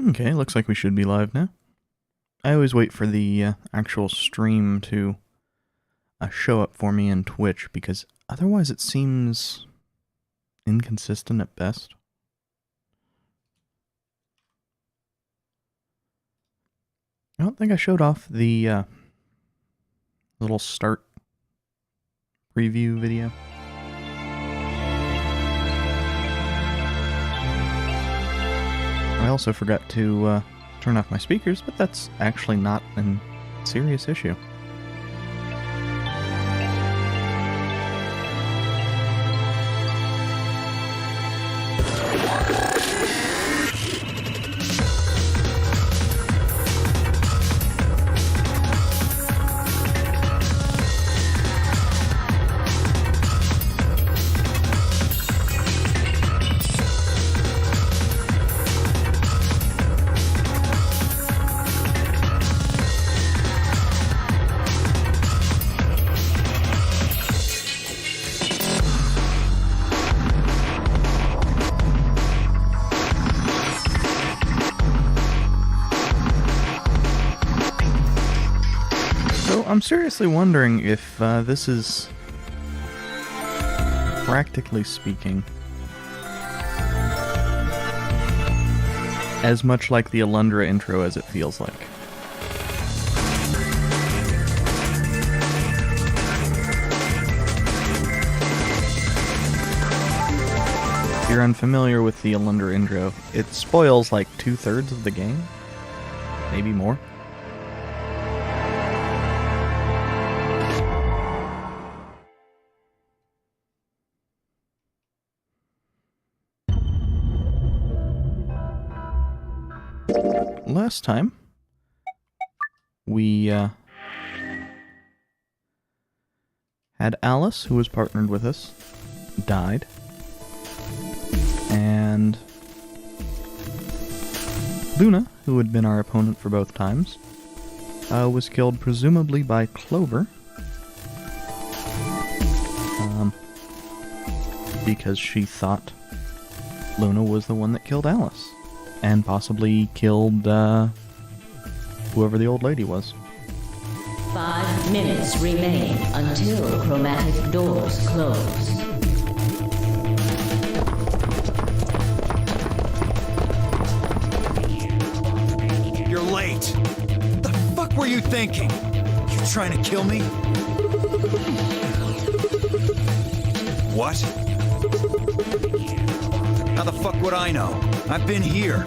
Okay, looks like we should be live now. I always wait for the actual stream to show up for me in Twitch, because otherwise it seems inconsistent at best. I don't think I showed off the little start preview video. I also forgot to turn off my speakers, but that's actually not a serious issue. I'm seriously wondering if this is, practically speaking, as much like the Alundra intro as it feels like. If you're unfamiliar with the Alundra intro, it spoils like 2/3 of the game, maybe more. Last time, we had Alice, who was partnered with us, died, and Luna, who had been our opponent for both times, was killed presumably by Clover, because she thought Luna was the one that killed Alice. And possibly killed, whoever the old lady was. 5 minutes remain until chromatic doors close. You're late. What the fuck were you thinking? You trying to kill me? What? How the fuck would I know? I've been here.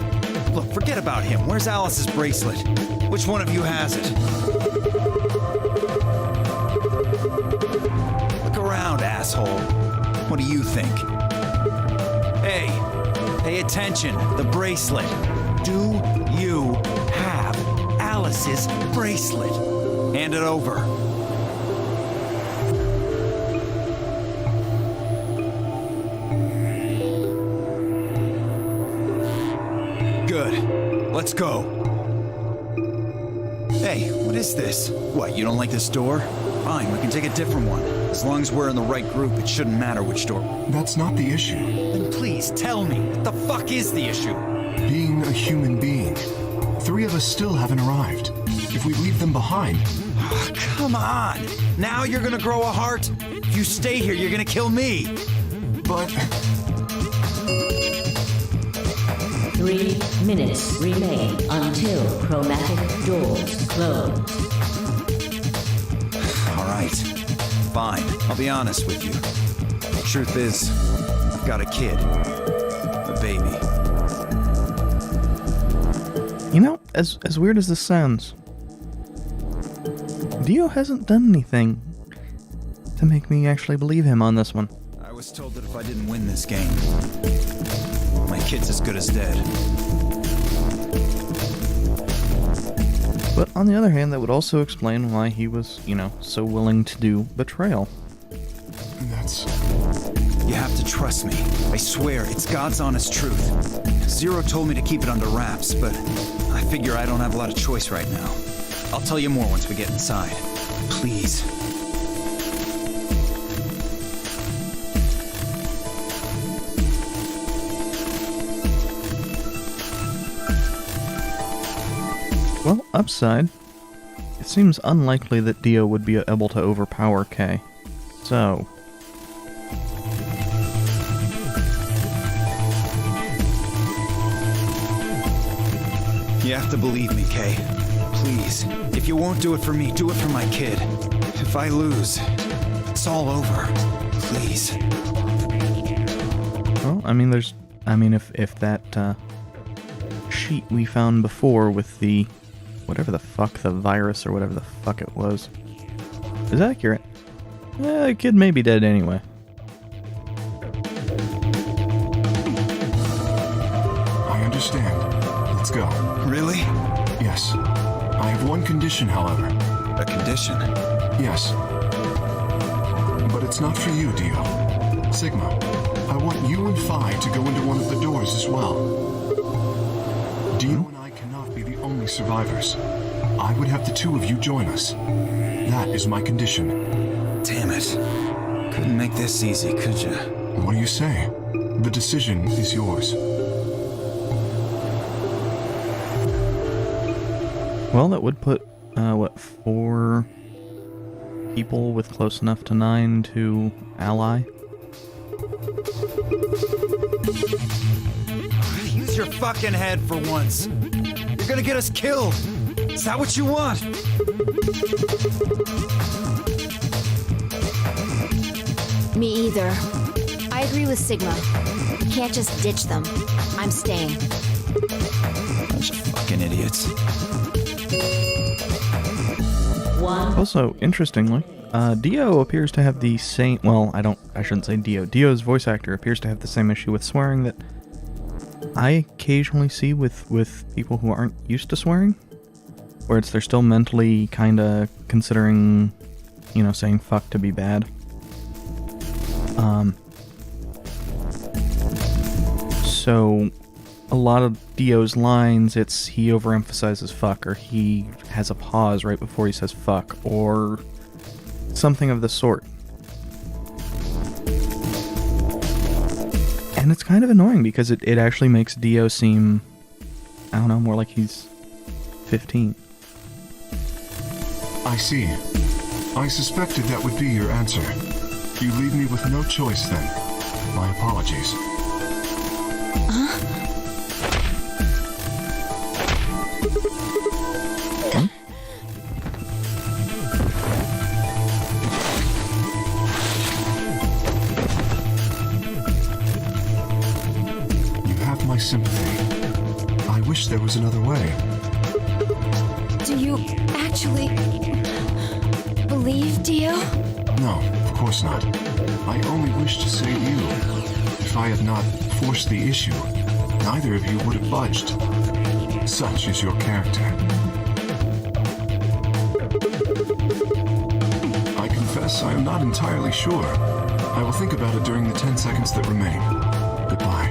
Look, forget about him. Where's Alice's bracelet? Which one of you has it? Look around, asshole. What do you think? Hey, pay attention. The bracelet. Do you have Alice's bracelet? Hand it over. Let's go. Hey, what is this? What, you don't like this door? Fine, we can take a different one. As long as we're in the right group, it shouldn't matter which door. That's not the issue. Then please tell me, what the fuck is the issue? Being a human being. 3 of us still haven't arrived. If we leave them behind... Oh, come on! Now you're gonna grow a heart? If you stay here, you're gonna kill me! But... 3 minutes remain until chromatic doors close. Alright. Fine. I'll be honest with you. The truth is, I've got a kid. A baby. You know, as weird as this sounds, Dio hasn't done anything to make me actually believe him on this one. I was told that if I didn't win this game, my kid's as good as dead. But on the other hand, that would also explain why he was, you know, so willing to do betrayal. That's... You have to trust me. I swear, it's God's honest truth. Zero told me to keep it under wraps, but I figure I don't have a lot of choice right now. I'll tell you more once we get inside. Please. Well, upside. It seems unlikely that Dio would be able to overpower Kay. So... You have to believe me, Kay. Please. If you won't do it for me, do it for my kid. If I lose, it's all over. Please. Well, I mean, if that, sheet we found before with the... whatever the fuck, the virus or whatever the fuck it was, is accurate, the kid may be dead anyway. I understand. Let's go. Really? Yes. I have one condition, however. A condition? Yes. But it's not for you, Dio. Sigma, I want you and Phi to go into one of the doors as well. Dio and I cannot be the only survivors. I would have the two of you join us. That is my condition. Damn it. Couldn't make this easy, could you? What do you say? The decision is yours. Well, that would put, 4 people with close enough to 9 to ally. Use your fucking head for once. You're gonna get us killed. Is that what you want? Me either. I agree with Sigma. We can't just ditch them. I'm staying. Bunch of fucking idiots. One. Also, interestingly, Dio appears to have the same... Well, I shouldn't say Dio. Dio's voice actor appears to have the same issue with swearing that I occasionally see with people who aren't used to swearing. Where they're still mentally kinda considering, saying fuck to be bad. So, a lot of Dio's lines, he overemphasizes fuck, or he has a pause right before he says fuck, or something of the sort. And it's kind of annoying because it actually makes Dio seem, I don't know, more like he's 15. I see. I suspected that would be your answer. You leave me with no choice then. My apologies. You have my sympathy. I wish there was another way. Do you actually believe Dio? No, of course not. I only wish to save you. If I had not forced the issue, neither of you would have budged. Such is your character. I confess I am not entirely sure. I will think about it during the 10 seconds that remain. Goodbye.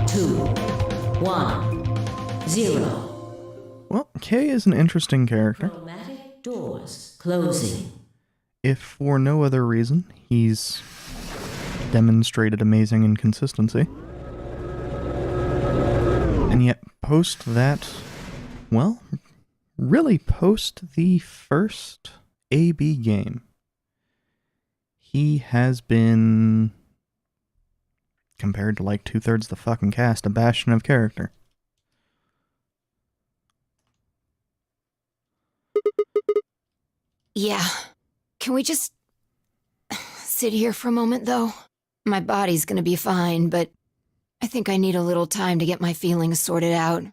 Two. 1. 0. Well, Kay is an interesting character. Chromatic doors closing. If for no other reason, he's demonstrated amazing inconsistency. And yet, post that, well, really post the first AB game, he has been, compared to like 2/3 the fucking cast, a bastion of character. Yeah. Can we just sit here for a moment, though? My body's gonna be fine, but I think I need a little time to get my feelings sorted out.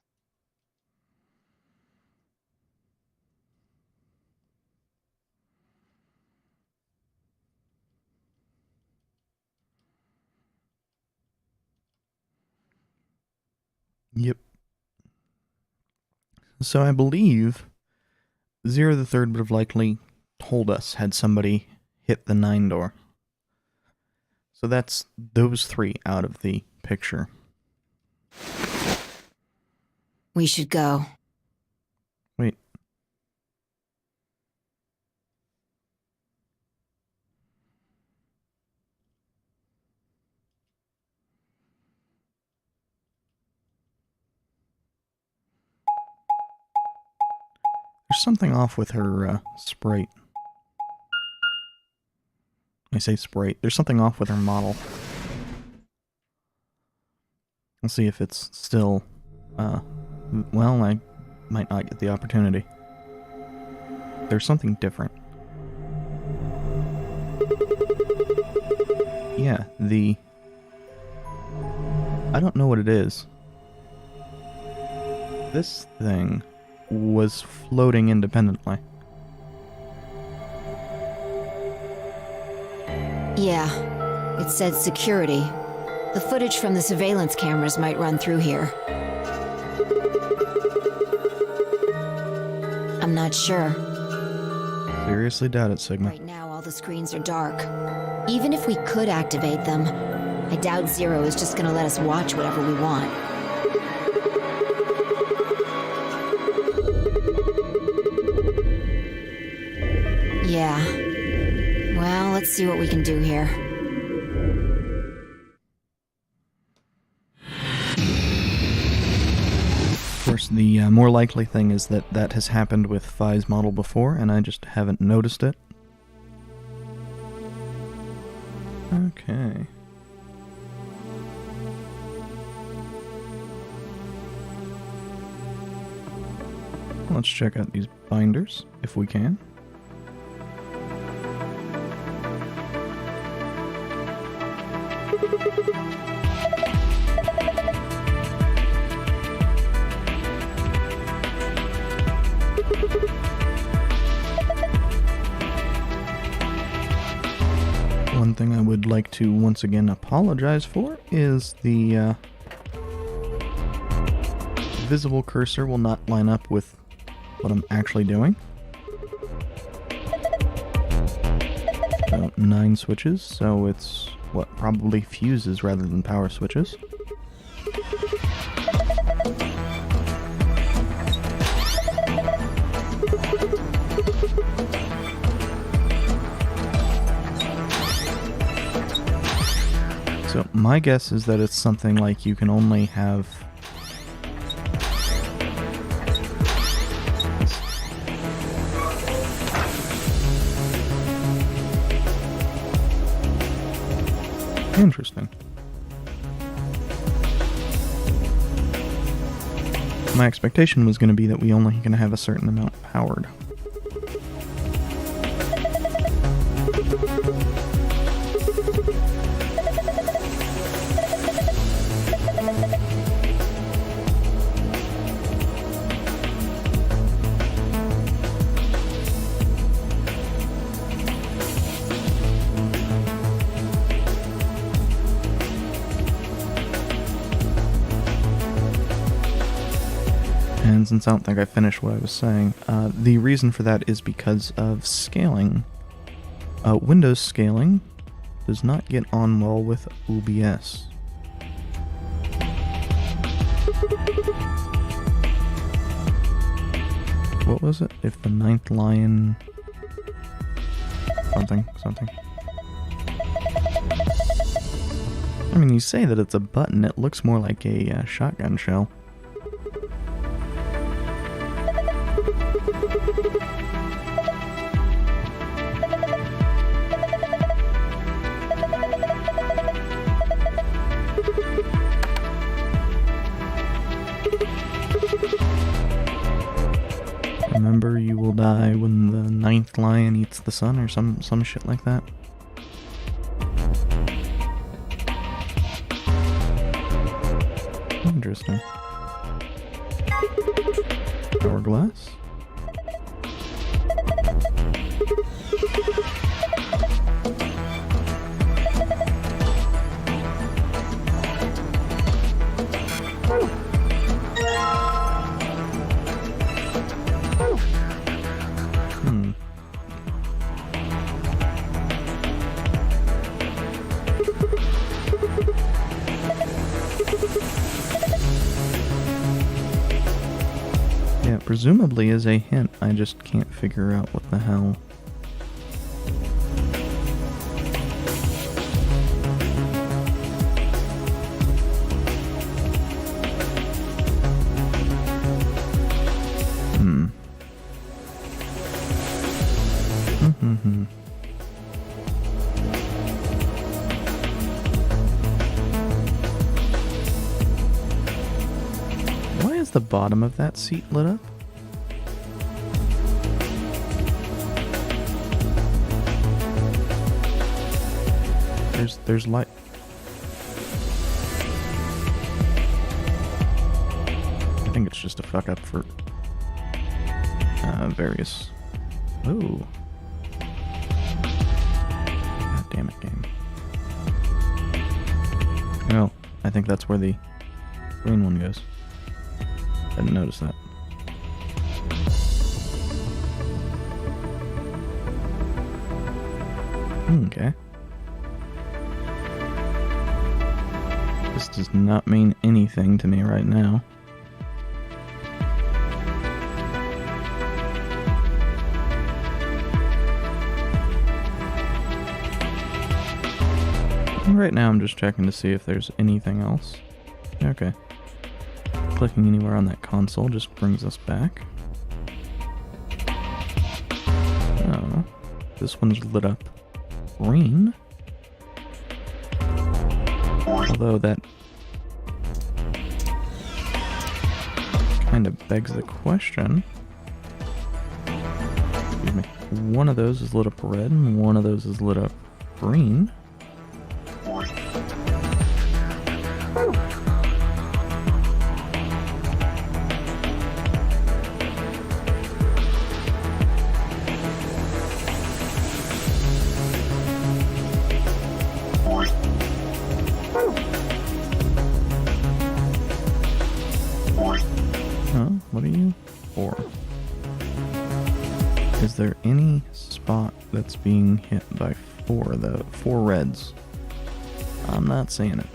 Yep. So I believe Zero the Third would have likely told us had somebody hit the 9 door. So that's those 3 out of the picture. We should go. Wait. something off with her sprite. I say sprite. There's something off with her model. Let's see if it's still, well, I might not get the opportunity. There's something different. Yeah, I don't know what it is. This thing was floating independently. Yeah, it said security. The footage from the surveillance cameras might run through here. I'm not sure. Seriously doubt it, Sigma. Right now, all the screens are dark. Even if we could activate them, I doubt Zero is just gonna let us watch whatever we want. Yeah. Well, let's see what we can do here. Of course, the more likely thing is that that has happened with Phi's model before, and I just haven't noticed it. Okay. Let's check out these binders, if we can. One thing I would like to once again apologize for is the visible cursor will not line up with what I'm actually doing. So 9 switches, so it's what, probably fuses rather than power switches. So my guess is that it's something like you can only have interesting. My expectation was going to be that we only can have a certain amount powered. And since I don't think I finished what I was saying, the reason for that is because of scaling. Windows scaling does not get on well with OBS. What was it? If the 9th lion... something. I mean, you say that it's a button, it looks more like a shotgun shell. Remember, you will die when the 9th lion eats the sun, or some shit like that. Interesting. Hourglass. Yeah, presumably is a hint. I just can't figure out what the hell. Mm-hmm. Why is the bottom of that seat lit up? There's light. I think it's just a fuck up for various. Ooh. God damn it, game. Well, I think that's where the green one goes. Didn't notice that. Okay. This does not mean anything to me right now. Right now I'm just checking to see if there's anything else. Okay. Clicking anywhere on that console just brings us back. Oh. This one's lit up green. Although that kind of begs the question. Excuse me. One of those is lit up red and one of those is lit up green. What are you for? Is there any spot that's being hit by four reds? I'm not seeing it.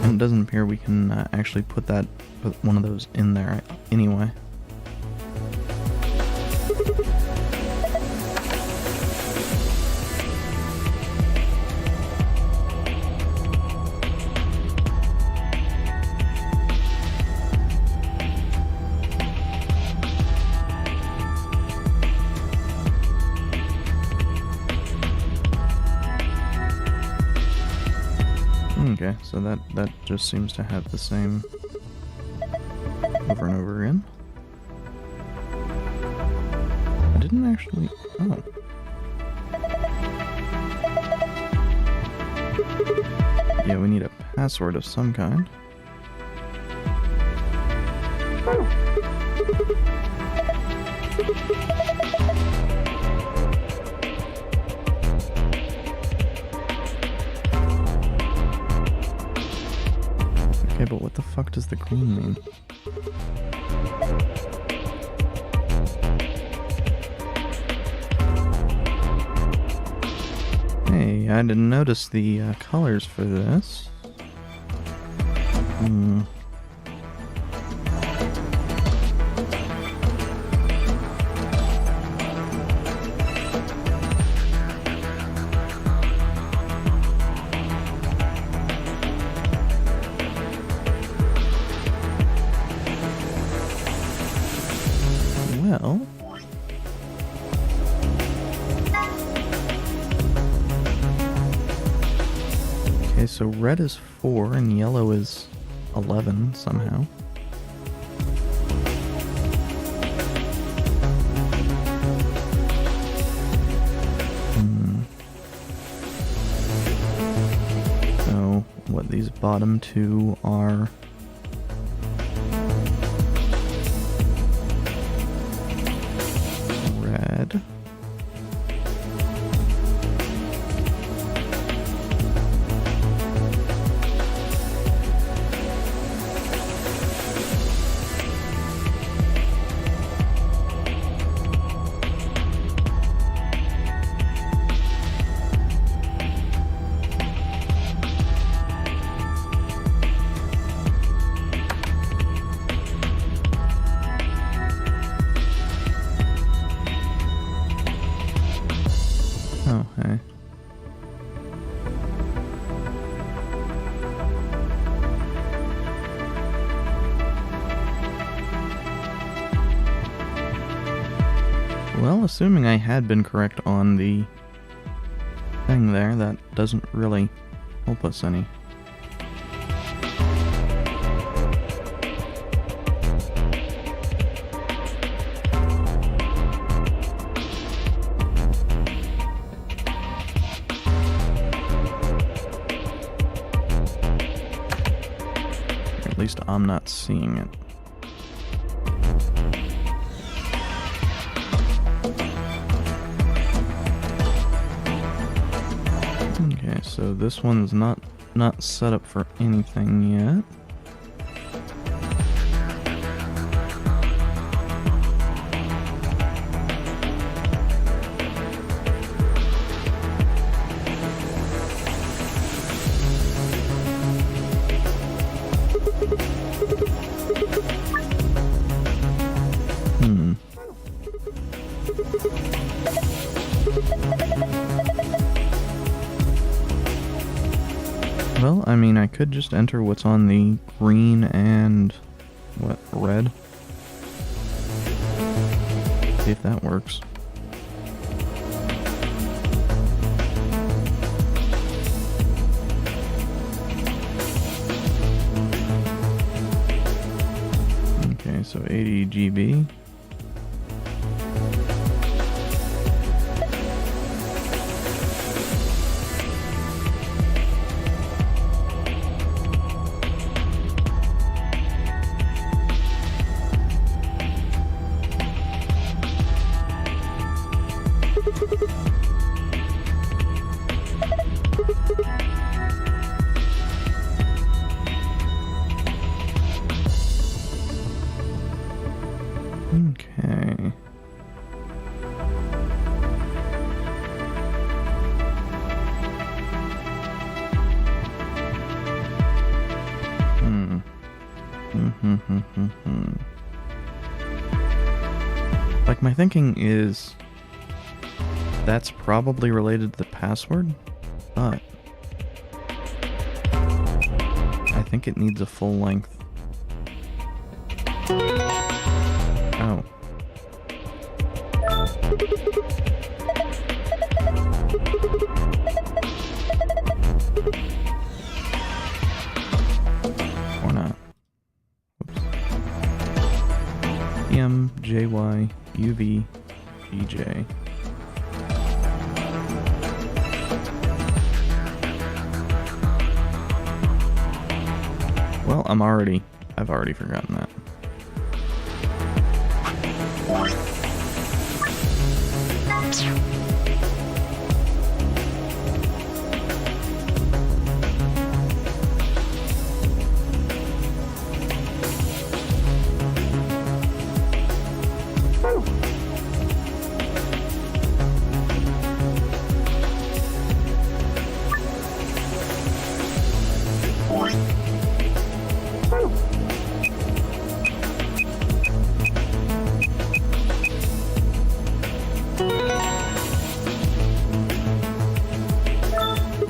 And it doesn't appear we can actually put one of those in there anyway. Okay, so that just seems to have the same over and over again. I didn't actually... Oh. Yeah, we need a password of some kind. Okay, but what the fuck does the green mean? Hey, I didn't notice the colors for this. Well... Okay, so red is 4 and yellow is 11 somehow. So, what these bottom two are... red. Well, assuming I had been correct on the thing there, that doesn't really help us any. At least I'm not seeing it. Okay, so this one's not set up for anything yet. Well, I mean, I could just enter what's on the green and, what, red? See if that works. Okay, so 80 GB. Okay. Like, my thinking is that's probably related to the password, but I think it needs a full length. Oh. Or not. Whoops. PMJY UV GJ. Well, I've already forgotten that.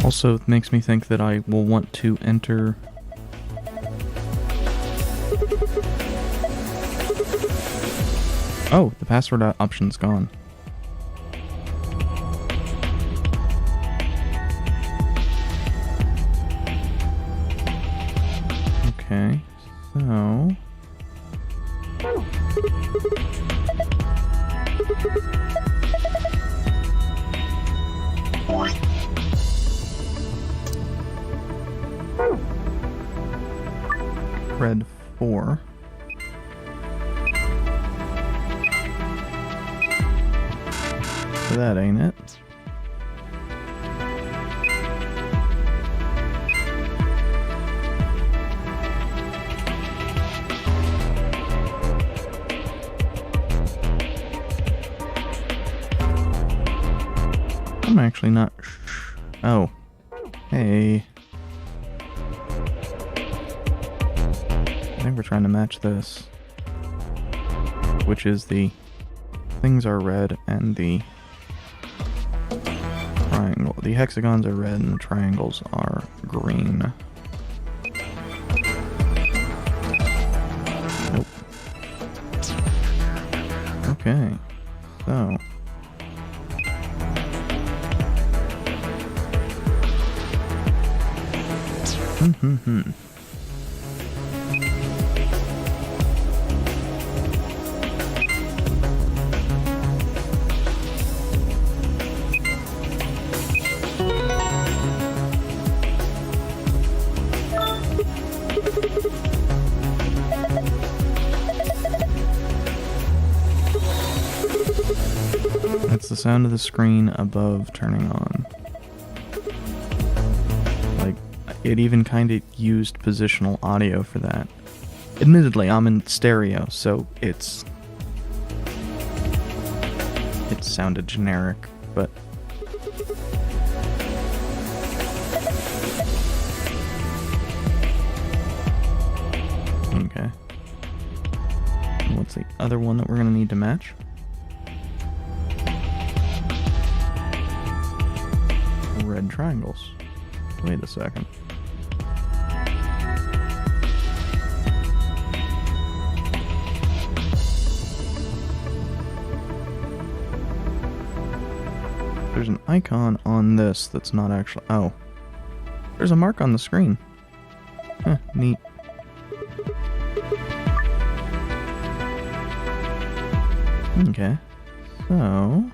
Also, it makes me think that I will want to enter... Oh, the password option's gone. Okay, so... Red 4. So that ain't it. I'm actually not oh. Hey. I think we're trying to match this, which is the things are red and the triangle. The hexagons are red and the triangles are green. Nope. Okay, so That's the sound of the screen above turning on. Like, it even kind of used positional audio for that. Admittedly, I'm in stereo, so it sounded generic, but okay. And what's the other one that we're gonna need to match? Red triangles. Wait a second. There's an icon on this that's not actually... Oh. There's a mark on the screen. Huh, neat. Okay. So...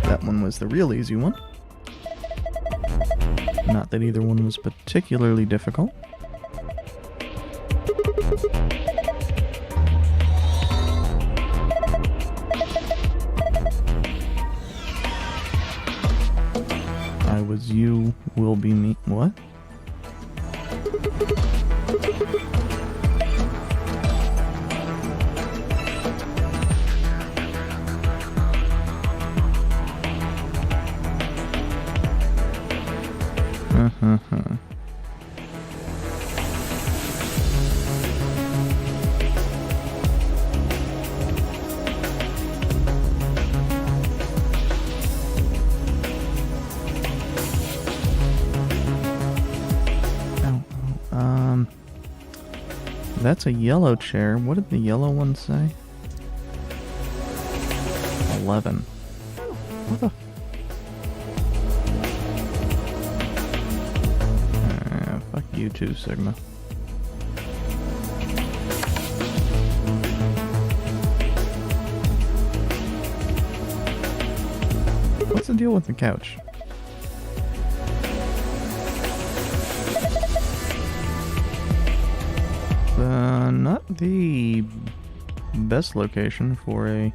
that one was the real easy one. Not that either one was particularly difficult. I was you, will be me. What? That's a yellow chair. What did the yellow one say? 11. What the? Fuck you too, Sigma. What's the deal with the couch? Not the best location for a...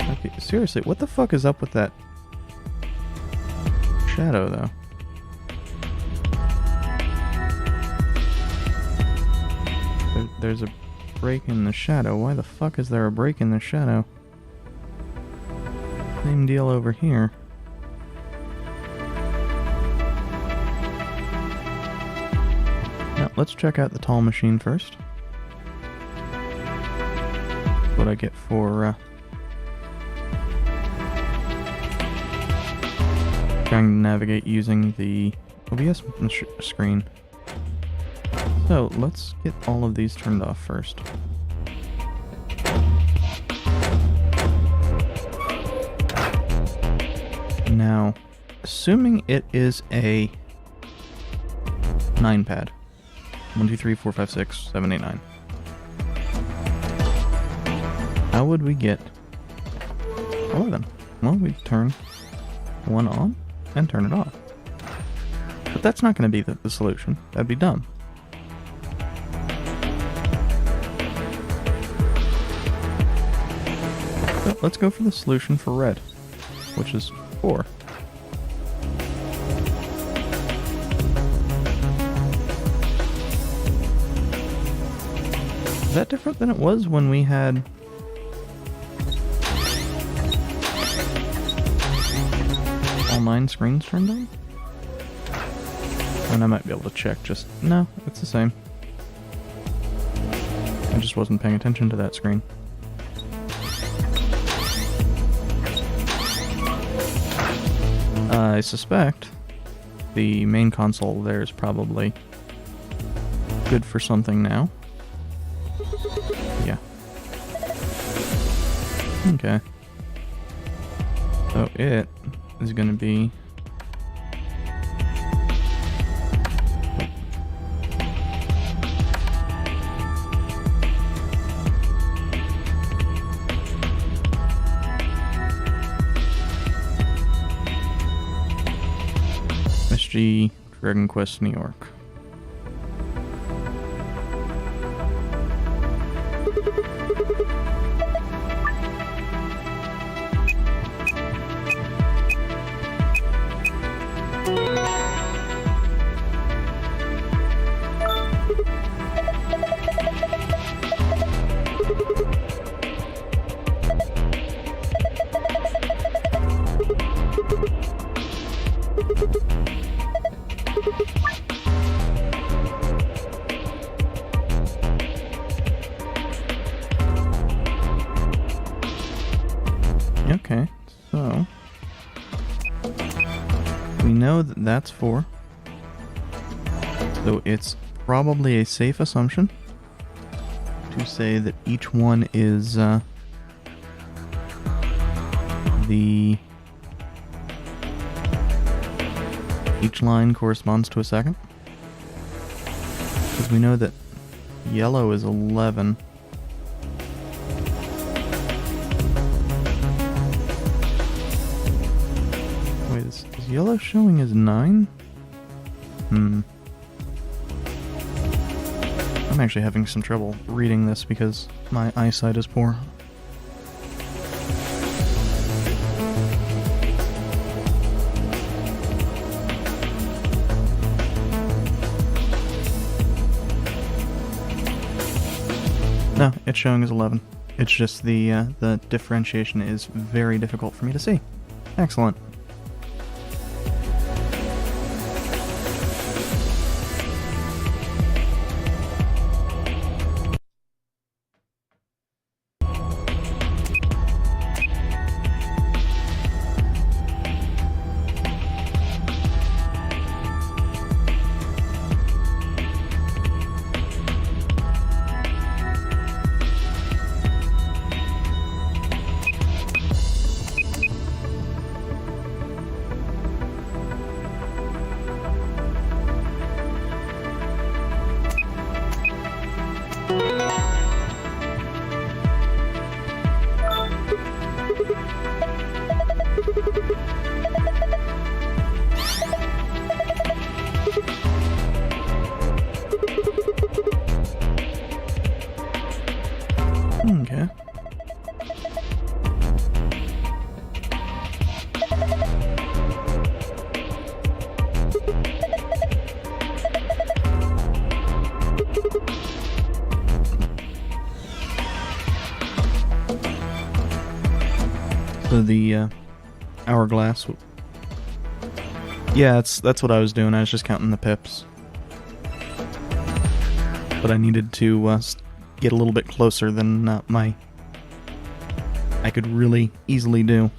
Okay, seriously, what the fuck is up with that shadow, though? There's a break in the shadow. Why the fuck is there a break in the shadow? Same deal over here. Now, let's check out the tall machine first. What I get for trying to navigate using the OBS screen. So, let's get all of these turned off first. Now, assuming it is a 9-pad. 1, 2, 3, 4, 5, 6, 7, 8, 9. How would we get 11? Well, we'd turn one on and turn it off. But that's not going to be the solution. That'd be dumb. So let's go for the solution for red, which is 4. Is that different than it was when we had all 9 screens turned on? And I might be able to check just... No, it's the same. I just wasn't paying attention to that screen. I suspect the main console there is probably good for something now. Yeah. Okay. So it is going to be... SG Dragon Quest New York. Okay, so we know that that's 4. So it's probably a safe assumption to say that each one is each line corresponds to a second. Because we know that yellow is 11. Wait, is yellow showing as 9? I'm actually having some trouble reading this because my eyesight is poor. No, it's showing as 11. It's just the differentiation is very difficult for me to see. Excellent. Okay. So the hourglass. Yeah, that's what I was doing. I was just counting the pips. But I needed to get a little bit closer than I could really easily do.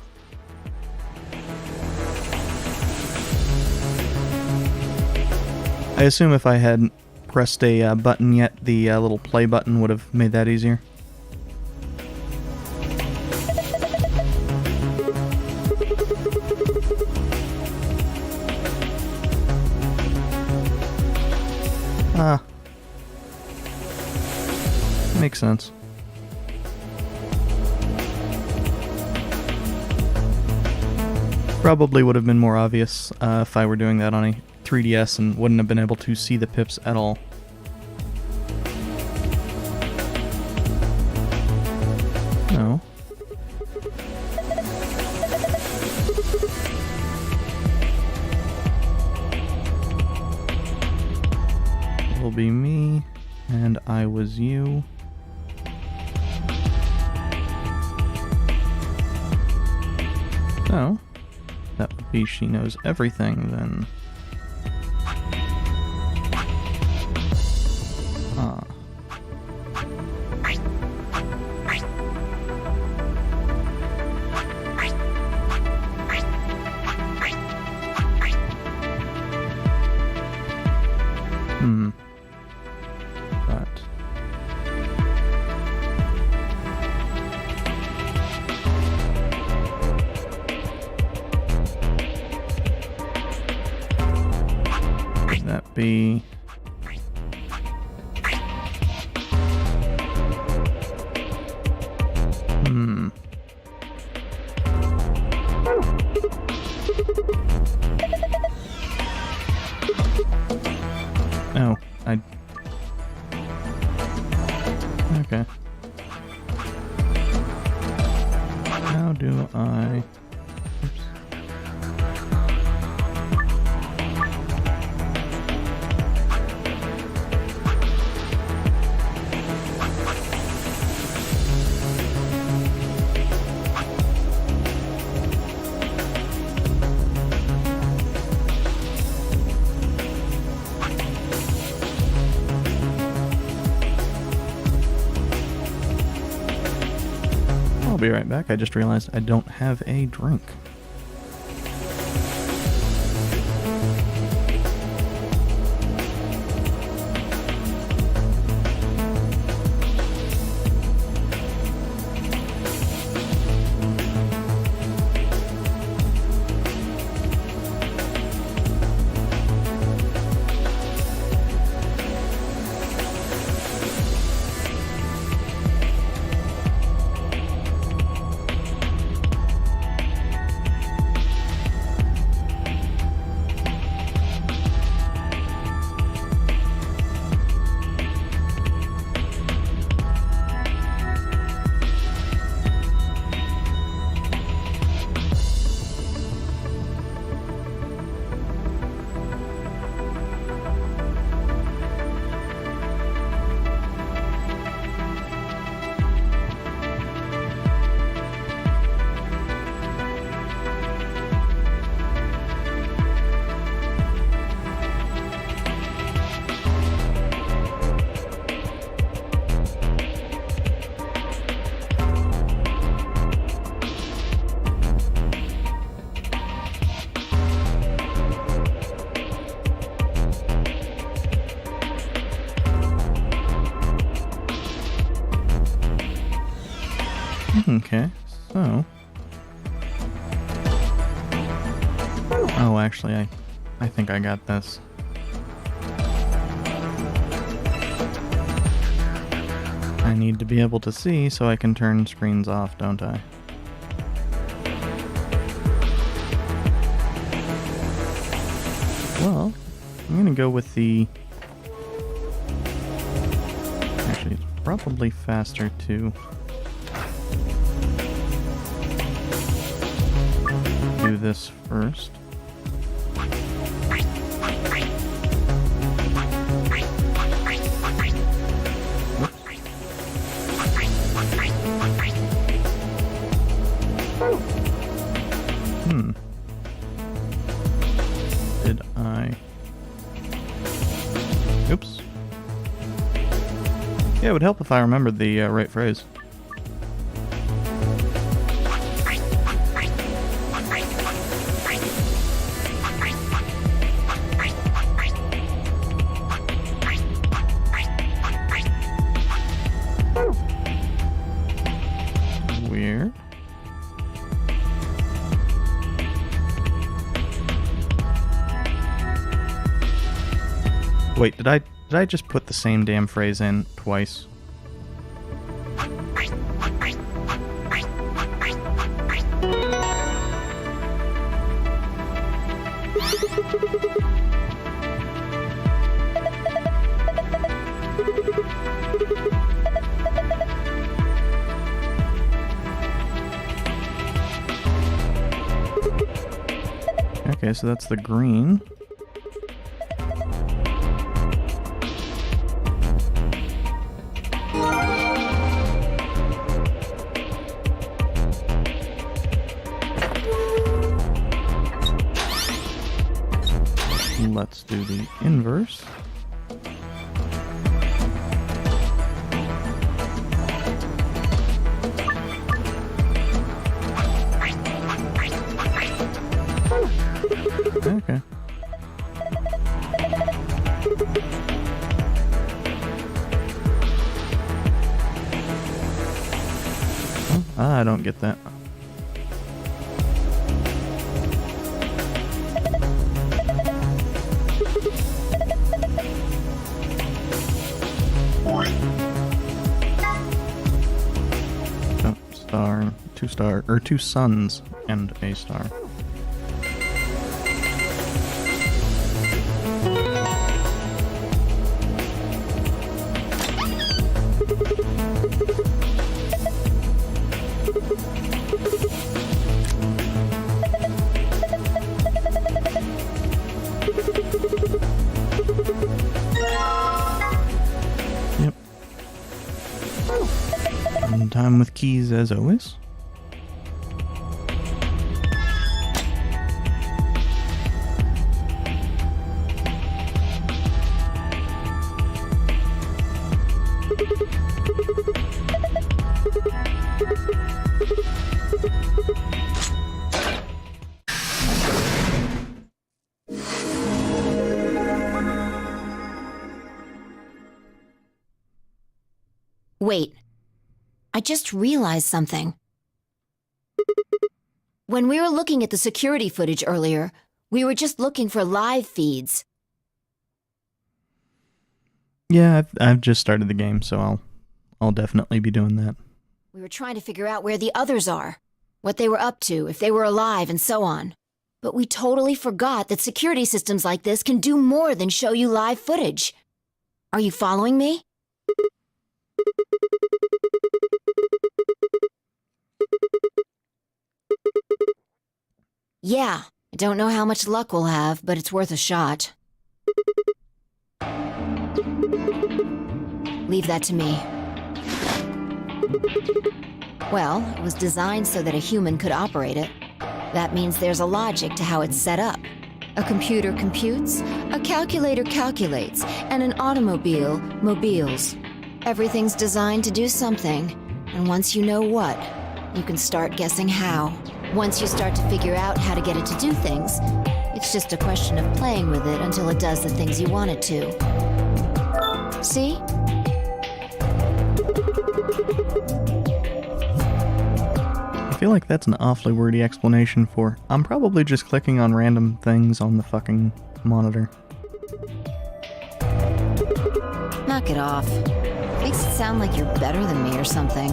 I assume if I had pressed a button yet, the little play button would have made that easier. Ah. Makes sense. Probably would have been more obvious if I were doing that on a 3DS and wouldn't have been able to see the pips at all. No. It will be me, and I was you. So, that would be she knows everything, then. Ah. But be... Oh, okay. How do I... Oops. I'll be right back. I just realized I don't have a drink. Okay, so... Oh, actually, I think I got this. I need to be able to see so I can turn screens off, don't I? Well, I'm gonna go with the... Actually, it's probably faster to... do this first. Did I... Oops. Yeah, it would help if I remembered the right phrase. Weird. Wait, did I just put the same damn phrase in twice? Okay, so that's the green. Let's do the inverse. Okay. I don't get that. star, 2 star, or 2 suns and a star. Yep. And time with keys as always. Wait. I just realized something. When we were looking at the security footage earlier, we were just looking for live feeds. Yeah, I've just started the game, so I'll definitely be doing that. We were trying to figure out where the others are, what they were up to, if they were alive, and so on. But we totally forgot that security systems like this can do more than show you live footage. Are you following me? Yeah, I don't know how much luck we'll have, but it's worth a shot. Leave that to me. Well, it was designed so that a human could operate it. That means there's a logic to how it's set up. A computer computes, a calculator calculates, and an automobile mobiles. Everything's designed to do something, and once you know what, you can start guessing how. Once you start to figure out how to get it to do things, it's just a question of playing with it until it does the things you want it to. See? I feel like that's an awfully wordy explanation for I'm probably just clicking on random things on the fucking monitor. Knock it off. Makes it sound like you're better than me or something.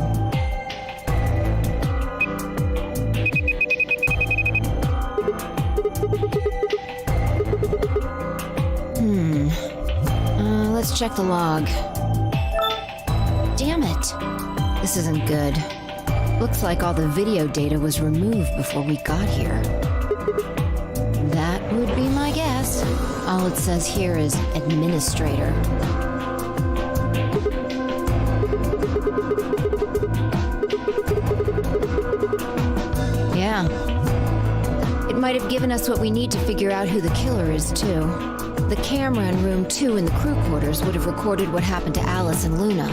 Let's check the log. Damn it. This isn't good. Looks like all the video data was removed before we got here. That would be my guess. All it says here is administrator. Yeah. It might have given us what we need to figure out who the killer is, too. The camera in room 2 in the crew quarters would have recorded what happened to Alice and Luna.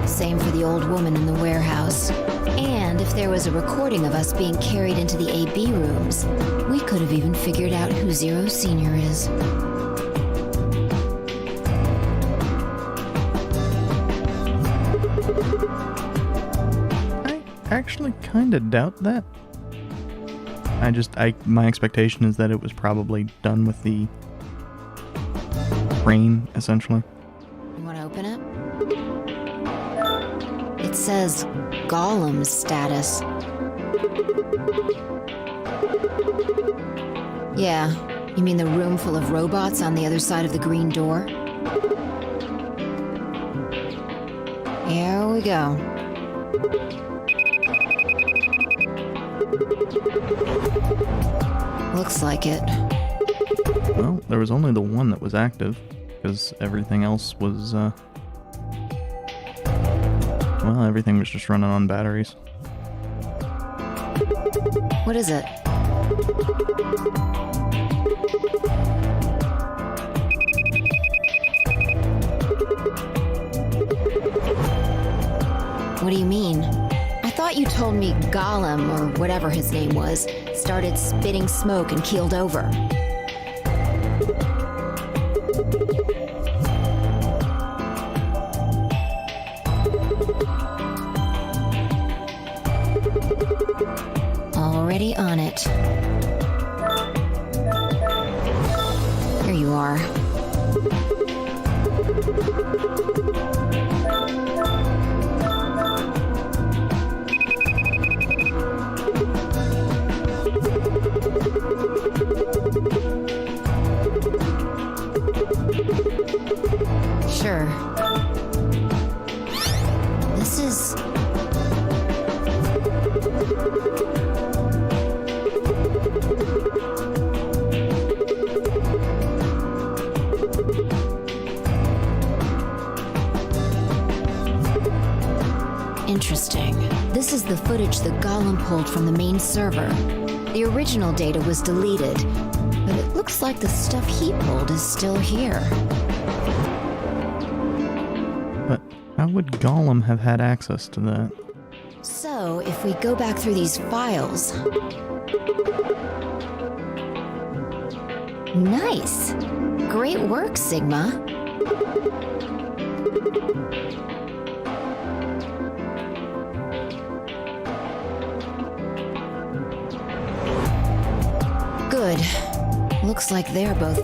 Same for the old woman in the warehouse. And if there was a recording of us being carried into the AB rooms, we could have even figured out who Zero Senior is. I actually kind of doubt that. My expectation is that it was probably done with the brain, essentially. You want to open it? It says Gollum status. Yeah, you mean the room full of robots on the other side of the green door? Here we go. Looks like it. Well, there was only the one that was active, because everything else was, well, everything was just running on batteries. What is it? What do you mean? I thought you told me Gollum, or whatever his name was, started spitting smoke and keeled over. Already on it. Here you are. is... Interesting. This is the footage the Golem pulled from the main server. The original data was deleted, but it looks like the stuff he pulled is still here. But how would Golem have had access to that? So, if we go back through these files... Nice! Great work, Sigma. Good. Looks like they're both...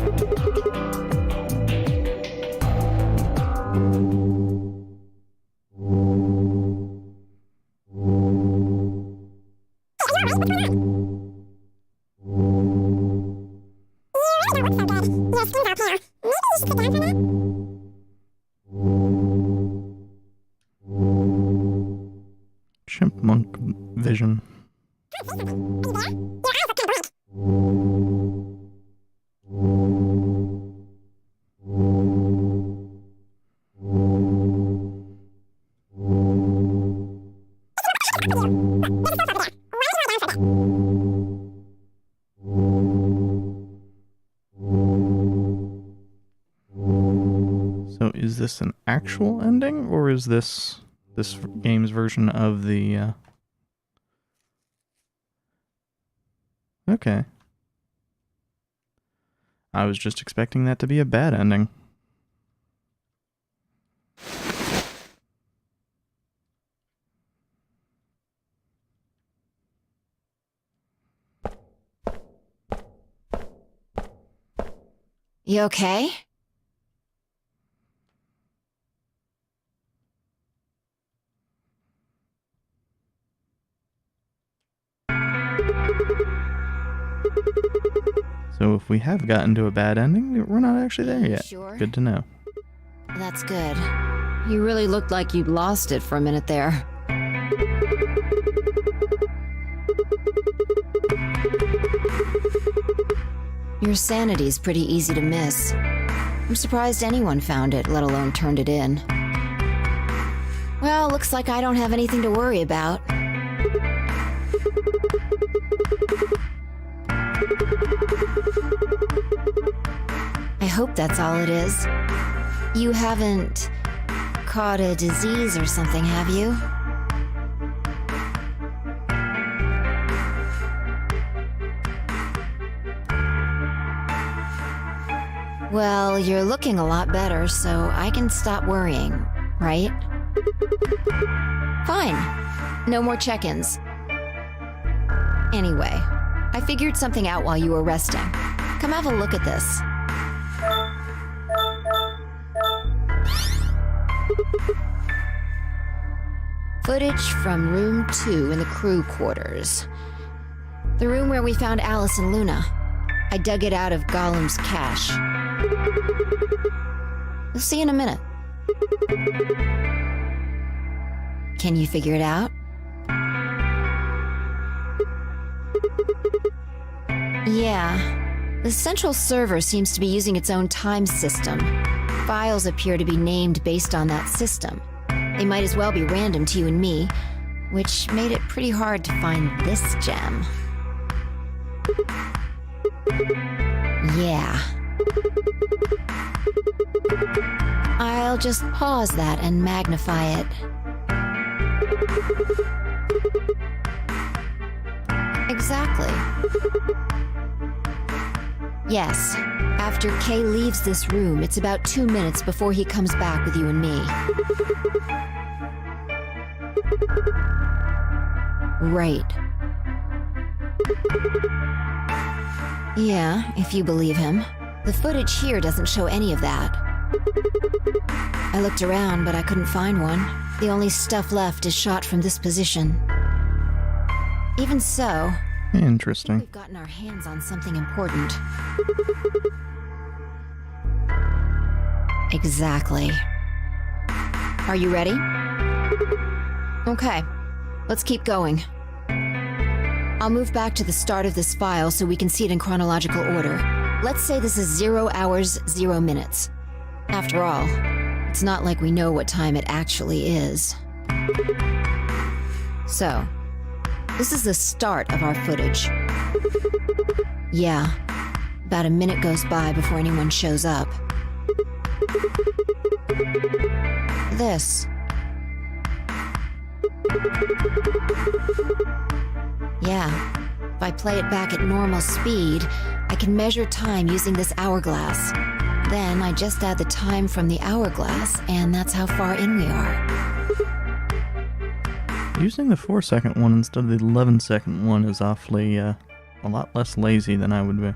Chipmunk vision. So is this an actual ending, or is this game's version of the Okay. I was just expecting that to be a bad ending. You okay? So if we have gotten to a bad ending, we're not actually there yet. Sure. Good to know. That's good. You really looked like you'd lost it for a minute there. Your sanity's pretty easy to miss. I'm surprised anyone found it, let alone turned it in. Well, looks like I don't have anything to worry about. I hope that's all it is. You haven't caught a disease or something, have you? Well, you're looking a lot better, so I can stop worrying, right? Fine. No more check-ins. Anyway, I figured something out while you were resting. Come have a look at this. Footage from room 2 in the crew quarters. The room where we found Alice and Luna. I dug it out of Golem's cache. You'll see in a minute. Can you figure it out? Yeah. The central server seems to be using its own time system. Files appear to be named based on that system. They might as well be random to you and me, which made it pretty hard to find this gem. Yeah. I'll just pause that and magnify it. Exactly. Yes. After Kay leaves this room, it's about 2 minutes before he comes back with you and me. Right. Yeah, if you believe him. The footage here doesn't show any of that. I looked around, but I couldn't find one. The only stuff left is shot from this position. Even so, Interesting. we've gotten our hands on something important. Exactly. Are you ready? Okay, let's keep going. I'll move back to the start of this file so we can see it in chronological order. Let's say this is 0 hours, 0 minutes. After all, it's not like we know what time it actually is. So, this is the start of our footage. Yeah, about a minute goes by before anyone shows up. This. Yeah, if I play it back at normal speed, I can measure time using this hourglass. Then I just add the time from the hourglass, and that's how far in we are. Using the 4-second one instead of the 11-second one is awfully, a lot less lazy than I would be.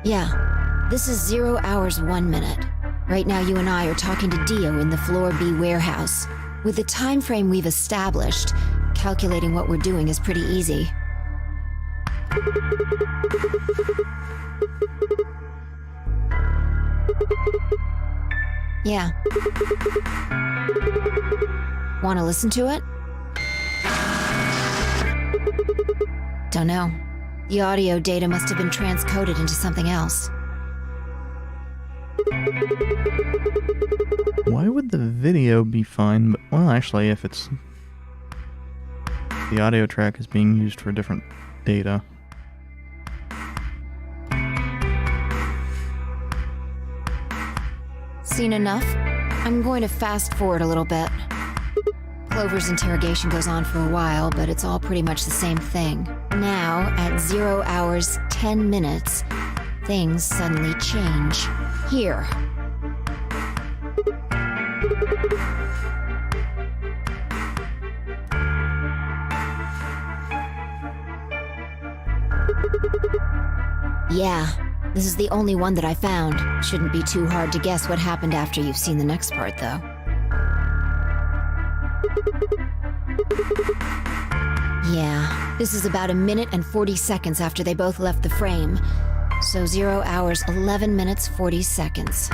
Yeah, this is 0 hours, 1 minute. Right now you and I are talking to Dio in the Floor B warehouse. With the time frame we've established, calculating what we're doing is pretty easy. Yeah. Want to listen to it? Don't know. The audio data must have been transcoded into something else. Why would the video be fine, but, well, actually, if it's... the audio track is being used for different data. Seen enough? I'm going to fast forward a little bit. Clover's interrogation goes on for a while, but it's all pretty much the same thing. Now, at 0 hours, 10 minutes, things suddenly change. Here. Yeah, this is the only one that I found. Shouldn't be too hard to guess what happened after you've seen the next part, though. Yeah, this is about 1 minute and 40 seconds after they both left the frame. So 0 hours, 11 minutes, 40 seconds.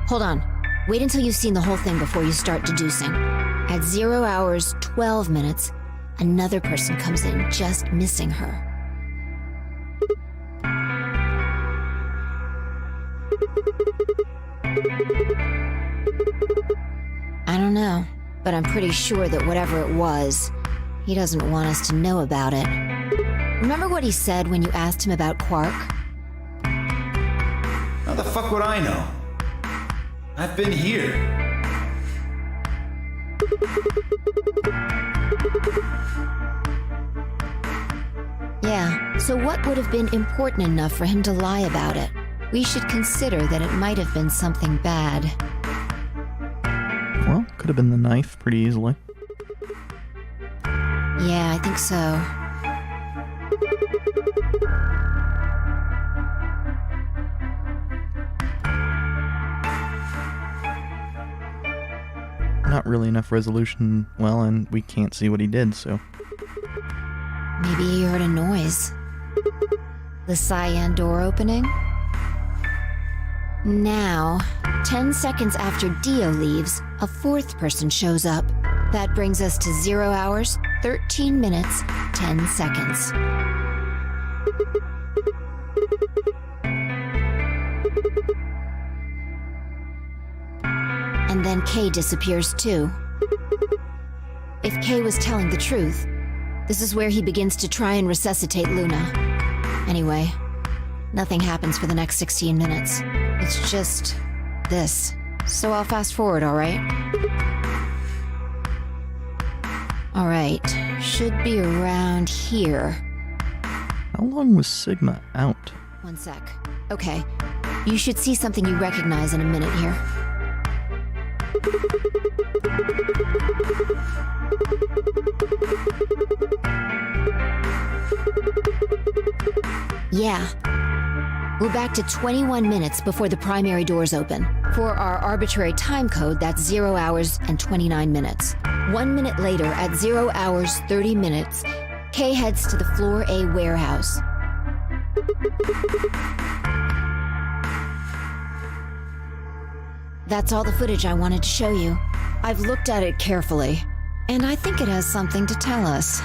Hold on. Wait until you've seen the whole thing before you start deducing. At 0 hours, 12 minutes, another person comes in, just missing her. I don't know, but I'm pretty sure that whatever it was, he doesn't want us to know about it. Remember what he said when you asked him about Quark? How the fuck would I know? I've been here. Yeah, so what would have been important enough for him to lie about it? We should consider that it might have been something bad. Well, could have been the knife pretty easily. Yeah, I think so. Not really enough resolution, well, and we can't see what he did, so... Maybe he heard a noise. The cyan door opening? Now, 10 seconds after Dio leaves, a fourth person shows up. That brings us to 0 hours, 13 minutes, 10 seconds. And then Kay disappears too. If Kay was telling the truth, this is where he begins to try and resuscitate Luna. Anyway, nothing happens for the next 16 minutes. It's just this. So I'll fast forward, alright? Alright, should be around here. How long was Sigma out? 1 sec. Okay, you should see something you recognize in a minute here. Yeah. We're back to 21 minutes before the primary doors open. For our arbitrary time code, that's 0 hours and 29 minutes. 1 minute later, at 0 hours, 30 minutes, Kay heads to the Floor A warehouse. That's all the footage I wanted to show you. I've looked at it carefully, and I think it has something to tell us.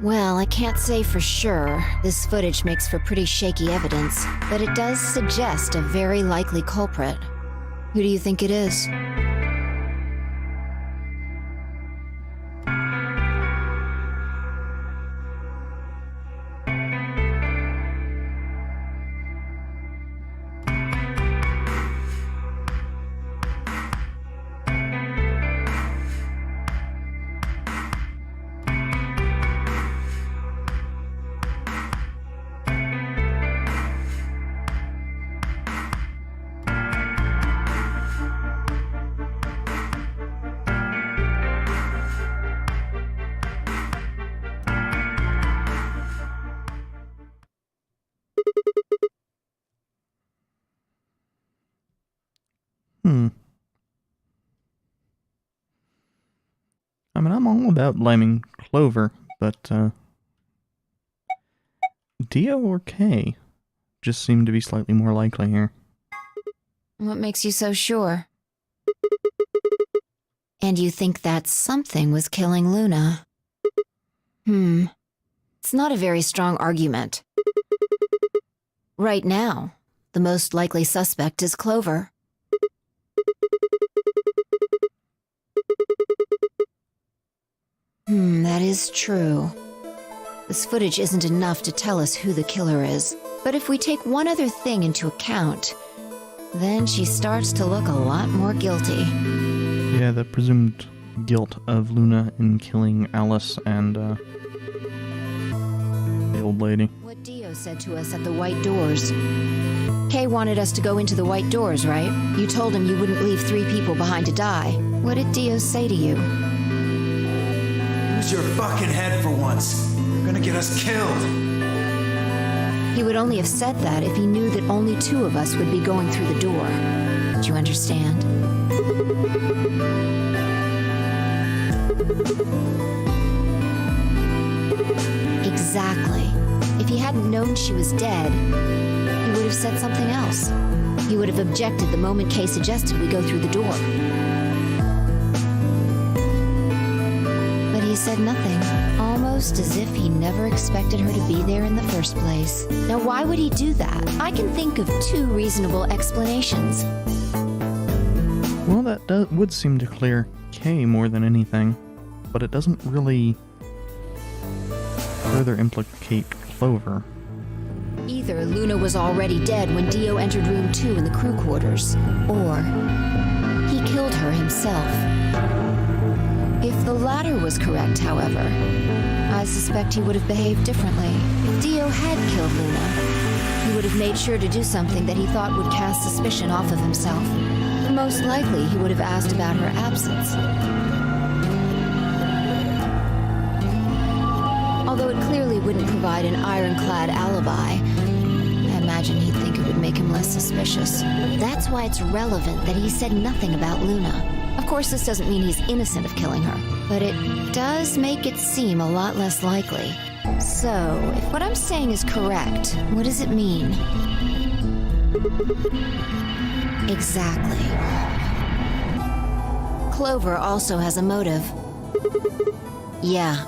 Well, I can't say for sure. This footage makes for pretty shaky evidence, but it does suggest a very likely culprit. Who do you think it is? I mean, I'm all about blaming Clover, but, Dio or Kay just seem to be slightly more likely here. What makes you so sure? And you think that something was killing Luna? It's not a very strong argument. Right now, the most likely suspect is Clover. That is true. This footage isn't enough to tell us who the killer is. But if we take one other thing into account, then she starts to look a lot more guilty. Yeah, the presumed guilt of Luna in killing Alice and, the old lady. What Dio said to us at the White Doors. Kay wanted us to go into the White Doors, right? You told him you wouldn't leave 3 people behind to die. What did Dio say to you? Use your fucking head for once. You're gonna get us killed. He would only have said that if he knew that only 2 of us would be going through the door. Do you understand? Exactly. If he hadn't known she was dead, he would have said something else. He would have objected the moment Kay suggested we go through the door. But he said nothing, almost as if he never expected her to be there in the first place. Now, why would he do that? I can think of 2 reasonable explanations. Well, that would seem to clear Kay more than anything, but it doesn't really further implicate Clover. Either Luna was already dead when Dio entered room 2 in the crew quarters, or he killed her himself. If the latter was correct, however, I suspect he would have behaved differently. If Dio had killed Luna, he would have made sure to do something that he thought would cast suspicion off of himself. Most likely, he would have asked about her absence. Although it clearly wouldn't provide an ironclad alibi, I imagine he'd think it would make him less suspicious. That's why it's relevant that he said nothing about Luna. Of course, this doesn't mean he's innocent of killing her, but it does make it seem a lot less likely. So, if what I'm saying is correct, what does it mean? Exactly. Clover also has a motive. Yeah.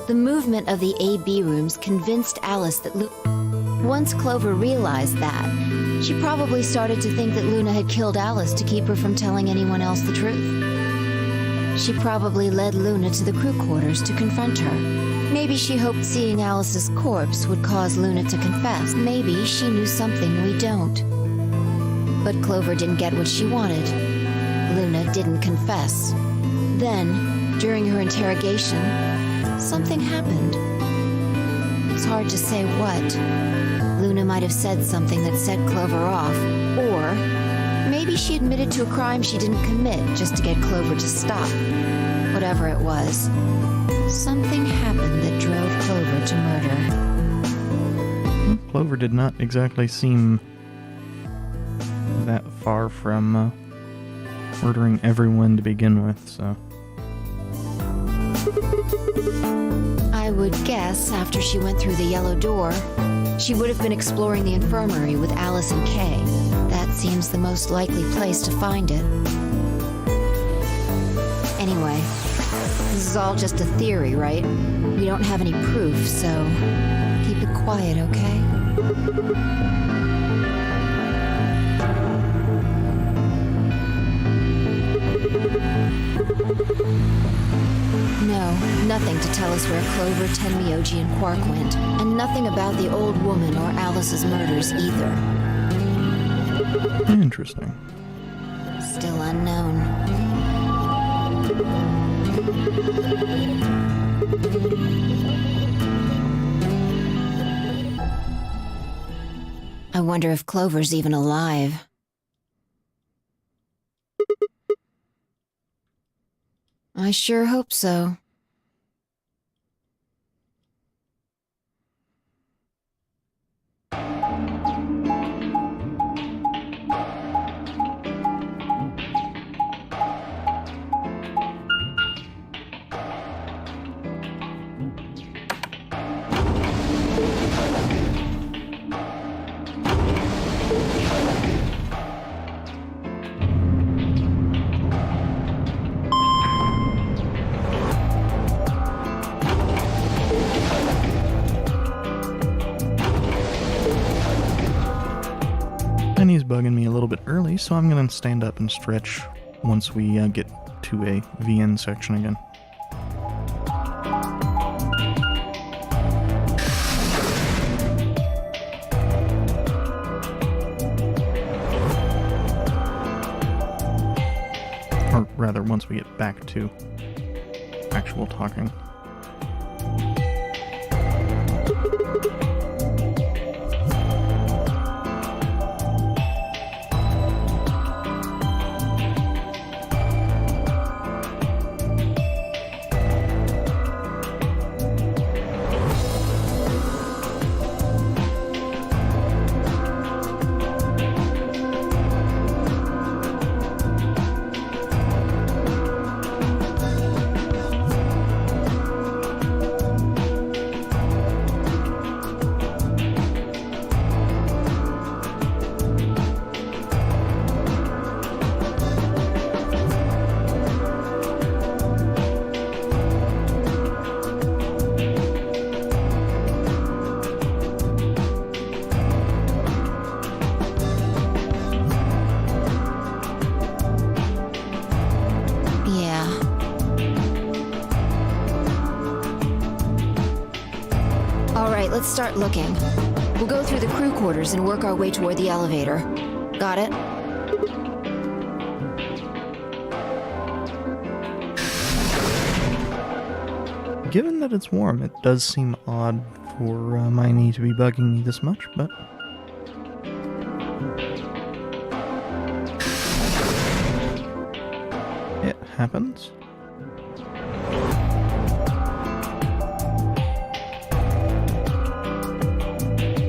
The movement of the A-B rooms convinced Alice that once Clover realized that, she probably started to think that Luna had killed Alice to keep her from telling anyone else the truth. She probably led Luna to the crew quarters to confront her. Maybe she hoped seeing Alice's corpse would cause Luna to confess. Maybe she knew something we don't. But Clover didn't get what she wanted. Luna didn't confess. Then, during her interrogation, something happened. It's hard to say what. Luna might have said something that set Clover off, or maybe she admitted to a crime she didn't commit just to get Clover to stop. Whatever it was, something happened that drove Clover to murder. Clover did not exactly seem that far from murdering everyone to begin with, so... I I would guess after she went through the yellow door, she would have been exploring the infirmary with Alice and Kay. That seems the most likely place to find it. Anyway, this is all just a theory, right? We don't have any proof, so keep it quiet, okay? No, nothing to tell us where Clover, Tenmyoji, and Quark went, and nothing about the old woman or Alice's murders either. Interesting. Still unknown. I wonder if Clover's even alive. I sure hope so. Penny's bugging me a little bit early, so I'm going to stand up and stretch once we get to a VN section again. Or rather, once we get back to actual talking. Let's start looking. We'll go through the crew quarters and work our way toward the elevator. Got it? Given that it's warm, it does seem odd for my knee to be bugging me this much, but... it happens.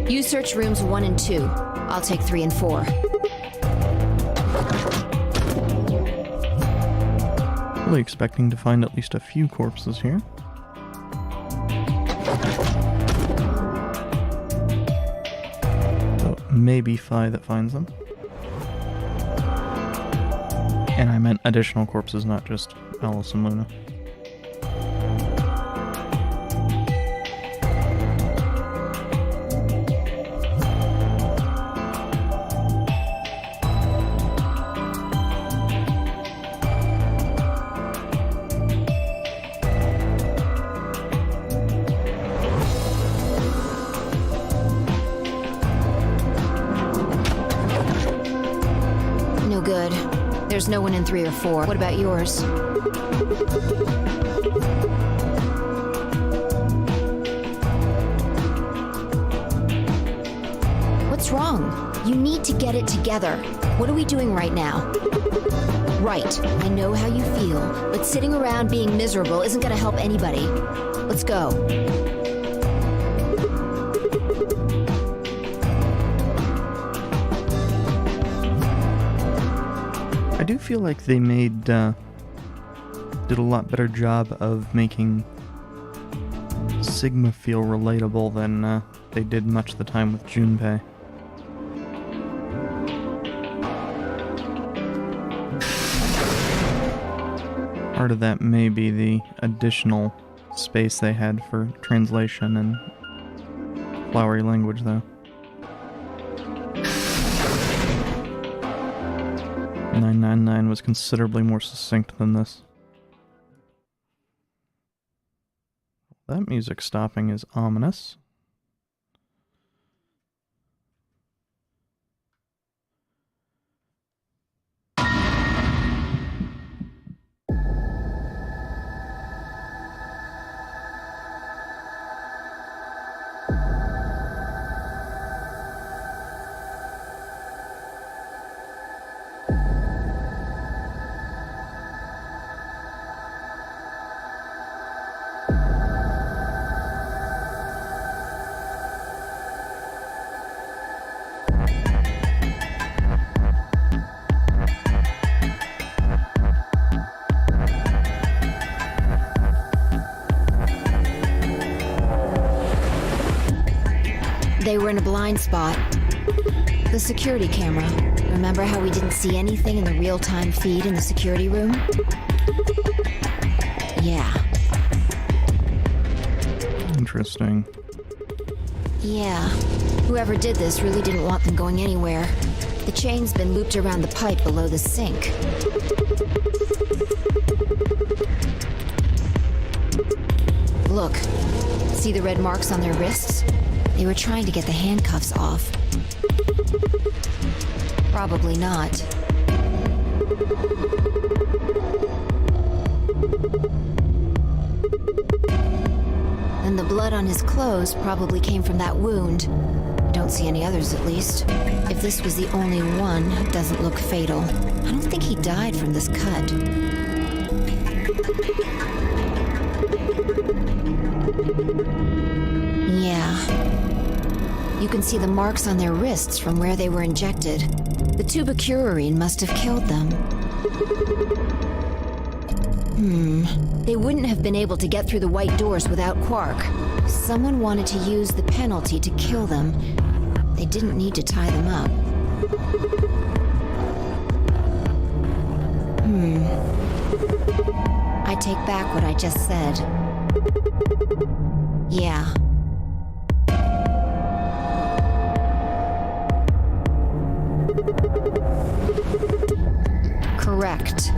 You search rooms 1 and 2. I'll take 3 and 4. Fully expecting to find at least a few corpses here. So maybe Phi that finds them. And I meant additional corpses, not just Alice and Luna. Good. There's no one in 3 or 4. What about yours? What's wrong? You need to get it together. What are we doing right now? Right. I know how you feel, but sitting around being miserable isn't going to help anybody. Let's go. I do feel like they did a lot better job of making Sigma feel relatable than they did much of the time with Junpei. Part of that may be the additional space they had for translation and flowery language, though. 999 was considerably more succinct than this. That music stopping is ominous. They were in a blind spot. The security camera. Remember how we didn't see anything in the real-time feed in the security room? Yeah. Interesting. Yeah. Whoever did this really didn't want them going anywhere. The chain's been looped around the pipe below the sink. Look. See the red marks on their wrists? They were trying to get the handcuffs off. Probably not. And the blood on his clothes probably came from that wound. I don't see any others, at least. If this was the only one, it doesn't look fatal. I don't think he died from this cut. Yeah. You can see the marks on their wrists from where they were injected. The tubocurarine must have killed them. They wouldn't have been able to get through the white doors without Quark. Someone wanted to use the penalty to kill them. They didn't need to tie them up. I take back what I just said. Yeah. Correct.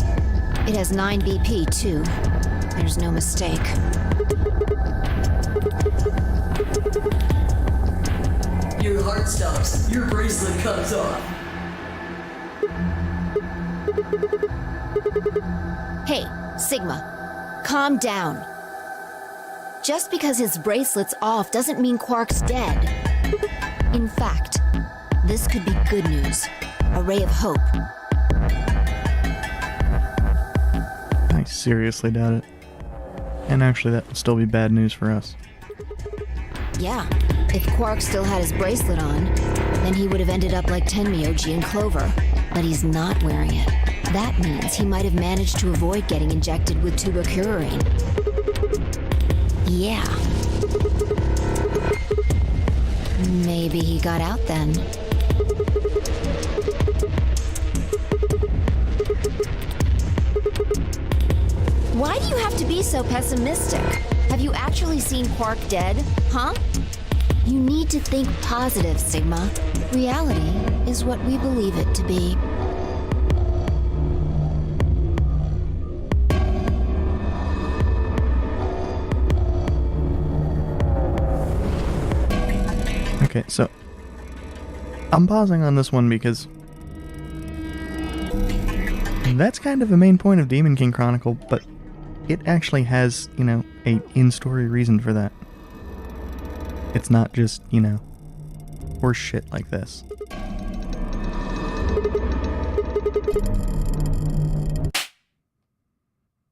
It has 9 BP, too. There's no mistake. Your heart stops. Your bracelet comes off. Hey, Sigma. Calm down. Just because his bracelet's off doesn't mean Quark's dead. In fact, this could be good news. A ray of hope. I seriously doubt it. And actually, that would still be bad news for us. Yeah, if Quark still had his bracelet on, then he would have ended up like Tenmyoji and Clover. But he's not wearing it. That means he might have managed to avoid getting injected with tubocurarine. Yeah. Maybe he got out then. Why do you have to be so pessimistic? Have you actually seen Quark dead, huh? You need to think positive, Sigma. Reality is what we believe it to be. Okay, so I'm pausing on this one because that's kind of a main point of Demon King Chronicle, but it actually has, a in-story reason for that. It's not just, horse shit like this.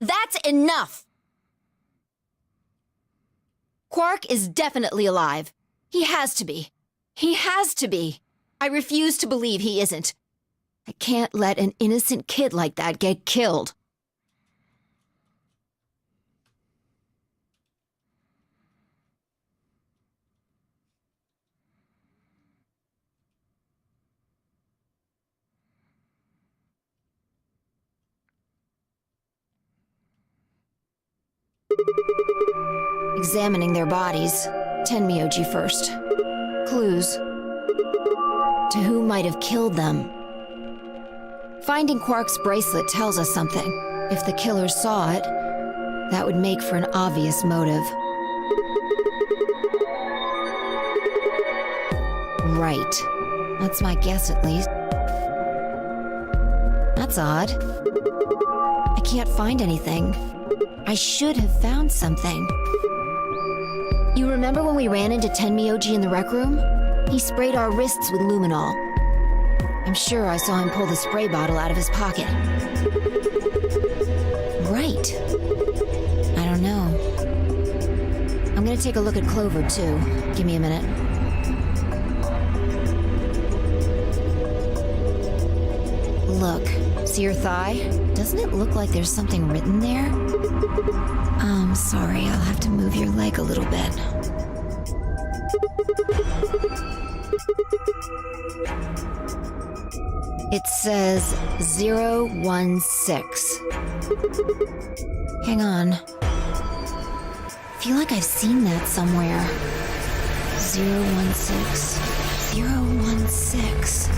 That's enough! Quark is definitely alive. He has to be. He has to be. I refuse to believe he isn't. I can't let an innocent kid like that get killed. examining their bodies. Tenmyoji first. Clues. To who might have killed them? Finding Quark's bracelet tells us something. If the killer saw it, that would make for an obvious motive. Right. That's my guess, at least. That's odd. I can't find anything. I should have found something. You remember when we ran into Tenmyoji in the rec room? He sprayed our wrists with luminol. I'm sure I saw him pull the spray bottle out of his pocket. Right. I don't know. I'm gonna take a look at Clover, too. Give me a minute. Look, see your thigh? Doesn't it look like there's something written there? Sorry, I'll have to move your leg a little bit. It says 016. Hang on. I feel like I've seen that somewhere. 016. 016.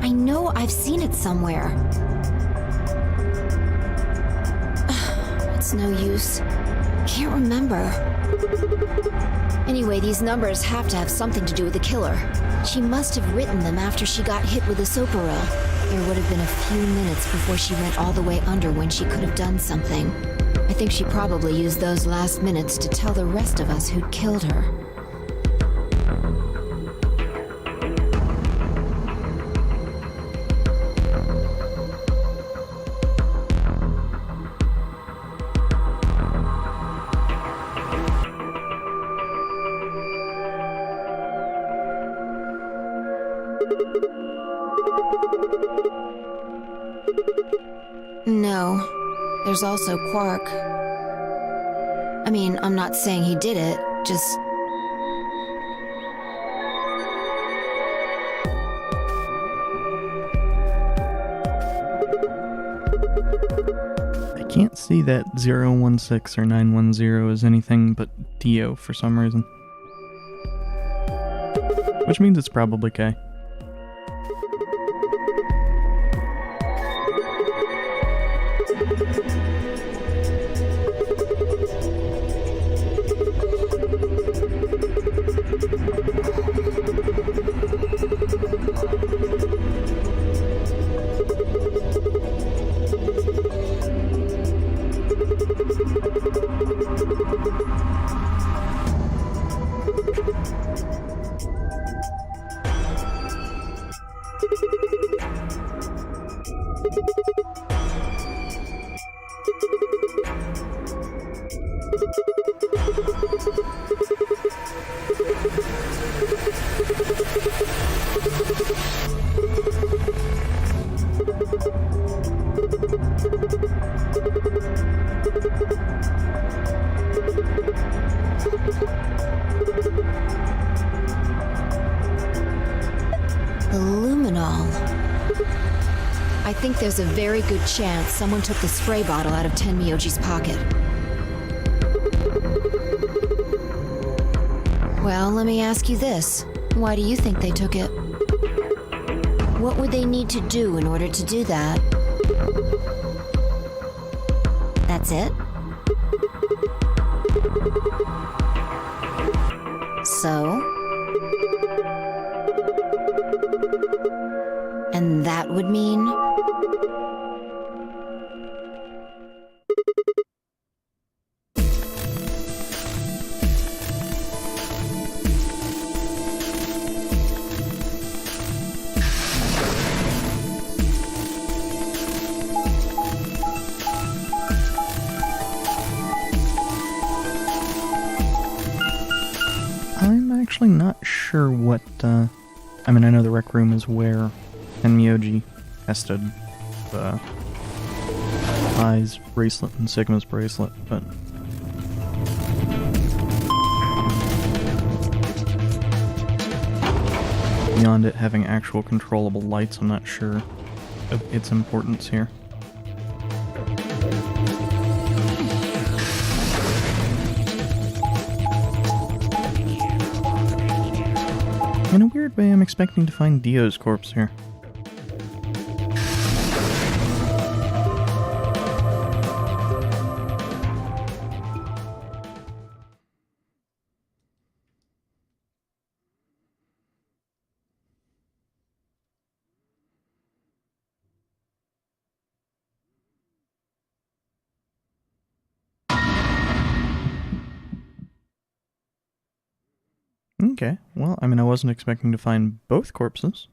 I know I've seen it somewhere. It's no use. Can't remember. Anyway, these numbers have to have something to do with the killer. She must have written them after she got hit with a soparil. There would have been a few minutes before she went all the way under when she could have done something. I think she probably used those last minutes to tell the rest of us who'd killed her. No, there's also Quark. I mean, I'm not saying he did it, just... I can't see that 016 or 910 as anything but Dio for some reason. Which means it's probably K. I think there's a very good chance someone took the spray bottle out of Tenmyoji's pocket. Well, let me ask you this. Why do you think they took it? What would they need to do in order to do that? That's it? So? And that would mean... I'm actually not sure what, I mean, I know the rec room is where Tenmyoji tested the I's bracelet and Sigma's bracelet, but... beyond it having actual controllable lights, I'm not sure of its importance here. In a weird way, I'm expecting to find Dio's corpse here. Okay, well, I mean, I wasn't expecting to find both corpses.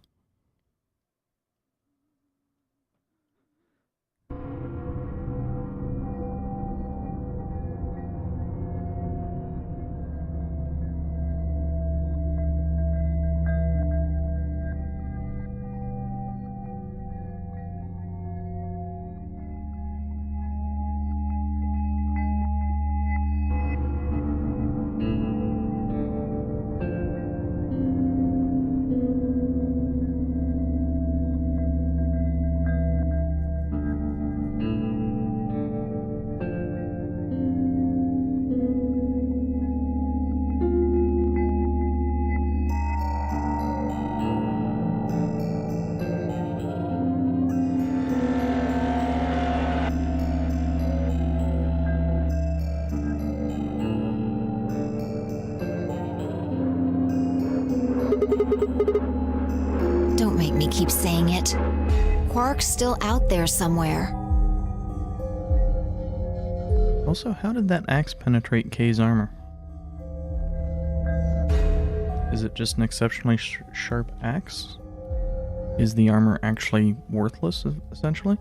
Don't make me keep saying it. Quark's still out there somewhere. Also, how did that axe penetrate Kay's armor? Is it just an exceptionally sharp axe? Is the armor actually worthless, essentially?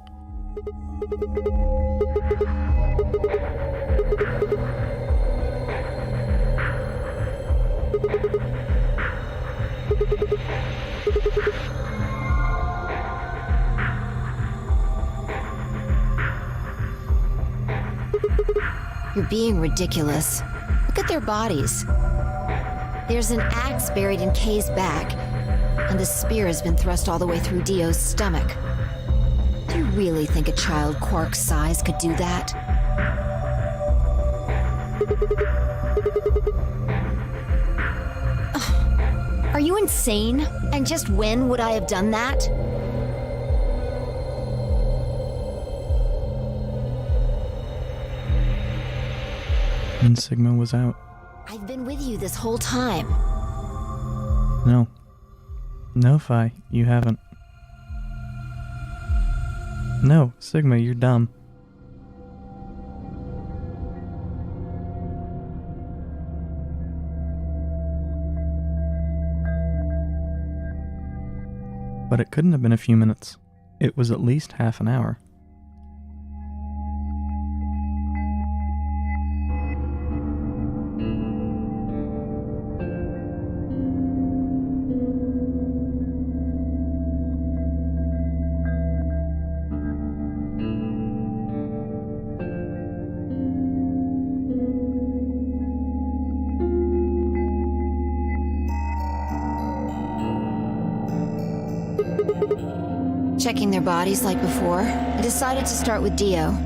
You're being ridiculous. Look at their bodies. There's an axe buried in Kay's back, and a spear has been thrust all the way through Dio's stomach. Do you really think a child Quark's size could do that? Ugh. Are you insane? And just when would I have done that? When Sigma was out. I've been with you this whole time. No. No, Phi, you haven't. No, Sigma, you're dumb. But it couldn't have been a few minutes. It was at least half an hour. Checking their bodies like before, I decided to start with Dio.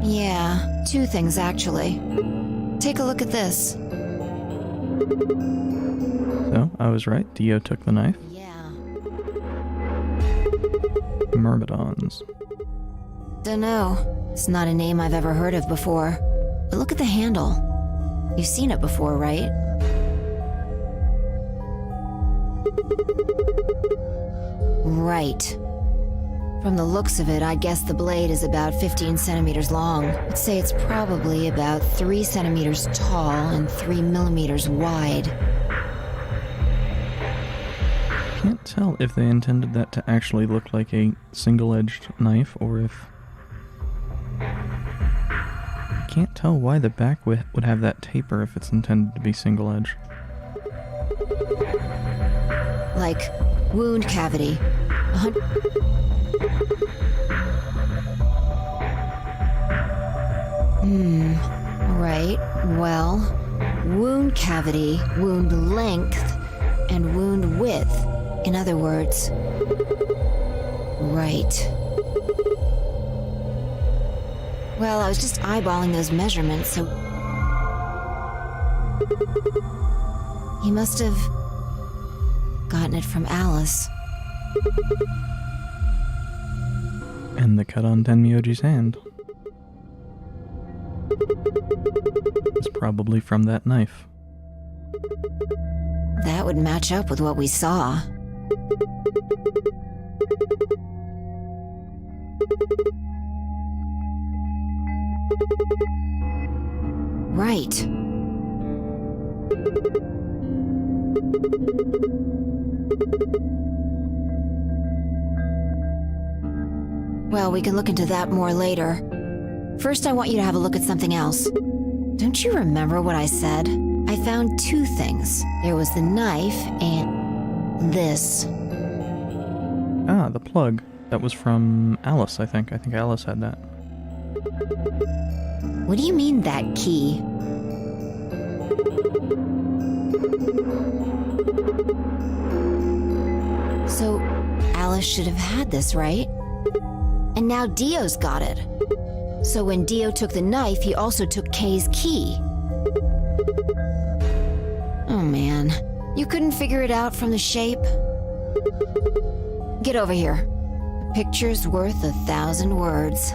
Yeah, two things actually. Take a look at this. So, I was right. Dio took the knife. Yeah. Myrmidons. Dunno. It's not a name I've ever heard of before. But look at the handle. You've seen it before, right? Right. From the looks of it, I'd guess the blade is about 15 centimeters long. I'd say it's probably about 3 centimeters tall and 3 millimeters wide. Can't tell if they intended that to actually look like a single-edged knife, or if... Can't tell why the back would have that taper if it's intended to be single-edged. Like, wound cavity. Right. Well, wound cavity, wound length, and wound width. In other words. Right. Well, I was just eyeballing those measurements, so... He must have gotten it from Alice. And the cut on Tenmyoji's hand is probably from that knife. That would match up with what we saw. Right. Well, we can look into that more later. First, I want you to have a look at something else. Don't you remember what I said? I found two things. There was the knife and this. Ah, the plug. That was from Alice, I think. I think Alice had that. What do you mean, that key? So, Alice should have had this, right? And now Dio's got it. So when Dio took the knife, he also took Kay's key. Oh man, you couldn't figure it out from the shape? Get over here. A picture's worth 1,000 words.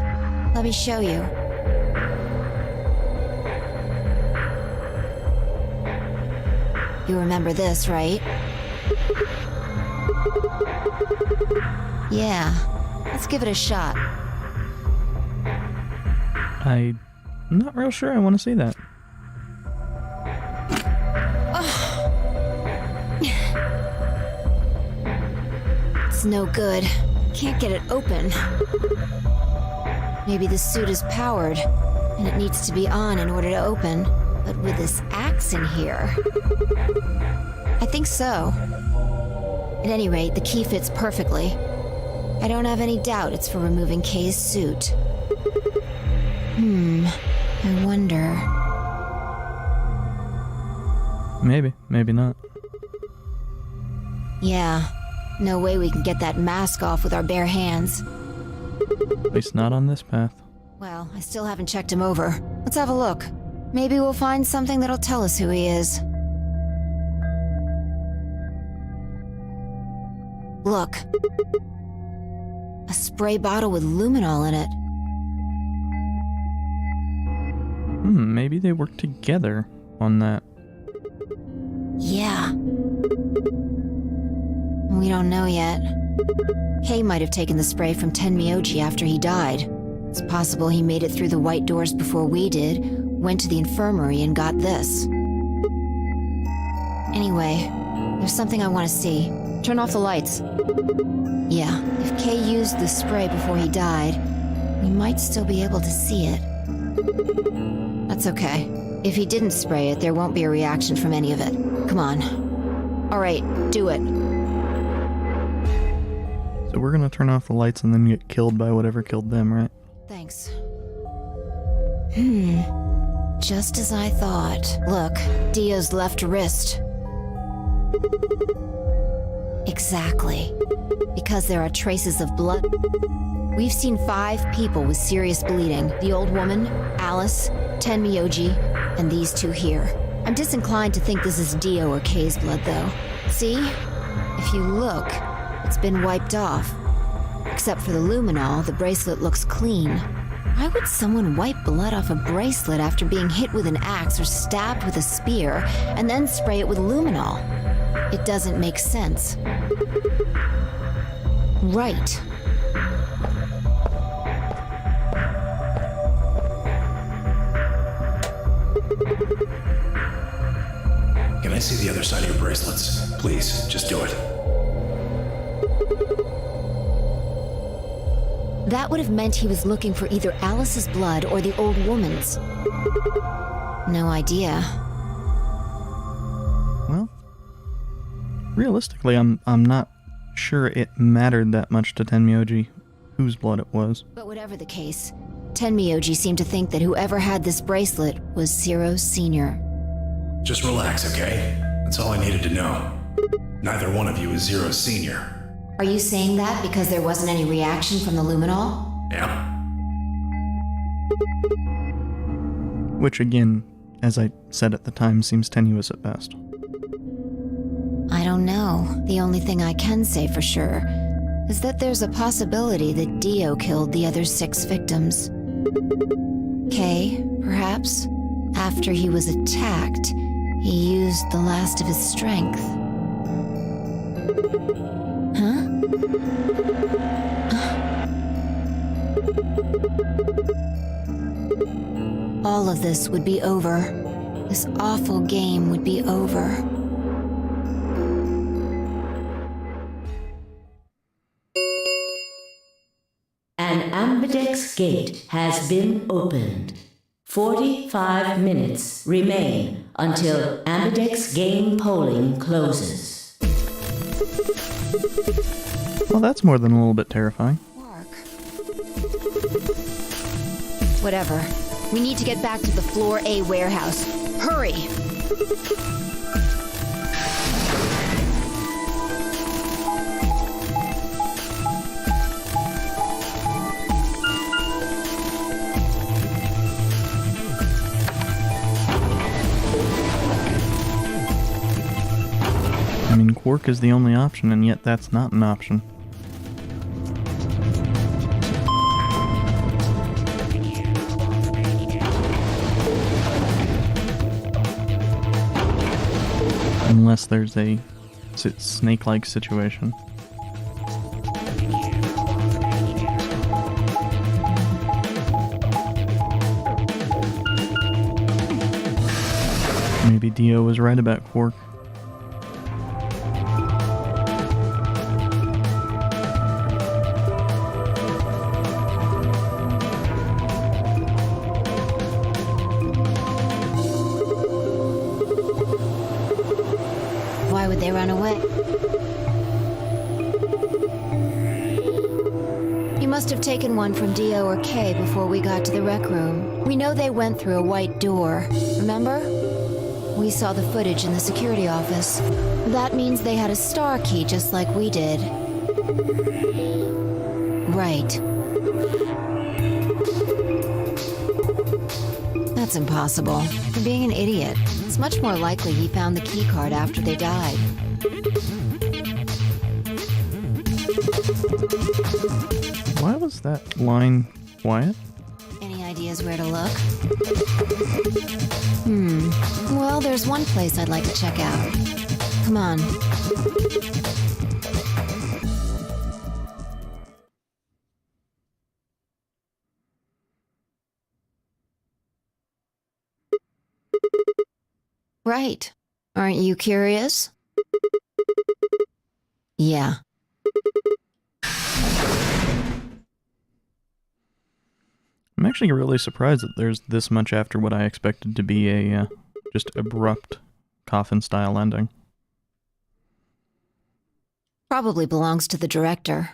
Let me show you. You remember this, right? Yeah, let's give it a shot. I'm not real sure I want to see that. It's no good. Can't get it open. Maybe the suit is powered, and it needs to be on in order to open. But with this axe in here... I think so. At any rate, the key fits perfectly. I don't have any doubt it's for removing Kay's suit. I wonder... Maybe, maybe not. Yeah, no way we can get that mask off with our bare hands. At least not on this path. Well, I still haven't checked him over. Let's have a look. Maybe we'll find something that'll tell us who he is. Look. A spray bottle with luminol in it. Maybe they work together on that. Yeah. We don't know yet. Kay might have taken the spray from Tenmyoji after he died. It's possible he made it through the white doors before we did, went to the infirmary and got this. Anyway, there's something I want to see. Turn off the lights. Yeah, if Kay used the spray before he died, we might still be able to see it. That's okay. If he didn't spray it, there won't be a reaction from any of it. Come on. Alright, do it. So we're gonna turn off the lights and then get killed by whatever killed them, right? Thanks. Just as I thought. Look, Dio's left wrist. Exactly. Because there are traces of blood. We've seen 5 people with serious bleeding. The old woman, Alice, Tenmyoji, and these 2 here. I'm disinclined to think this is Dio or Kay's blood, though. See? If you look, it's been wiped off. Except for the luminol, the bracelet looks clean. Why would someone wipe blood off a bracelet after being hit with an axe or stabbed with a spear, and then spray it with luminol? It doesn't make sense. Right. Can I see the other side of your bracelets? Please, just do it. That would have meant he was looking for either Alice's blood or the old woman's. No idea. Well, realistically, I'm not sure it mattered that much to Tenmyoji whose blood it was. But whatever the case, Tenmyoji seemed to think that whoever had this bracelet was Zero Sr. Just relax, okay? That's all I needed to know. Neither one of you is Zero Senior. Are you saying that because there wasn't any reaction from the luminol? Yeah. Which again, as I said at the time, seems tenuous at best. I don't know. The only thing I can say for sure is that there's a possibility that Dio killed the other 6 victims. Kay, perhaps? After he was attacked, he used the last of his strength. Huh? All of this would be over. This awful game would be over. An ambidex gate has been opened. 45 minutes remain until ambidex game polling closes. Well, that's more than a little bit terrifying. Quark. Whatever. We need to get back to the Floor A warehouse. Hurry! I mean, Quark is the only option, and yet that's not an option. Unless there's a snake-like situation. Maybe Dio was right about Quark. Why would they run away? You must have taken one from Dio or Kay before we got to the rec room. We know they went through a white door, remember? We saw the footage in the security office. That means they had a star key just like we did. Right. That's impossible. You're being an idiot. It's much more likely he found the key card after they died. Why was that line quiet? Any ideas where to look? Well, there's one place I'd like to check out. Come on. Right. Aren't you curious? Yeah. I'm actually really surprised that there's this much after what I expected to be a just abrupt coffin-style ending. Probably belongs to the director.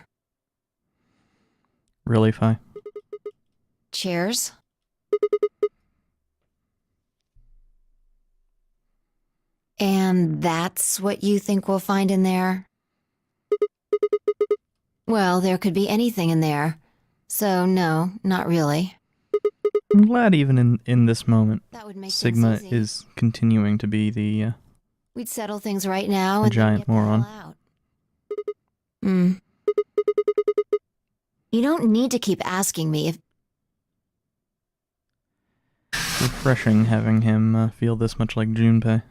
Really, Fi? Chairs? And that's what you think we'll find in there? Well, there could be anything in there. So, no, not really. I'm glad even in this moment, That would make Sigma things easy. is continuing to be the We'd settle things right now and giant then get the moron. hell out. You don't need to keep asking me if... refreshing having him feel this much like Junpei.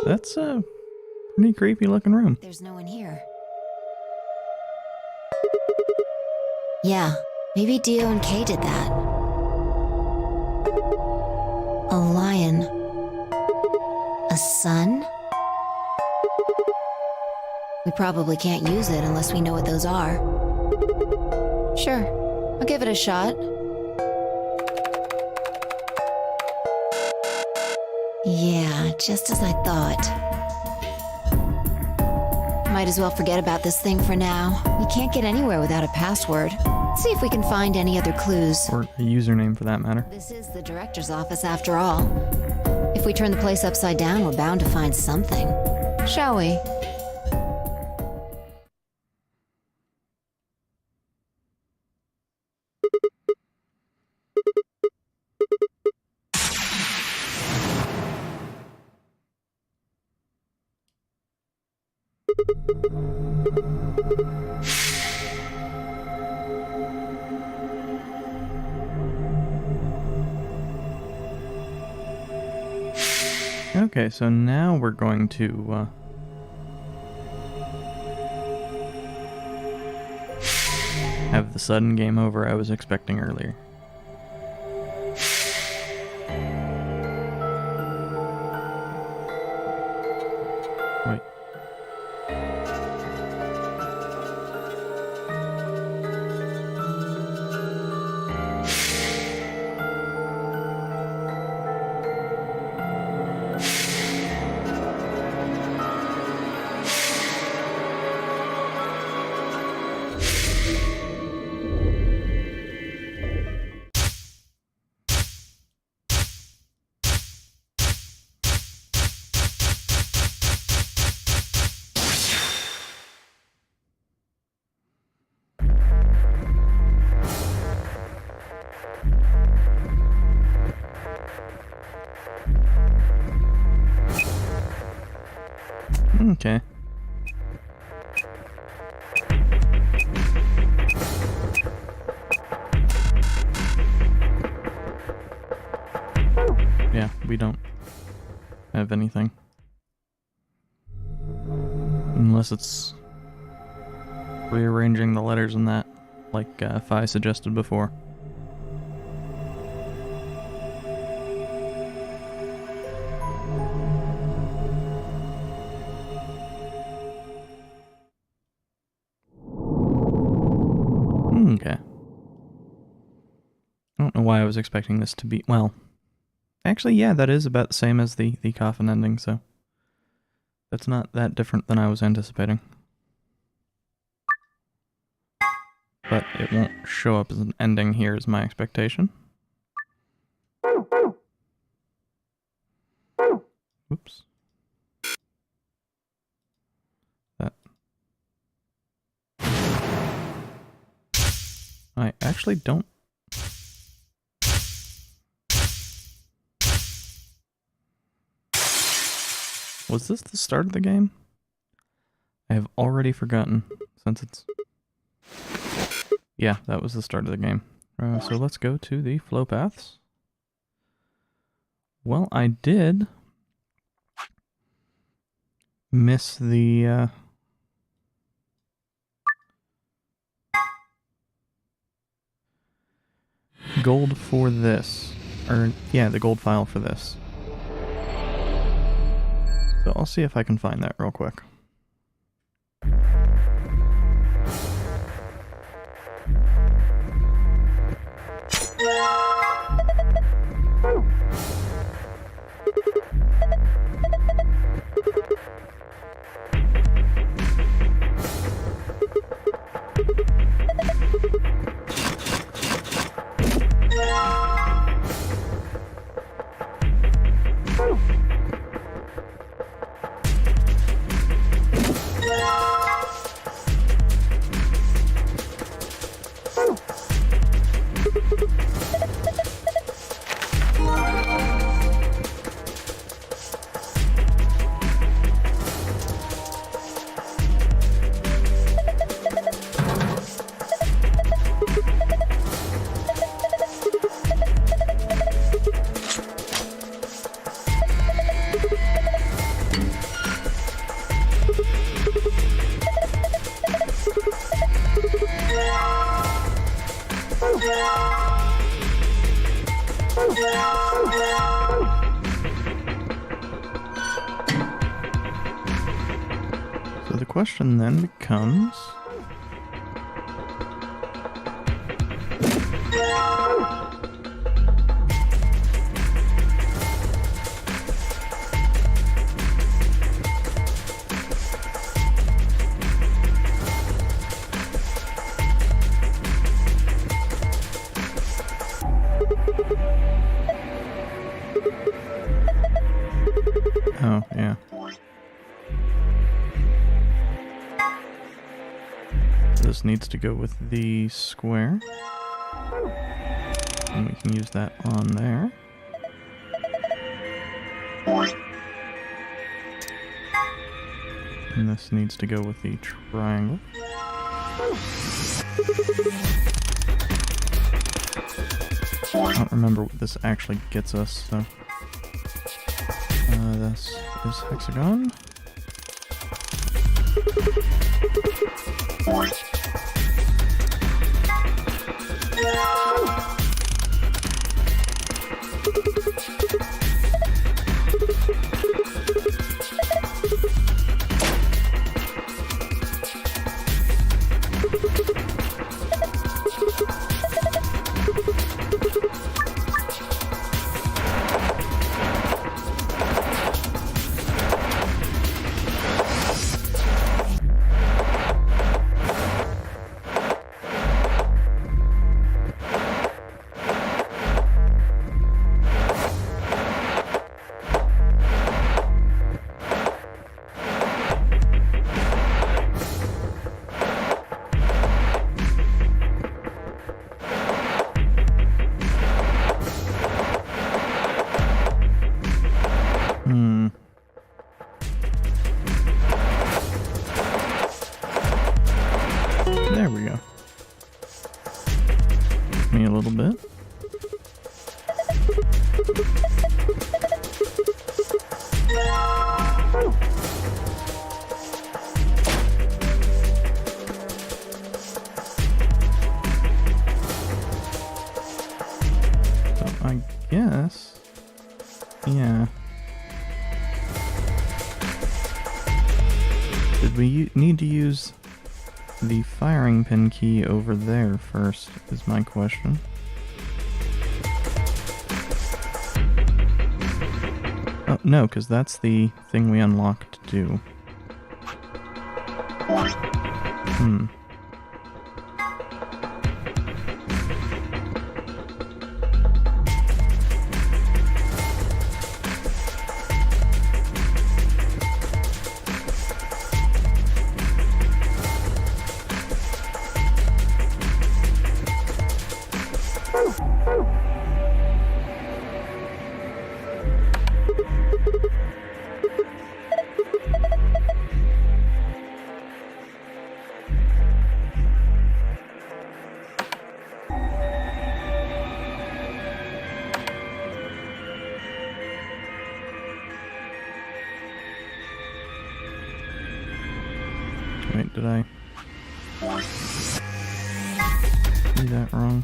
That's a pretty creepy looking room. There's no one here. Yeah, maybe Dio and Kay did that. A lion. A sun? We probably can't use it unless we know what those are. Sure, I'll give it a shot. Yeah, just as I thought. Might as well forget about this thing for now. We can't get anywhere without a password. Let's see if we can find any other clues. Or a username for that matter. This is the director's office after all. If we we turn the place upside down, we're bound to find something. Shall we? Okay, so now we're going to have the sudden game over I was expecting earlier. Wait. Okay. Yeah, we don't have anything. Unless it's rearranging the letters in that, like Phi suggested before. Okay. I don't know why I was expecting this to be... Well, actually, yeah, that is about the same as the coffin ending, so... That's not that different than I was anticipating. But it won't show up as an ending here is my expectation. Whoops. That. I actually don't... Was this the start of the game? I have already forgotten, since it's... Yeah, that was the start of the game. So let's go to the flow paths. Well, I did miss the gold for this. Or, yeah, the gold file for this. So I'll see if I can find that real quick. So the question then becomes... Oh, yeah. This needs to go with the square. And we can use that on there. And this needs to go with the triangle. I don't remember what this actually gets us, so... this is hexagon. There we go. Give me a little bit. So I guess, yeah. Did we need to use the firing pin key over there first, is my question. Oh, no, because that's the thing we unlocked to do. Wait, did I do that wrong?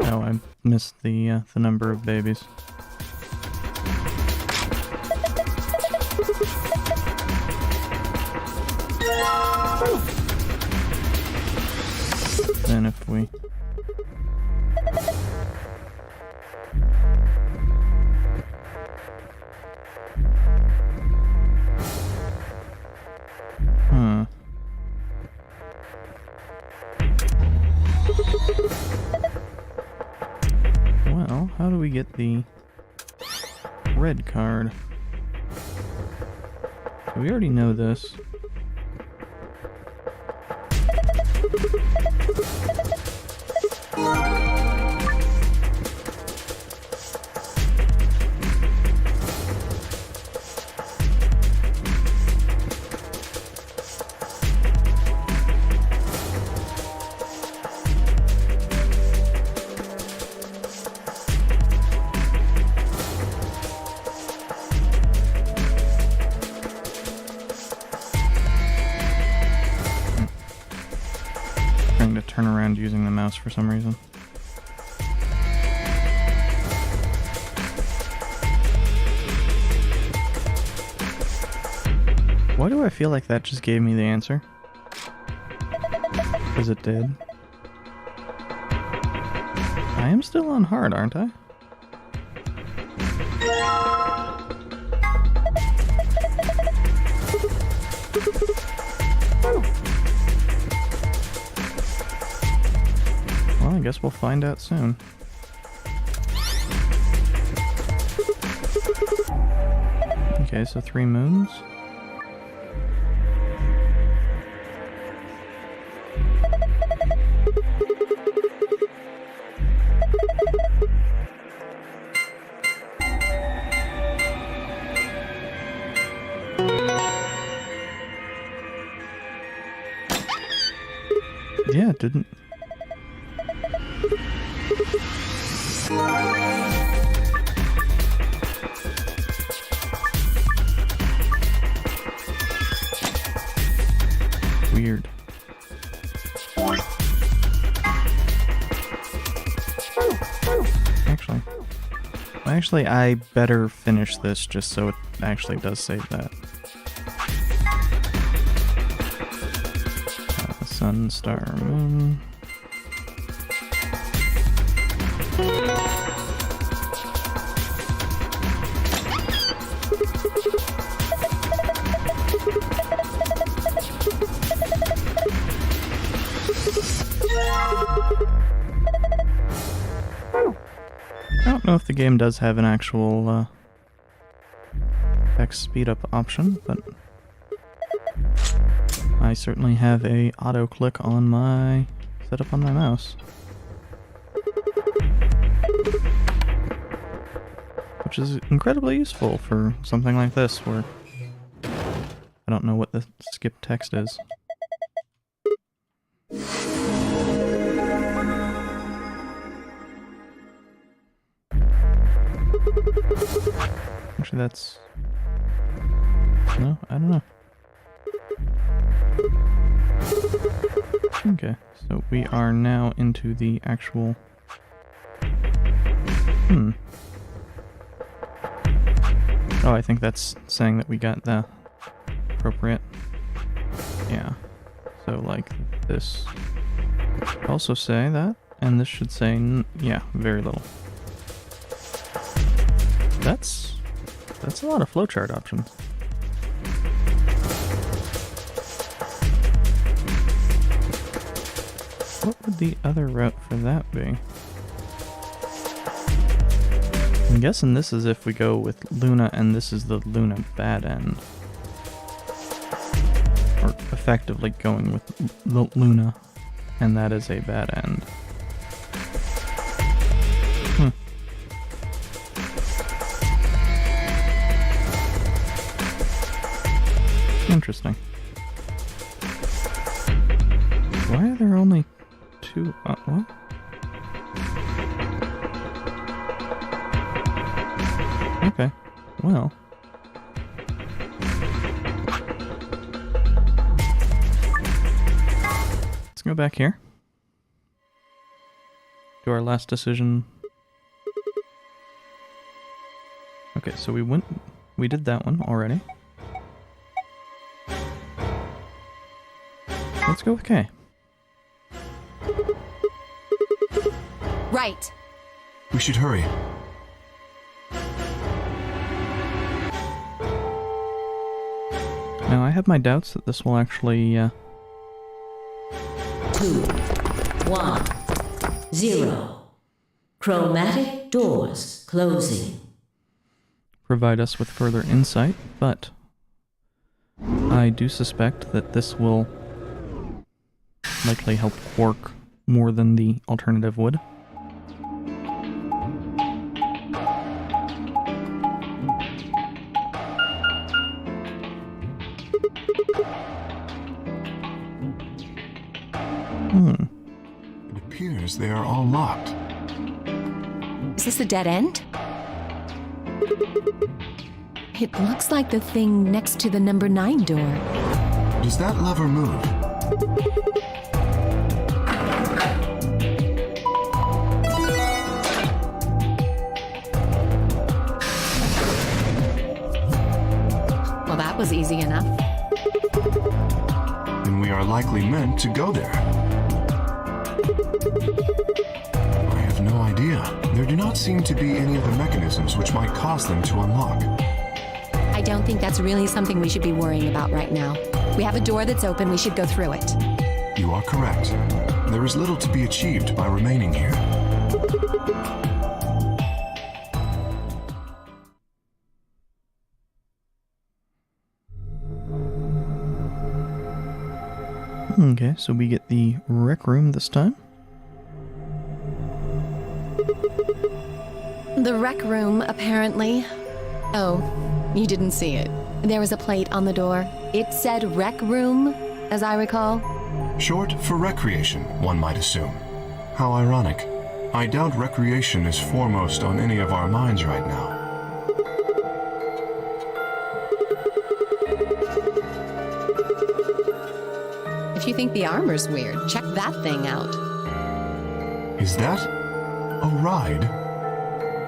Oh, I missed the number of babies. Then if we... Well, how do we get the red card? We already know this. Trying to turn around using the mouse for some reason. What do I feel like that just gave me the answer? Because it did. I am still on hard, aren't I? Well, I guess we'll find out soon. Okay, so 3 moons. Yeah, it didn't. Weird. Actually, I better finish this just so it actually does save that. Sun, star, moon. I don't know if the game does have an actual text speed up option, but I certainly have a auto click on my setup on my mouse, which is incredibly useful for something like this where I don't know what the skip text is. Actually, that's... No, I don't know. Okay, so we are now into the actual... Oh, I think that's saying that we got the appropriate... Yeah. So, like, this... Also say that, and this should say... Yeah, very little. That's a lot of flowchart options. What would the other route for that be? I'm guessing this is if we go with Luna and this is the Luna bad end. Or effectively going with Luna and that is a bad end. Interesting. Why are there only two? What? Okay. Well. Let's go back here. Do our last decision. Okay, so we did that one already. Let's go with K. Right. We should hurry. Now, I have my doubts that this will actually, 2, 1, 0. Chromatic doors closing. provide us with further insight, but I do suspect that this will likely help Quark more than the alternative would. It appears they are all locked. Is this a dead end? It looks like the thing next to the number 9 door. Does that lever move? Well, that was easy enough. are likely meant to go there. I have no idea. There do not seem to be any other mechanisms which might cause them to unlock. I don't think that's really something we should be worrying about right now. We have a door that's open, we should go through it. You are correct. There is little to be achieved by remaining here. Okay, so we get the rec room this time. The rec room, apparently. Oh, you didn't see it. There was a plate on the door. It said rec room, as I recall. Short for recreation, one might assume. How ironic. I doubt recreation is foremost on any of our minds right now. If you think the armor's weird, check that thing out. Is that a ride?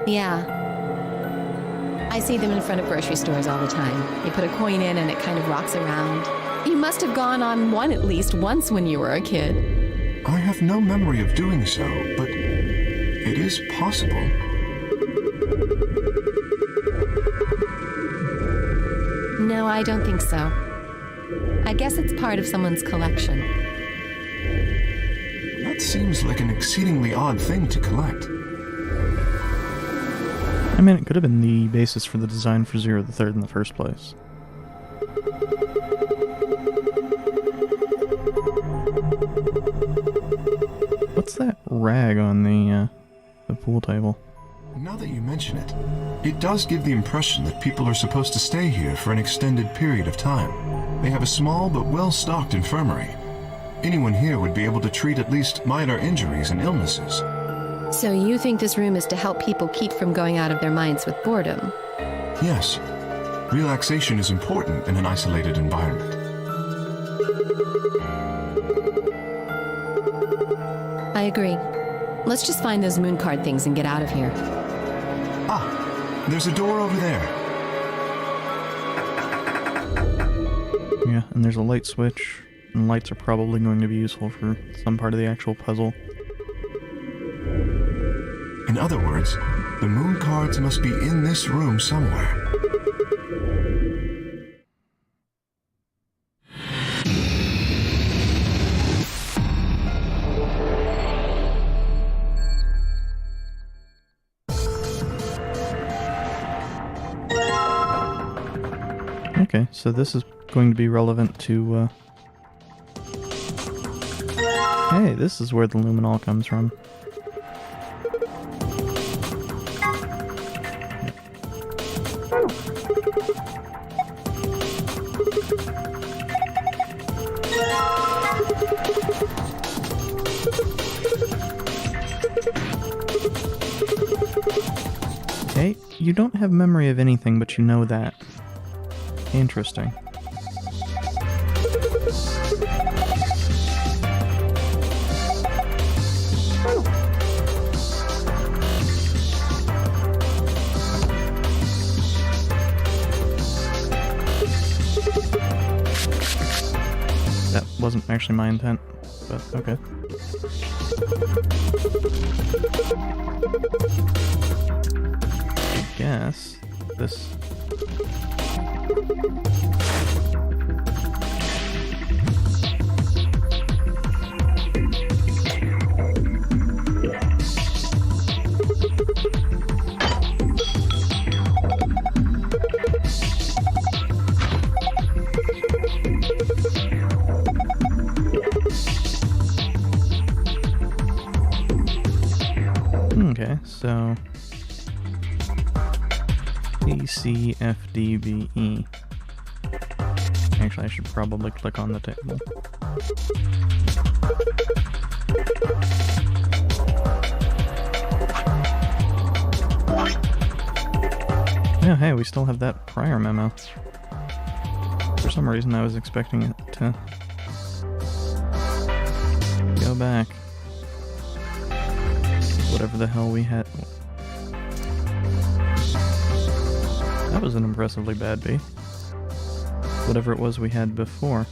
Yeah. I see them in front of grocery stores all the time. You put a coin in and it kind of rocks around. You must have gone on one at least once when you were a kid. I have no memory of doing so, but it is possible. No, I don't think so. I guess it's part of someone's collection. That seems like an exceedingly odd thing to collect. I mean, it could have been the basis for the design for Zero the Third in the first place. What's that rag on the pool table? Now that you mention it, it does give the impression that people are supposed to stay here for an extended period of time. They have a small but well-stocked infirmary. Anyone here would be able to treat at least minor injuries and illnesses. So you think this room is to help people keep from going out of their minds with boredom? Yes, relaxation is important in an isolated environment. I agree. Let's just find those moon card things and get out of here. Ah, there's a door over there. Yeah, and there's a light switch, and lights are probably going to be useful for some part of the actual puzzle. In other words, the moon cards must be in this room somewhere. Okay, so this is going to be relevant to, Hey, this is where the luminol comes from. Okay, you don't have memory of anything, but you know that. Interesting. That wasn't actually my intent, but okay. I guess this... Okay, so ACFDBE. Actually, I should probably click on the table. Yeah, hey, we still have that prior memo. For some reason, I was expecting it to go back. Whatever the hell we had. That was an impressively bad beat. Whatever it was we had before.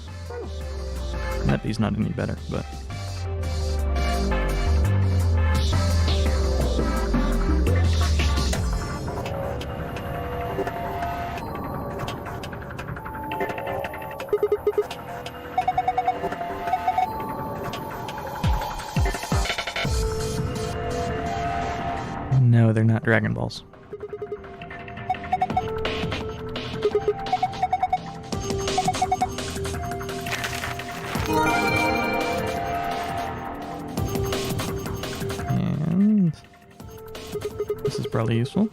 Neppy's not any better, but... No, they're not Dragon Balls. And this is probably useful.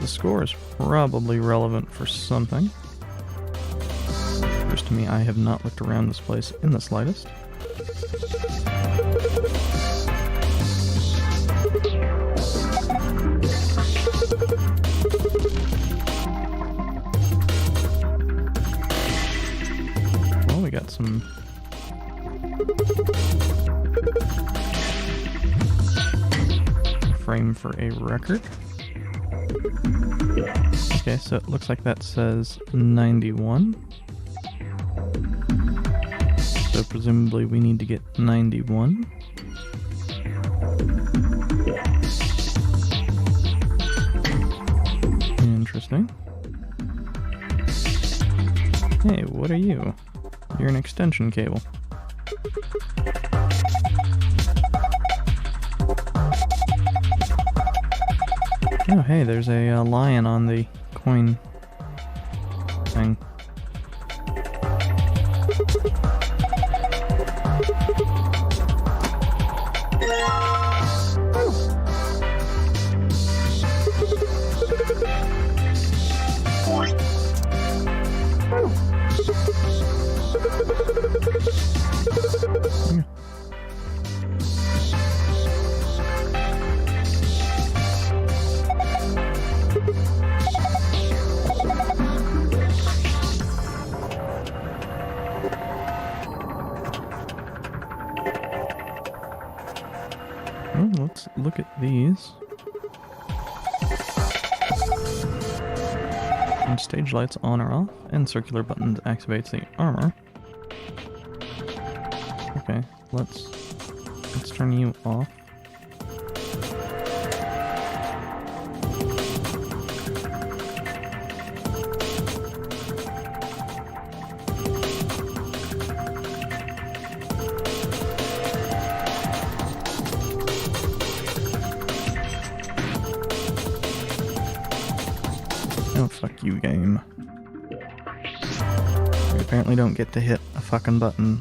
The score is probably relevant for something. Appears to me I have not looked around this place in the slightest. Well, we got some... frame for a record. Okay, so it looks like that says 91. So presumably we need to get 91. Interesting. Hey, what are you? You're an extension cable. Oh, hey, there's a lion on the coin thing. Well, let's look at these. And stage lights on or off, and circular buttons activates the armor. Okay, let's turn you off. Oh, fuck you, game. You apparently don't get to hit a fucking button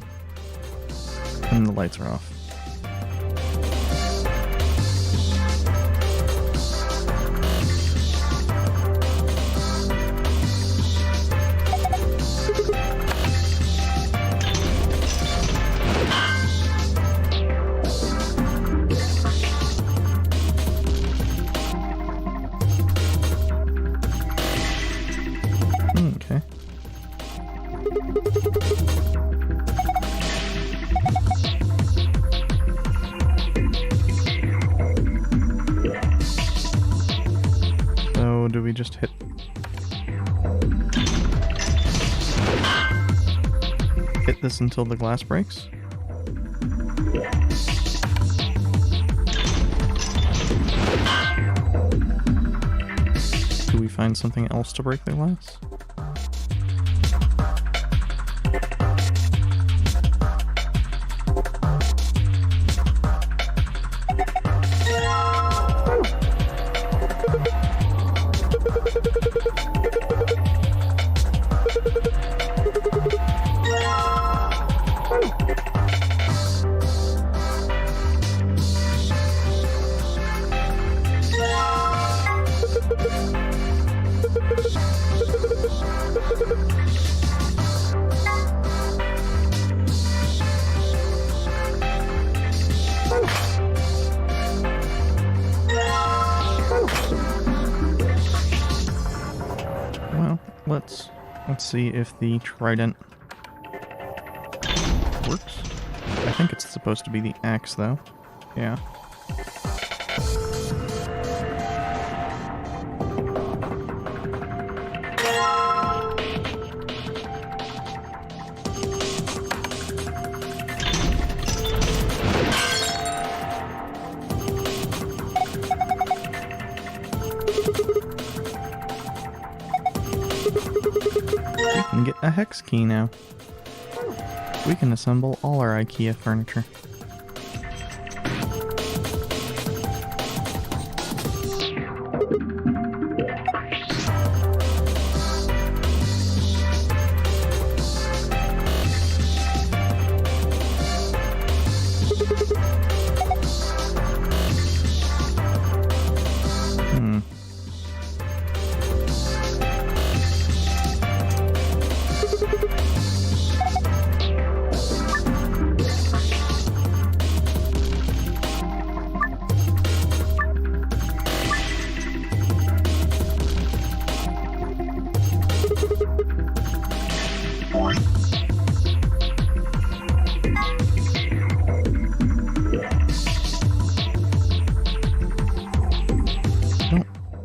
when the lights are off. Okay. So, do we just hit this until the glass breaks? Do we find something else to break the glass? let's see if the trident works. I think it's supposed to be the axe, though. Yeah. We can get a hex key now. We can assemble all our IKEA furniture.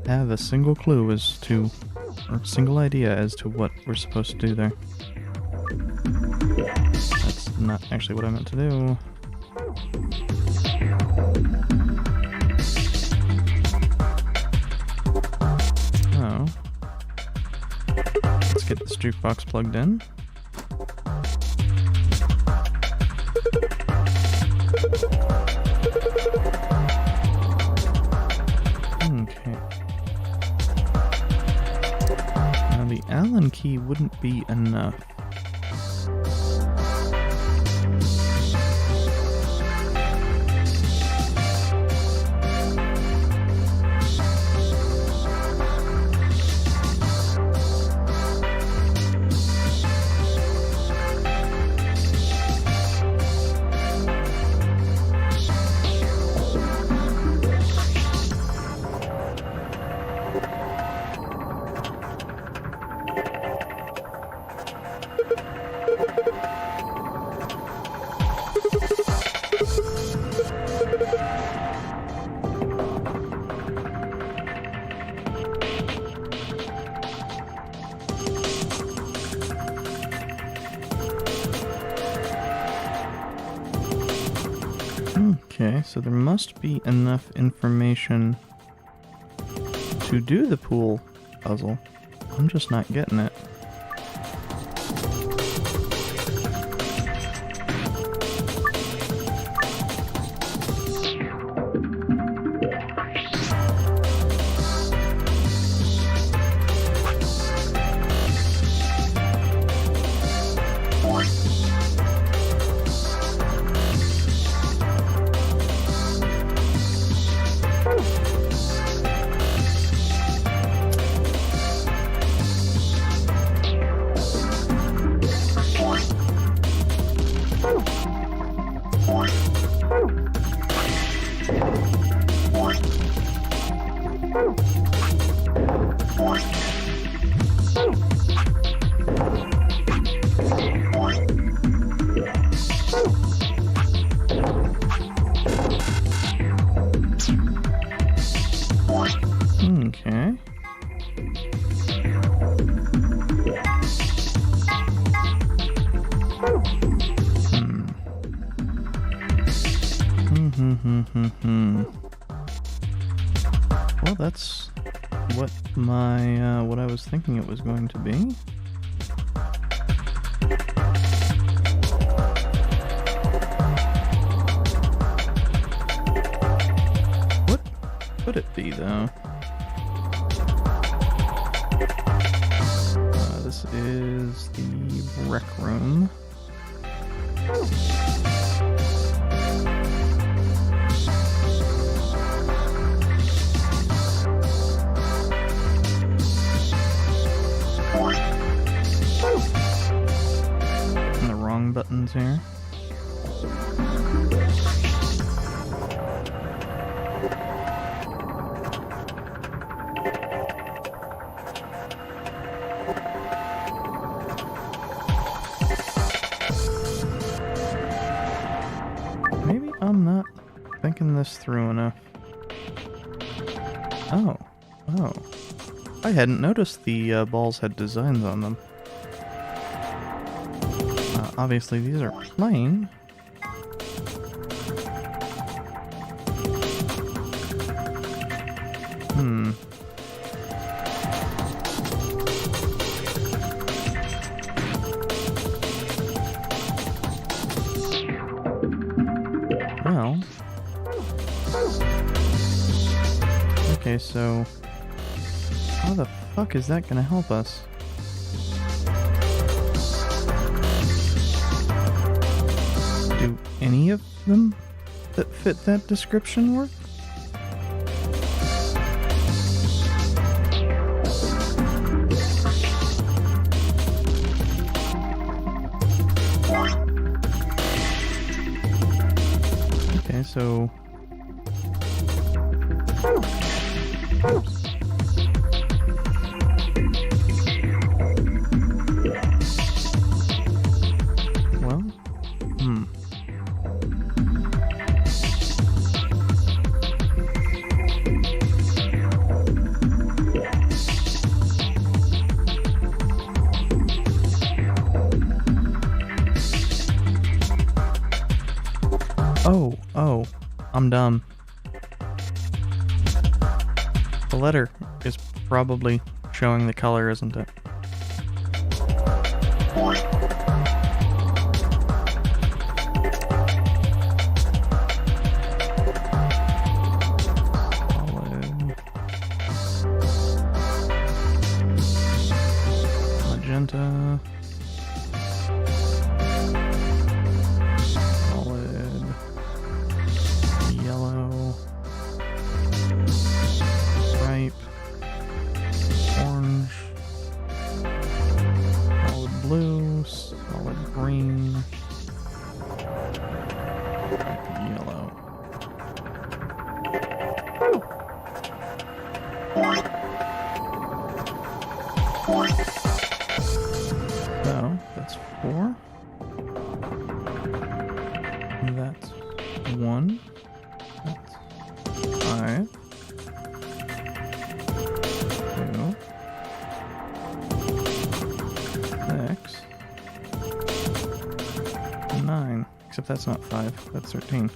Have a single clue as to, or single idea as to what we're supposed to do there. That's not actually what I meant to do. Oh. Let's get this jukebox plugged in. Okay. Now the Allen key wouldn't be enough. Okay, so there must be enough information to do the pool puzzle. I'm just not getting it. Okay. Well, that's what my what I was thinking it was going to be. What could it be, though? This is the rec room. And the wrong buttons here. this through enough. Oh. Oh. I hadn't noticed the balls had designs on them. Obviously, these are plain. Well. Okay, so how the fuck is that gonna help us? Do any of them that fit that description work? Okay, so well, Oh, I'm dumb. The letter is probably showing the color, isn't it? Magenta. Solid. Yellow. Stripe. Orange. Solid blue. Solid green. Yellow. So, that's 4. That's 1. That's 5. 2. 6. 9. Except that's not 5. That's 13.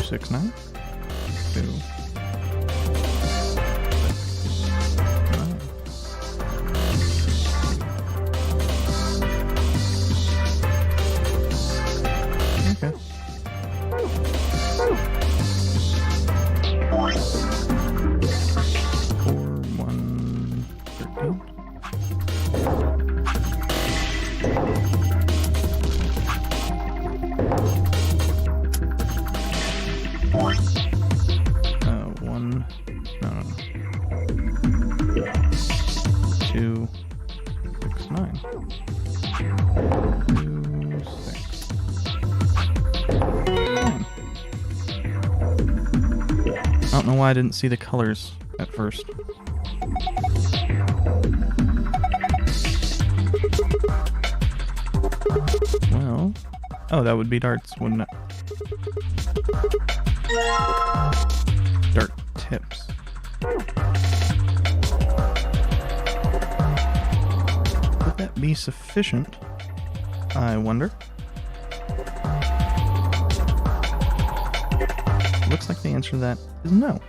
Six, 9. 2. 9. Okay. 4, 1, 13. I don't know why I didn't see the colors at first. Well, oh, that would be darts, wouldn't it? Dart tips. Would that be sufficient? I wonder. Looks like the answer to that is no.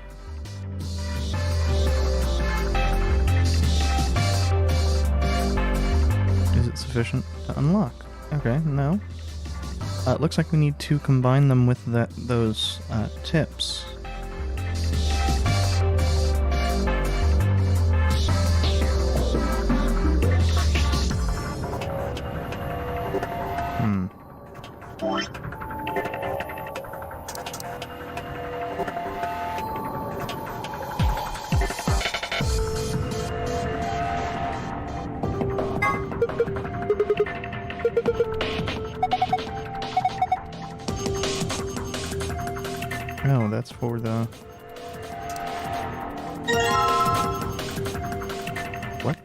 Is it sufficient to unlock? Okay, no. It looks like we need to combine them with those tips. Oh, What?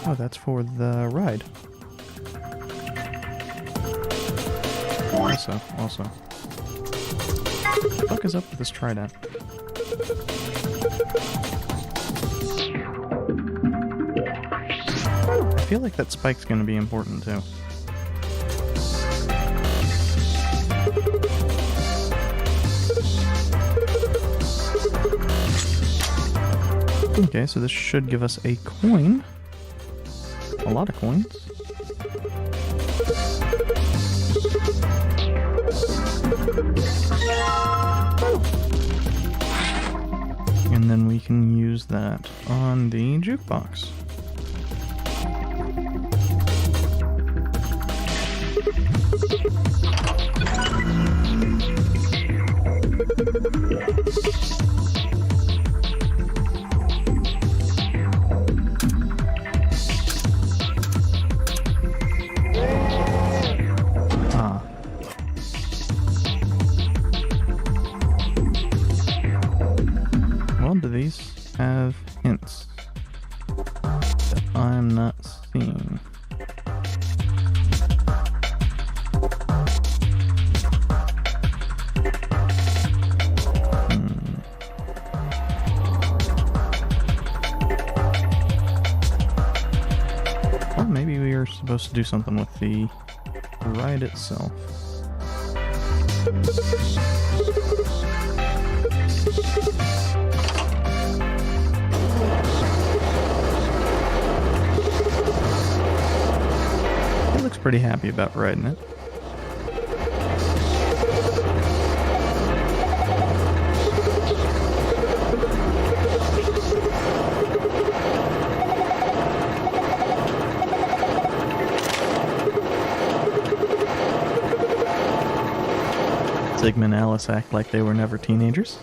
Oh, that's for the ride. Also. What the fuck is up with this trident? I feel like that spike's gonna be important too. Okay, so this should give us a coin. A lot of coins. And then we can use that on the jukebox. Do these have hints that I'm not seeing? Well, maybe we are supposed to do something with the ride itself. Looks pretty happy about riding it. Sigma and Alice act like they were never teenagers.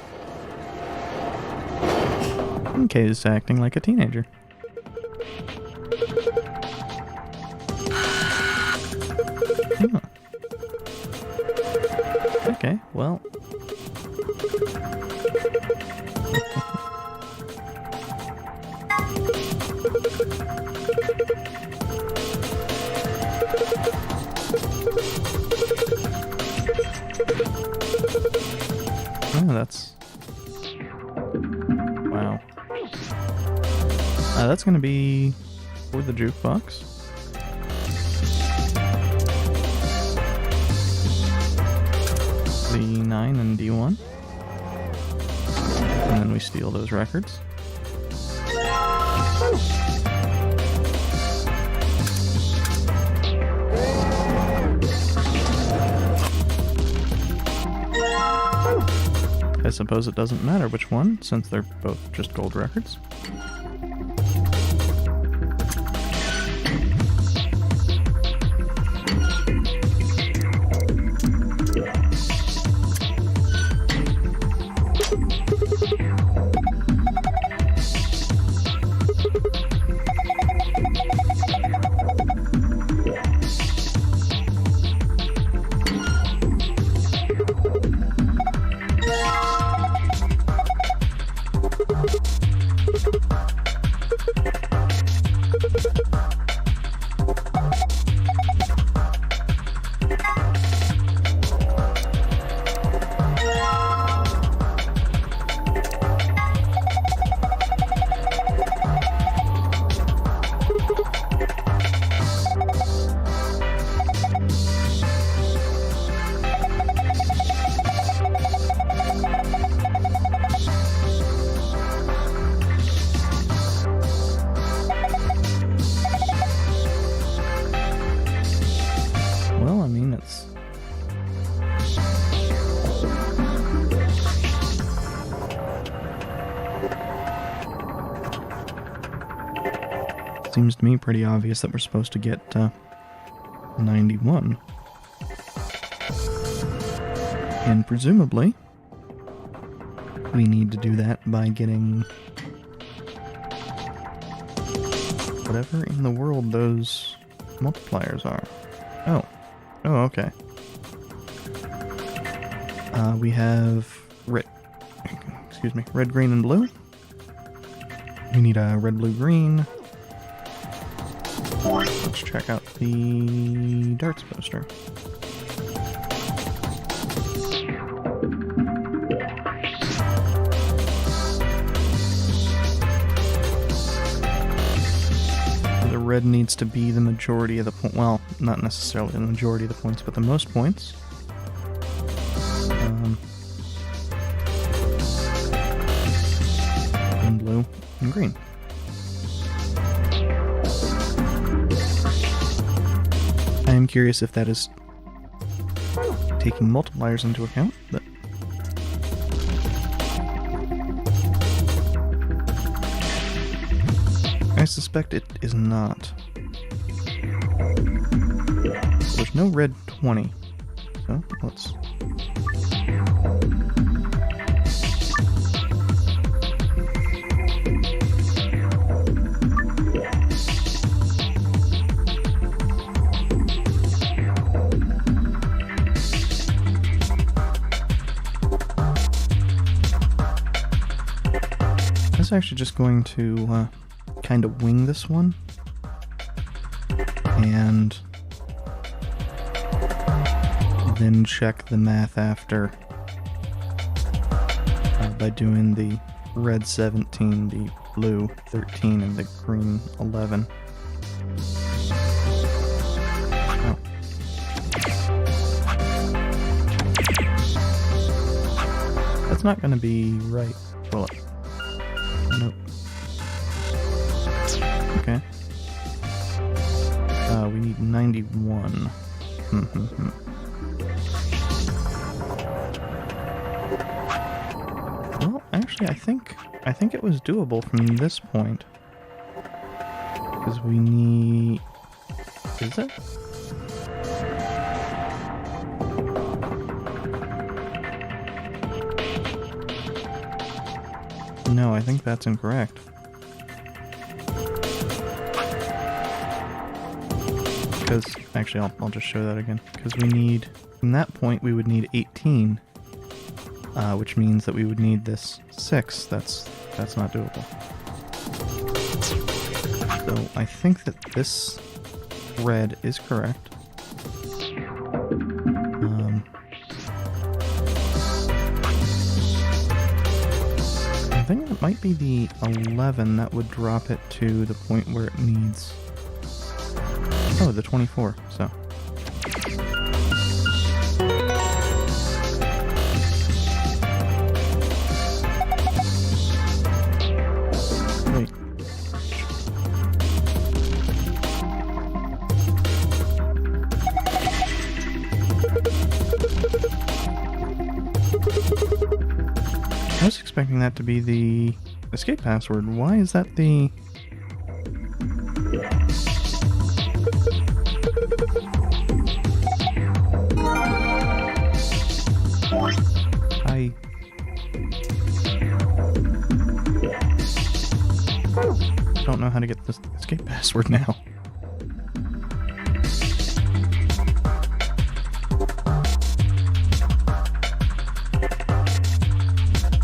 And Kay is acting like a teenager. Okay, well. Oh, that's... Wow. That's gonna be for the jukebox. D9 and D1. And then we steal those records. I suppose it doesn't matter which one, since they're both just gold records. Seems to me pretty obvious that we're supposed to get 91. And presumably, we need to do that by getting whatever in the world those multipliers are. Oh, okay. We have excuse me, red, green, and blue. We need a red, blue, green. Let's check out the darts poster. The red needs to be the majority of the point. Well, not necessarily the majority of the points, but the most points. And blue and green. I am curious if that is taking multipliers into account, but I suspect it is not. There's no red 20, so let's... I'm actually just going to kind of wing this one and then check the math after by doing the red 17, the blue 13, and the green 11. Oh. That's not going to be right, will it? Nope. Okay. We need 91. Well, actually, I think it was doable from this point. Because we need... Is it? No, I think that's incorrect. Because, actually, I'll just show that again. Because we need, from that point, we would need 18. Which means that we would need this 6. That's not doable. So, I think that this red is correct. I think it might be the 11 that would drop it to the point where it needs... Oh, the 24, so... Wait. I was expecting that to be the escape password. Why is that the... I don't know how to get this escape password now.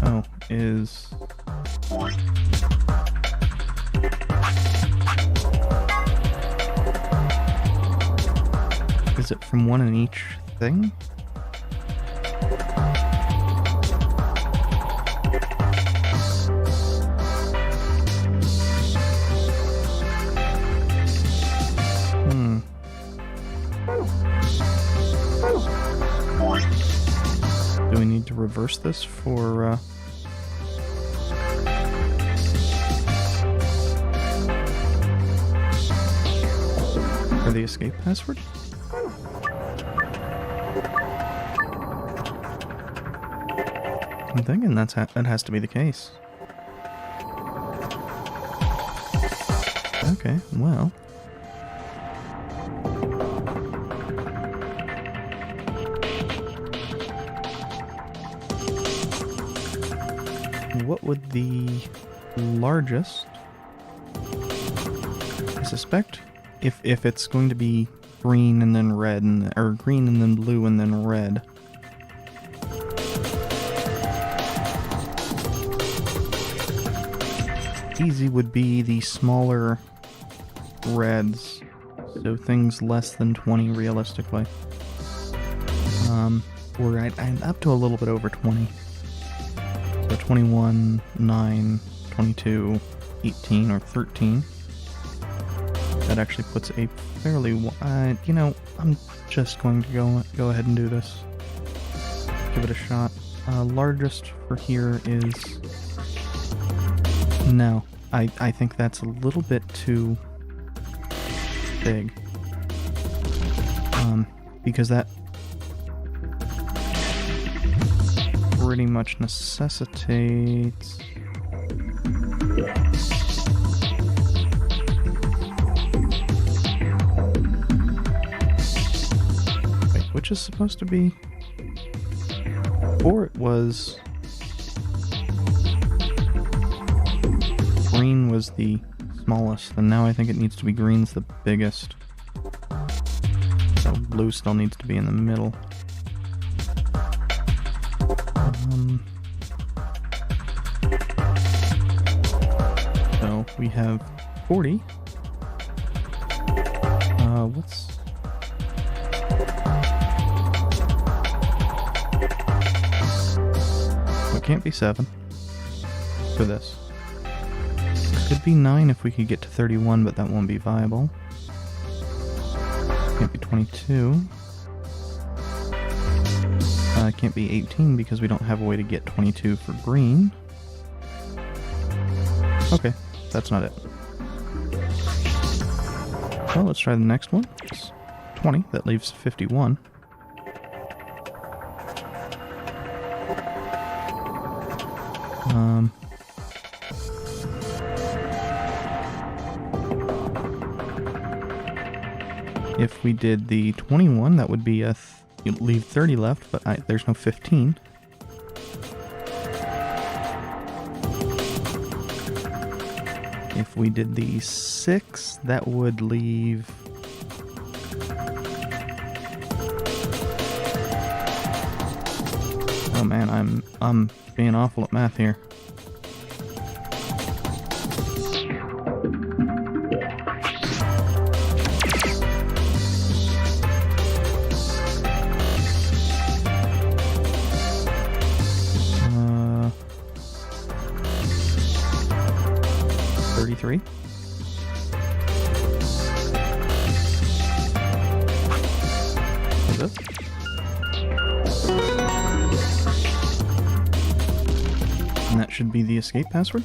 Oh, is... Is it from one in each thing? Do we need to reverse this for, the escape password? I'm thinking that has to be the case. Okay, well... What would the largest... I suspect if it's going to be green and then red, or green and then blue and then red... easy would be the smaller reds, so things less than 20 realistically. Or I'm up to a little bit over 20. So 21, 9, 22, 18, or 13. That actually puts a fairly wide, you know, I'm just going to go ahead and do this. Give it a shot. Largest for here is... No, I think that's a little bit too big. Because that pretty much necessitates... Wait, which is supposed to be... Or it was... Green was the smallest, and now I think it needs to be green's the biggest. So blue still needs to be in the middle. So we have 40. What's... Well, it can't be 7 for this. Could be 9 if we could get to 31, but that won't be viable. Can't be 22. Can't be 18 because we don't have a way to get 22 for green. Okay, that's not it. Well, let's try the next one. It's 20, that leaves 51. If we did the 21, that would be you'd leave 30 left, but there's no 15. If we did the 6, that would leave... Oh man, I'm being awful at math here. Three. Is it? And that should be the escape password.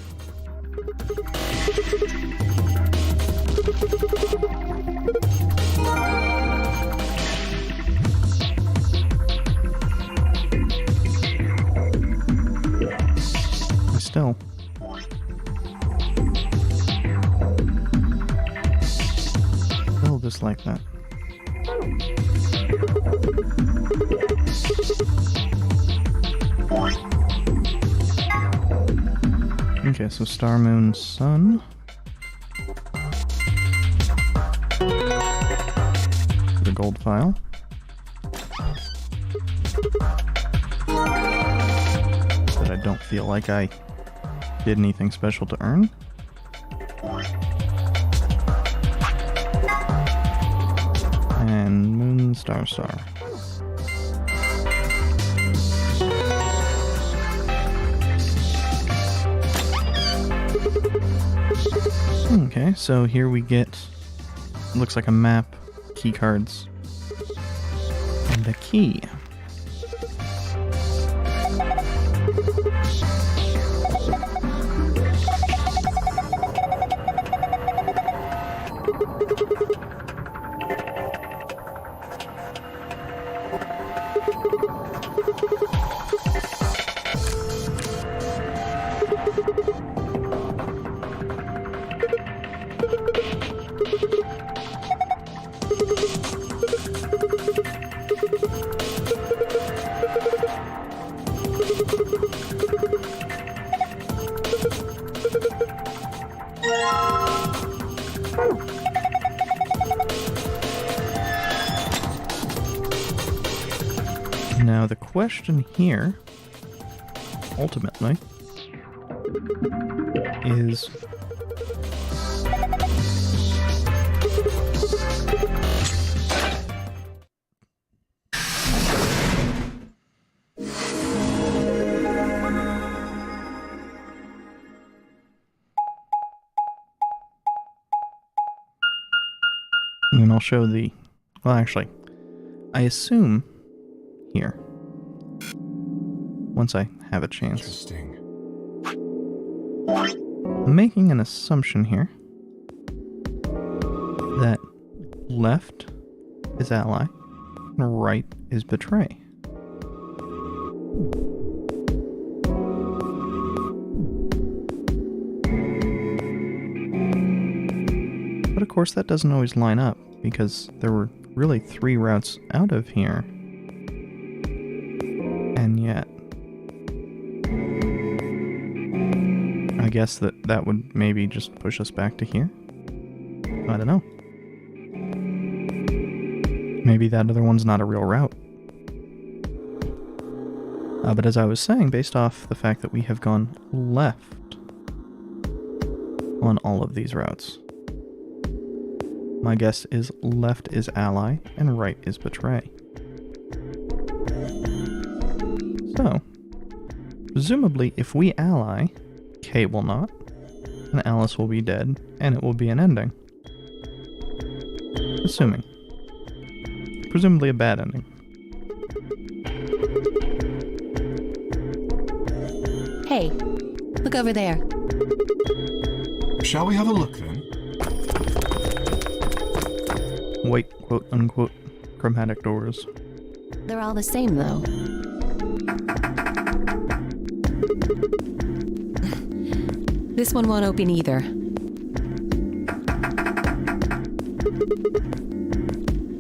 Still. Just like that. Okay, so star, moon, sun. The gold file. That I don't feel like I did anything special to earn. And moon, star, star. Okay, so here we get, looks like a map, key cards, and a key. Now the question here, ultimately, is and I'll show the, well actually, I assume here, once I have a chance. Interesting. I'm making an assumption here that left is ally and right is betray. But of course that doesn't always line up because there were really 3 routes out of here. And yet I guess that would maybe just push us back to here? I don't know. Maybe that other one's not a real route. But as I was saying, based off the fact that we have gone left on all of these routes, my guess is left is ally and right is betray. So, presumably if we ally, Kay will not, and Alice will be dead, and it will be an ending. Assuming. Presumably a bad ending. Hey, look over there. Shall we have a look then? White quote-unquote chromatic doors. They're all the same, though. This one won't open either.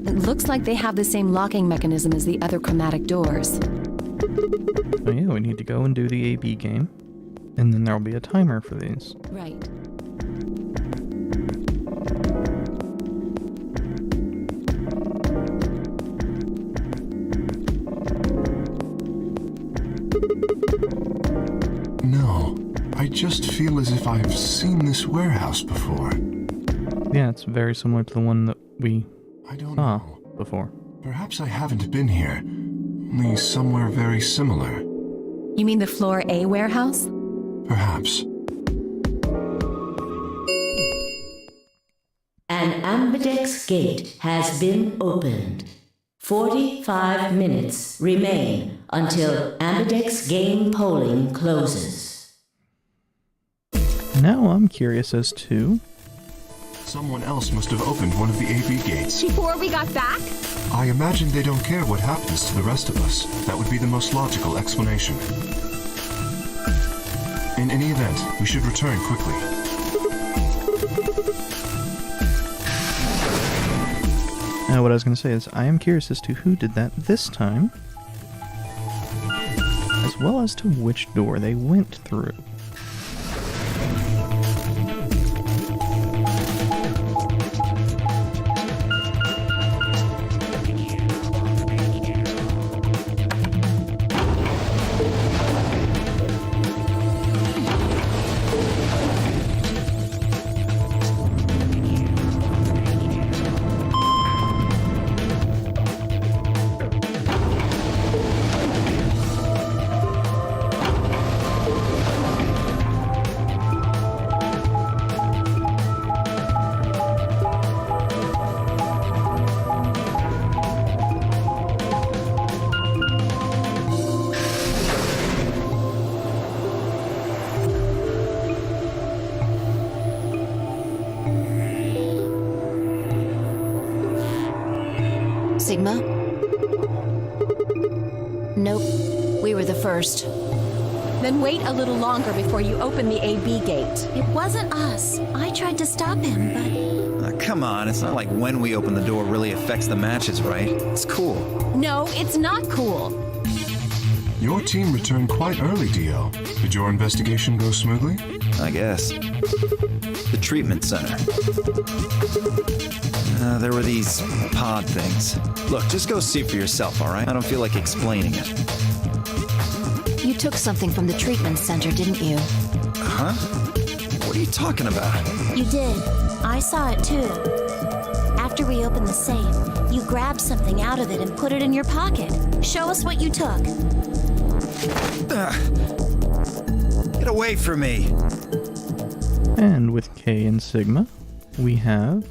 It looks like they have the same locking mechanism as the other chromatic doors. Oh yeah, we need to go and do the AB game, and then there'll be a timer for these. Right. No, I just feel as if I've seen this warehouse before. Yeah, it's very similar to the one that we I don't saw know. before. Perhaps I haven't been here, only somewhere very similar. You mean the Floor A warehouse? Perhaps. An ambidex gate has been opened. 45 minutes remain until ambidex game polling closes. Now I'm curious as to... Someone else must have opened one of the AB gates. Before we got back? I imagine they don't care what happens to the rest of us. That would be the most logical explanation. In any event, we should return quickly. What I was going to say is, I am curious as to who did that this time, as well as to which door they went through. Sigma? Nope. We were the first. Then wait a little longer before you open the AB gate. It wasn't us. I tried to stop him, but... Come on, it's not like when we open the door really affects the matches, right? It's cool. No, it's not cool. Your team returned quite early, Dio. Did your investigation go smoothly? I guess. The treatment center. There were these pod things. Look, just go see for yourself, all right? I don't feel like explaining it. You took something from the treatment center, didn't you? Huh? What are you talking about? You did. I saw it too. After we opened the safe, you grabbed something out of it and put it in your pocket. Show us what you took. Get away from me! And with K and Sigma, we have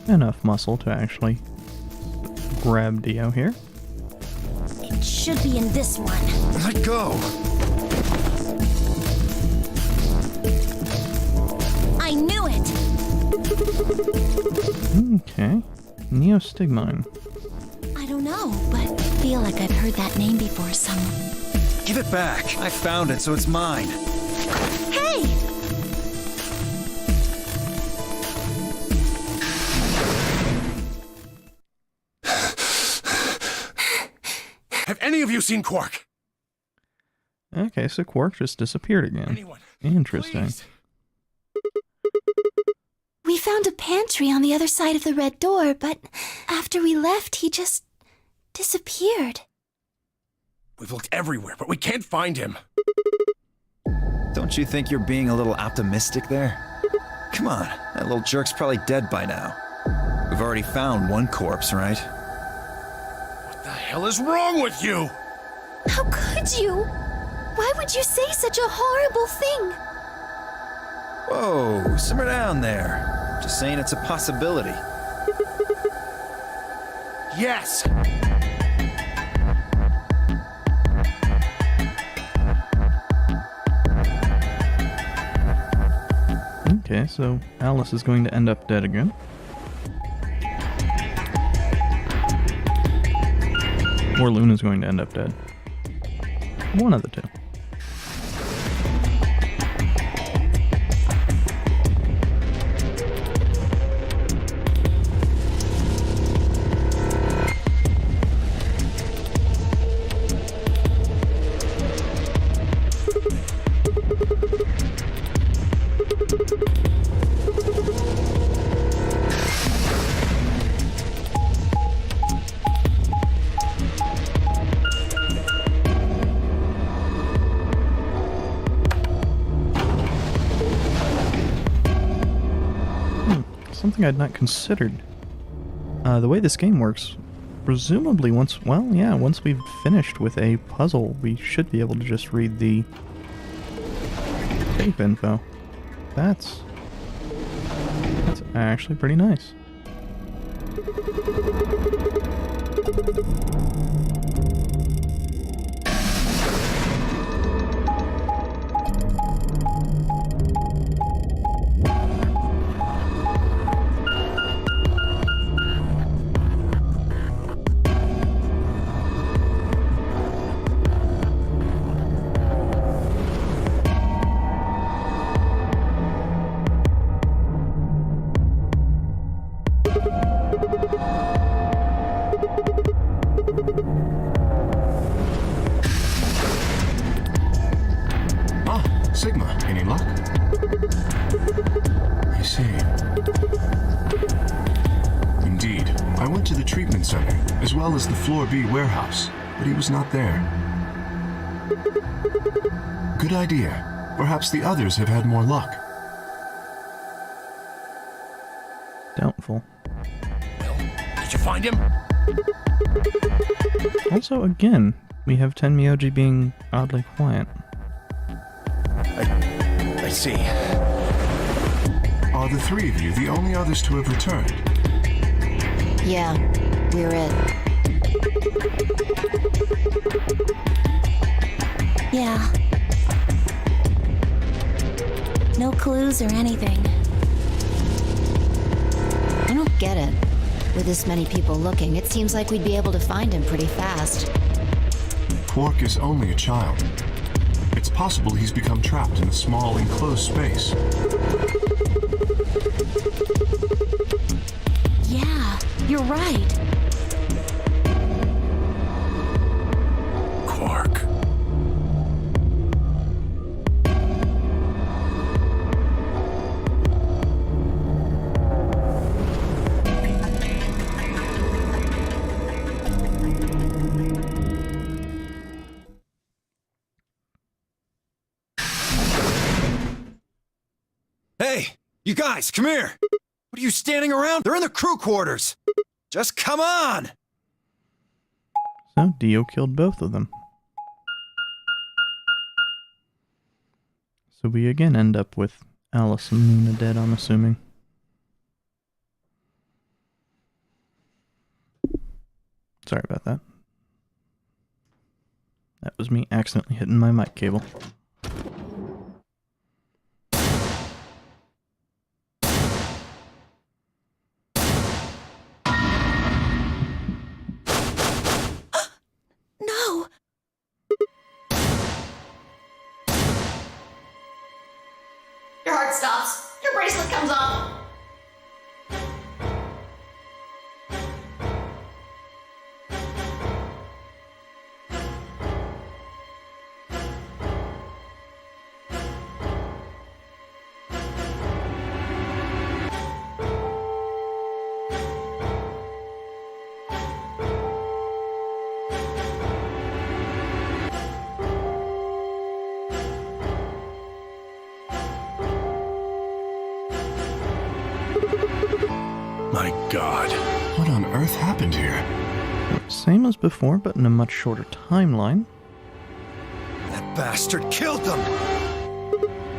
enough muscle to actually grab Dio here. It should be in this one. Let go! I knew it! Okay. Neostigmine. I don't know, but I feel like I've heard that name before somewhere. Give it back! I found it, so it's mine. Hey! Have any of you seen Quark? Okay, so Quark just disappeared again. Anyone? Interesting. Please. We found a pantry on the other side of the red door, but after we left, he just disappeared. We've looked everywhere, but we can't find him. Don't you think you're being a little optimistic there? Come on, that little jerk's probably dead by now. We've already found one corpse, right? What the hell is wrong with you? How could you? Why would you say such a horrible thing? Whoa, simmer down there. Just saying it's a possibility. Yes! Okay, so Alice is going to end up dead again. Or Luna's going to end up dead. One of the two. Something I'd not considered. The way this game works, presumably once we've finished with a puzzle, we should be able to just read the tape info. That's actually pretty nice. Sigma, any luck? I see. Indeed. I went to the treatment center, as well as the Floor B warehouse, but he was not there. Good idea. Perhaps the others have had more luck. Doubtful. Well, did you find him? Also, again, we have Tenmyoji being oddly quiet. I see. Are the three of you the only others to have returned? Yeah, we're it. Yeah. No clues or anything. I don't get it. With this many people looking, it seems like we'd be able to find him pretty fast. Quark is only a child. It's possible he's become trapped in a small, enclosed space. Yeah, you're right. Quark. You guys, come here! What are you standing around? They're in the crew quarters! Just come on! So, Dio killed both of them. So we again end up with Alice and Luna dead, I'm assuming. Sorry about that. That was me accidentally hitting my mic cable. No! Your heart stops. Your bracelet comes off. My God. What on earth happened here? Same as before, but in a much shorter timeline. That bastard killed them!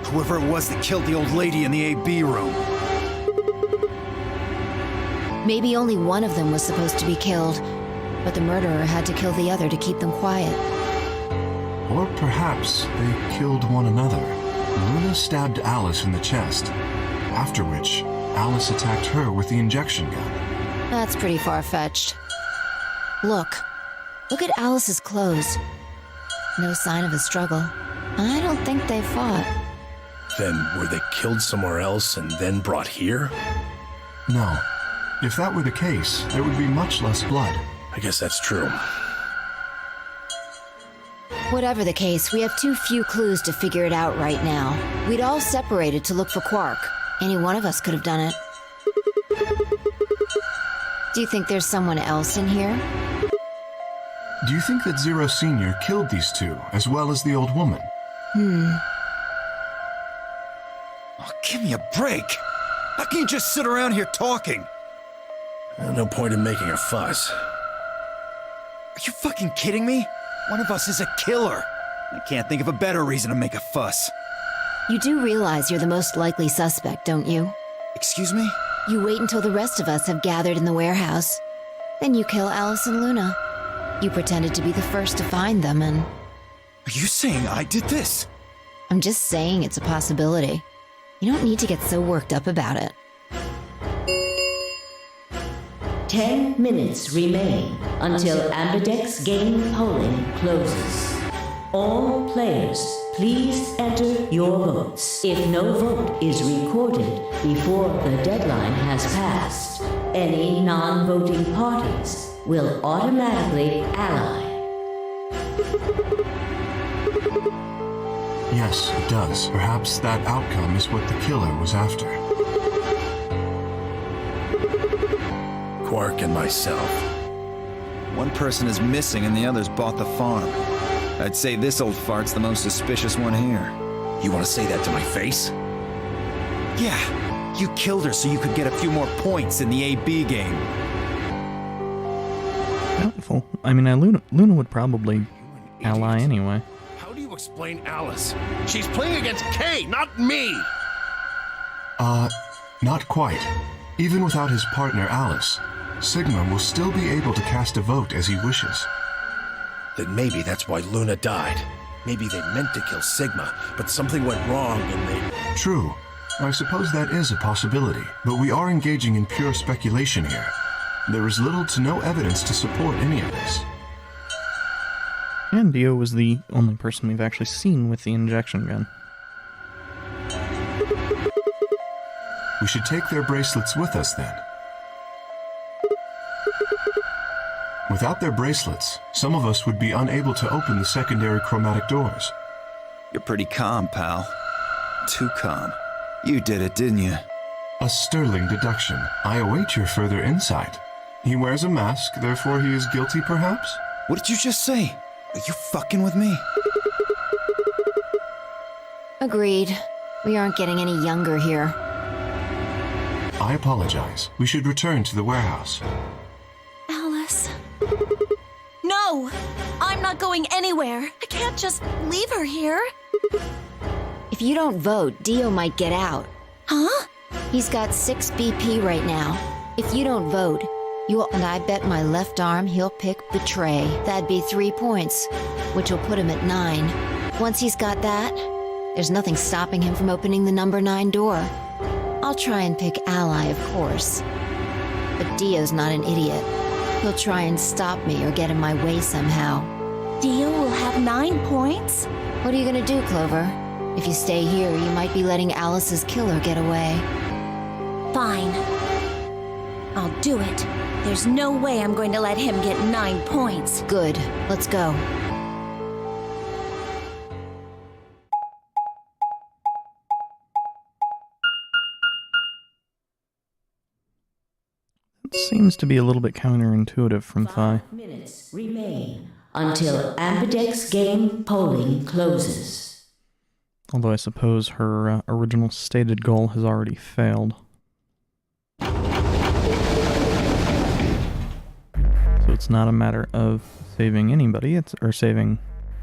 Whoever it was that killed the old lady in the AB room. Maybe only one of them was supposed to be killed, but the murderer had to kill the other to keep them quiet. Or perhaps they killed one another. Luna stabbed Alice in the chest, after which Alice attacked her with the injection gun. That's pretty far-fetched. Look at Alice's clothes. No sign of a struggle. I don't think they fought. Then were they killed somewhere else and then brought here? No. If that were the case, there would be much less blood. I guess that's true. Whatever the case, we have too few clues to figure it out right now. We'd all separated to look for Quark. Any one of us could have done it. Do you think there's someone else in here? Do you think that Zero Sr. killed these two, as well as the old woman? Oh, give me a break! How can you just sit around here talking? No point in making a fuss. Are you fucking kidding me? One of us is a killer. I can't think of a better reason to make a fuss. You do realize you're the most likely suspect, don't you? Excuse me? You wait until the rest of us have gathered in the warehouse. Then you kill Alice and Luna. You pretended to be the first to find them, and... Are you saying I did this? I'm just saying it's a possibility. You don't need to get so worked up about it. 10 minutes remain until Ambidex game polling closes. All players, please enter your votes. If no vote is recorded before the deadline has passed, any non-voting parties will automatically ally. Yes, it does. Perhaps that outcome is what the killer was after. Quark and myself. One person is missing and the others bought the farm. I'd say this old fart's the most suspicious one here. You want to say that to my face? Yeah, you killed her so you could get a few more points in the AB game. Doubtful. I mean, Luna would probably ally anyway. How do you explain Alice? She's playing against Kay, not me! Not quite. Even without his partner Alice, Sigma will still be able to cast a vote as he wishes. Then maybe that's why Luna died. Maybe they meant to kill Sigma, but something went wrong and they... True. I suppose that is a possibility, but we are engaging in pure speculation here. There is little to no evidence to support any of this. And Dio was the only person we've actually seen with the injection gun. We should take their bracelets with us then. Without their bracelets, some of us would be unable to open the secondary chromatic doors. You're pretty calm, pal. Too calm. You did it, didn't you? A sterling deduction. I await your further insight. He wears a mask, therefore he is guilty, perhaps? What did you just say? Are you fucking with me? Agreed. We aren't getting any younger here. I apologize. We should return to the warehouse. Alice. No! I'm not going anywhere. I can't just leave her here. If you don't vote, Dio might get out. Huh? He's got 6 BP right now. If you don't vote, and I bet my left arm he'll pick Betray. That'd be 3 points, which will put him at 9. Once he's got that, there's nothing stopping him from opening the number 9 door. I'll try and pick Ally, of course. But Dio's not an idiot. He'll try and stop me or get in my way somehow. Dio will have 9 points? What are you gonna do, Clover? If you stay here, you might be letting Alice's killer get away. Fine. I'll do it. There's no way I'm going to let him get 9 points. Good. Let's go. It seems to be a little bit counterintuitive from Phi. 5 minutes remain until Ambidex game polling closes. Although I suppose her original stated goal has already failed. So it's not a matter of saving anybody, or saving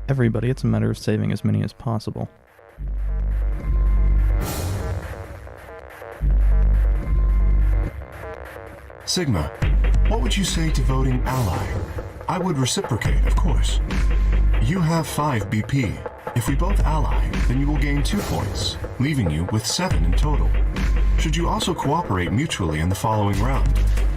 everybody, it's a matter of saving as many as possible. Sigma, what would you say to voting Ally? I would reciprocate, of course. You have 5 BP. If we both ally, then you will gain 2 points, leaving you with 7 in total. Should you also cooperate mutually in the following round,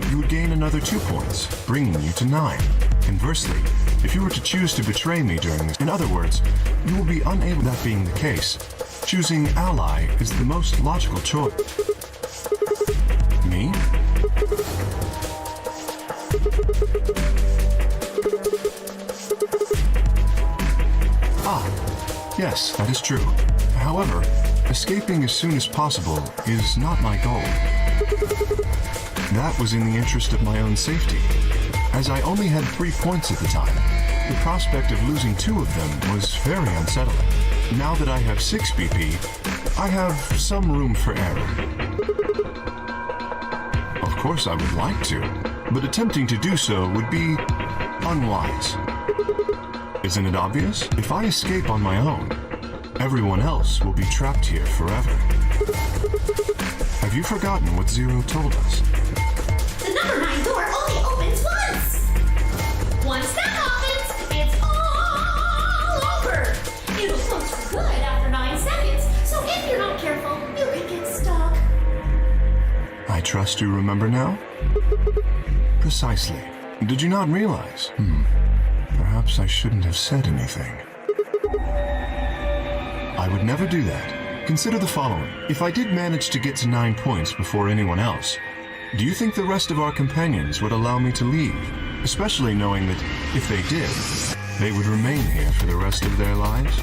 you would gain another 2 points, bringing you to 9. Conversely, if you were to choose to betray me during this, in other words, you will be unable. That being the case, choosing ally is the most logical choice. Me? Yes, that is true. However, escaping as soon as possible is not my goal. That was in the interest of my own safety. As I only had 3 points at the time, the prospect of losing 2 of them was very unsettling. Now that I have 6 BP, I have some room for error. Of course I would like to, but attempting to do so would be unwise. Isn't it obvious? If I escape on my own, everyone else will be trapped here forever. Have you forgotten what Zero told us? The number 9 door only opens once! Once that happens, it's all over! It'll close for good after 9 seconds, so if you're not careful, you could get stuck. I trust you remember now? Precisely. Did you not realize? Perhaps I shouldn't have said anything. I would never do that. Consider the following. If I did manage to get to 9 points before anyone else, do you think the rest of our companions would allow me to leave? Especially knowing that if they did, they would remain here for the rest of their lives?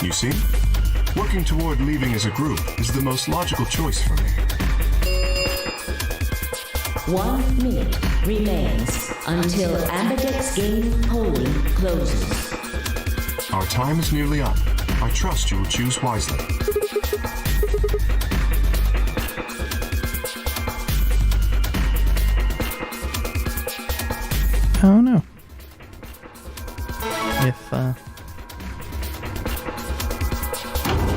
You see? Working toward leaving as a group is the most logical choice for me. 1 minute remains until Ambidex game polling closes. Our time is nearly up. I trust you will choose wisely. I don't know. If,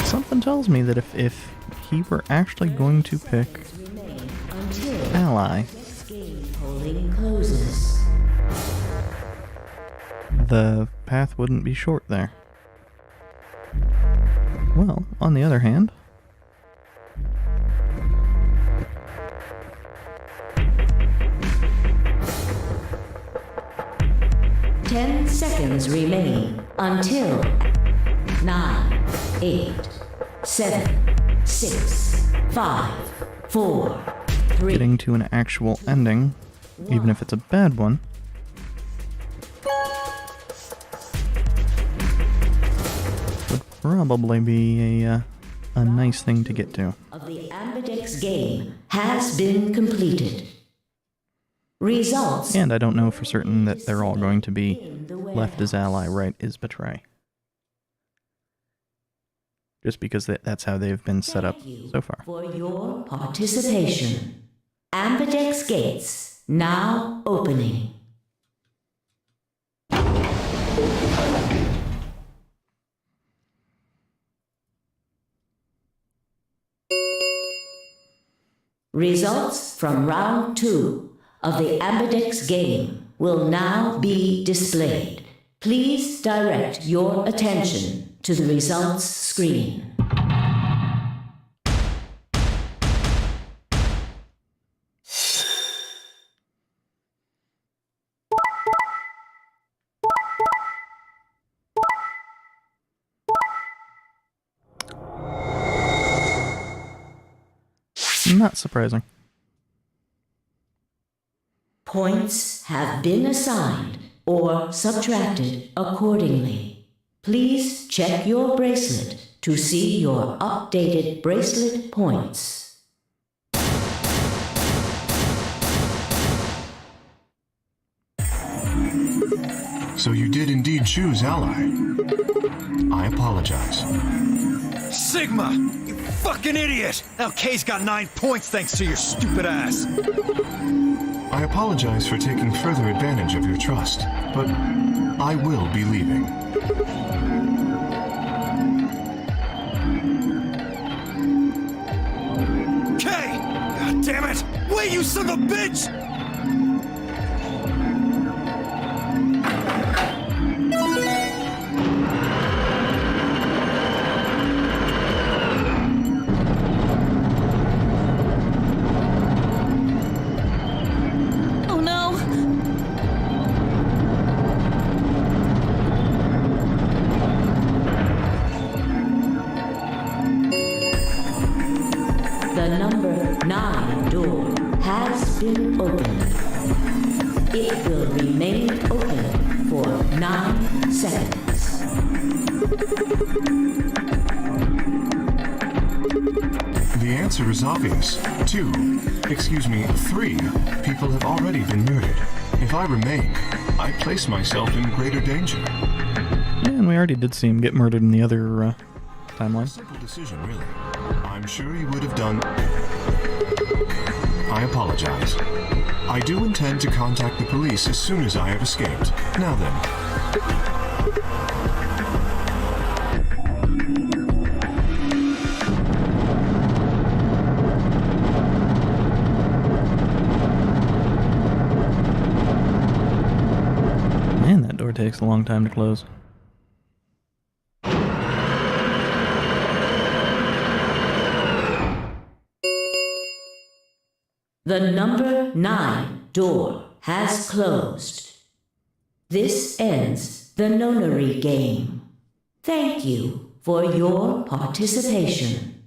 something tells me that if he were actually going to pick Ally, Game polling closes. the path wouldn't be short there. Well, on the other hand, Ten seconds remain until 9, 8, 7, 6, 5, 4, 3. getting to an actual ending, even if it's a bad one, would probably be a nice thing to get to. Of the Ambidex game has been completed. Results. And I don't know for certain that they're all going to be left as ally, right is betray. just because that's how they've been set up so far. For your participation. Ambidex gates now opening. Results from round 2 of the Ambidex game will now be displayed. Please direct your attention to the results screen. Not surprising. Points have been assigned or subtracted accordingly. Please check your bracelet to see your updated bracelet points. So you did indeed choose Ally. I apologize. Sigma! You fucking idiot! Now Kay's got 9 points thanks to your stupid ass. I apologize for taking further advantage of your trust, but I will be leaving. Kay! God damn it! Wait, you son of a bitch! The number 9 door has been opened. It will remain open for 9 seconds. The answer is obvious. 3 people have already been murdered. If I remain, I place myself in greater danger. Yeah, and we already did see him get murdered in the other timeline. Simple decision, really. I'm sure you would have done... I apologize. I do intend to contact the police as soon as I have escaped. Now then. Man, that door takes a long time to close. The number 9 door has closed. This ends the nonary game. Thank you for your participation.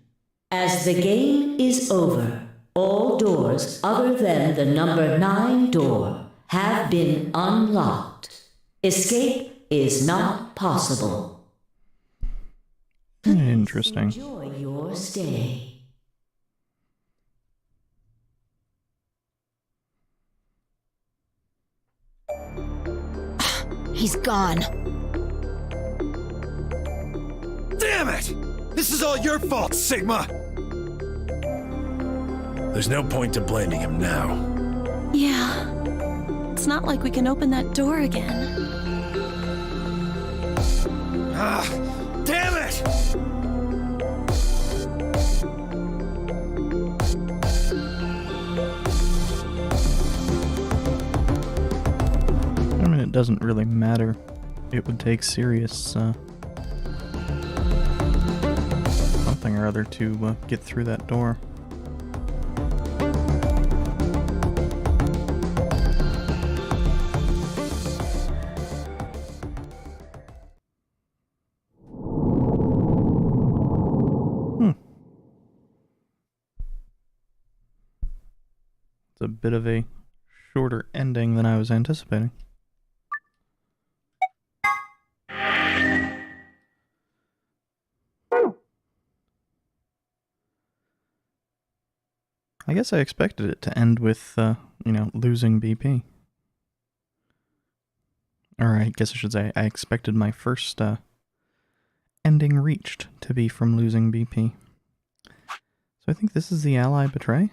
As the game is over, all doors other than the number 9 door have been unlocked. Escape is not possible. Interesting. Enjoy your stay. He's gone. Damn it! This is all your fault, Sigma! There's no point to blaming him now. Yeah. It's not like we can open that door again. Ah, damn it! I mean, it doesn't really matter. It would take serious something or other to get through that door. It's a bit of a shorter ending than I was anticipating. I guess I expected it to end with, losing BP. Or I guess I should say I expected my first ending reached to be from losing BP. So I think this is the ally betray.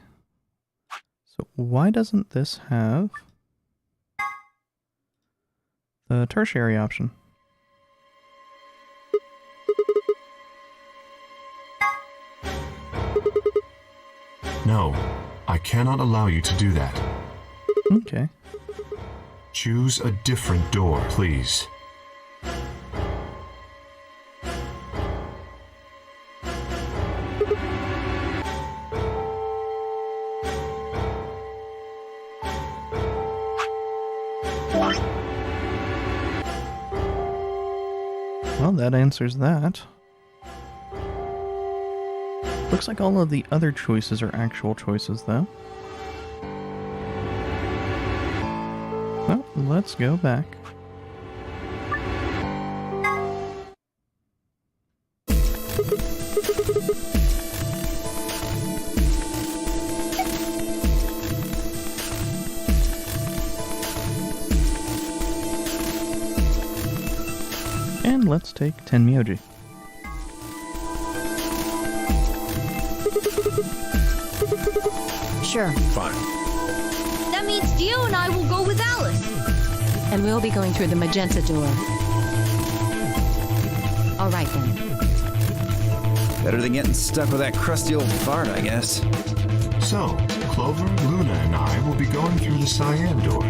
So why doesn't this have the tertiary option? No, I cannot allow you to do that. Okay. Choose a different door, please. Well, that answers that. Looks like all of the other choices are actual choices, though. Well, let's go back. And let's take Tenmyoji. Sure. Fine. That means you and I will go with Alice. And we'll be going through the magenta door. All right, then. Better than getting stuck with that crusty old fart, I guess. So, Clover, Luna, and I will be going through the cyan door.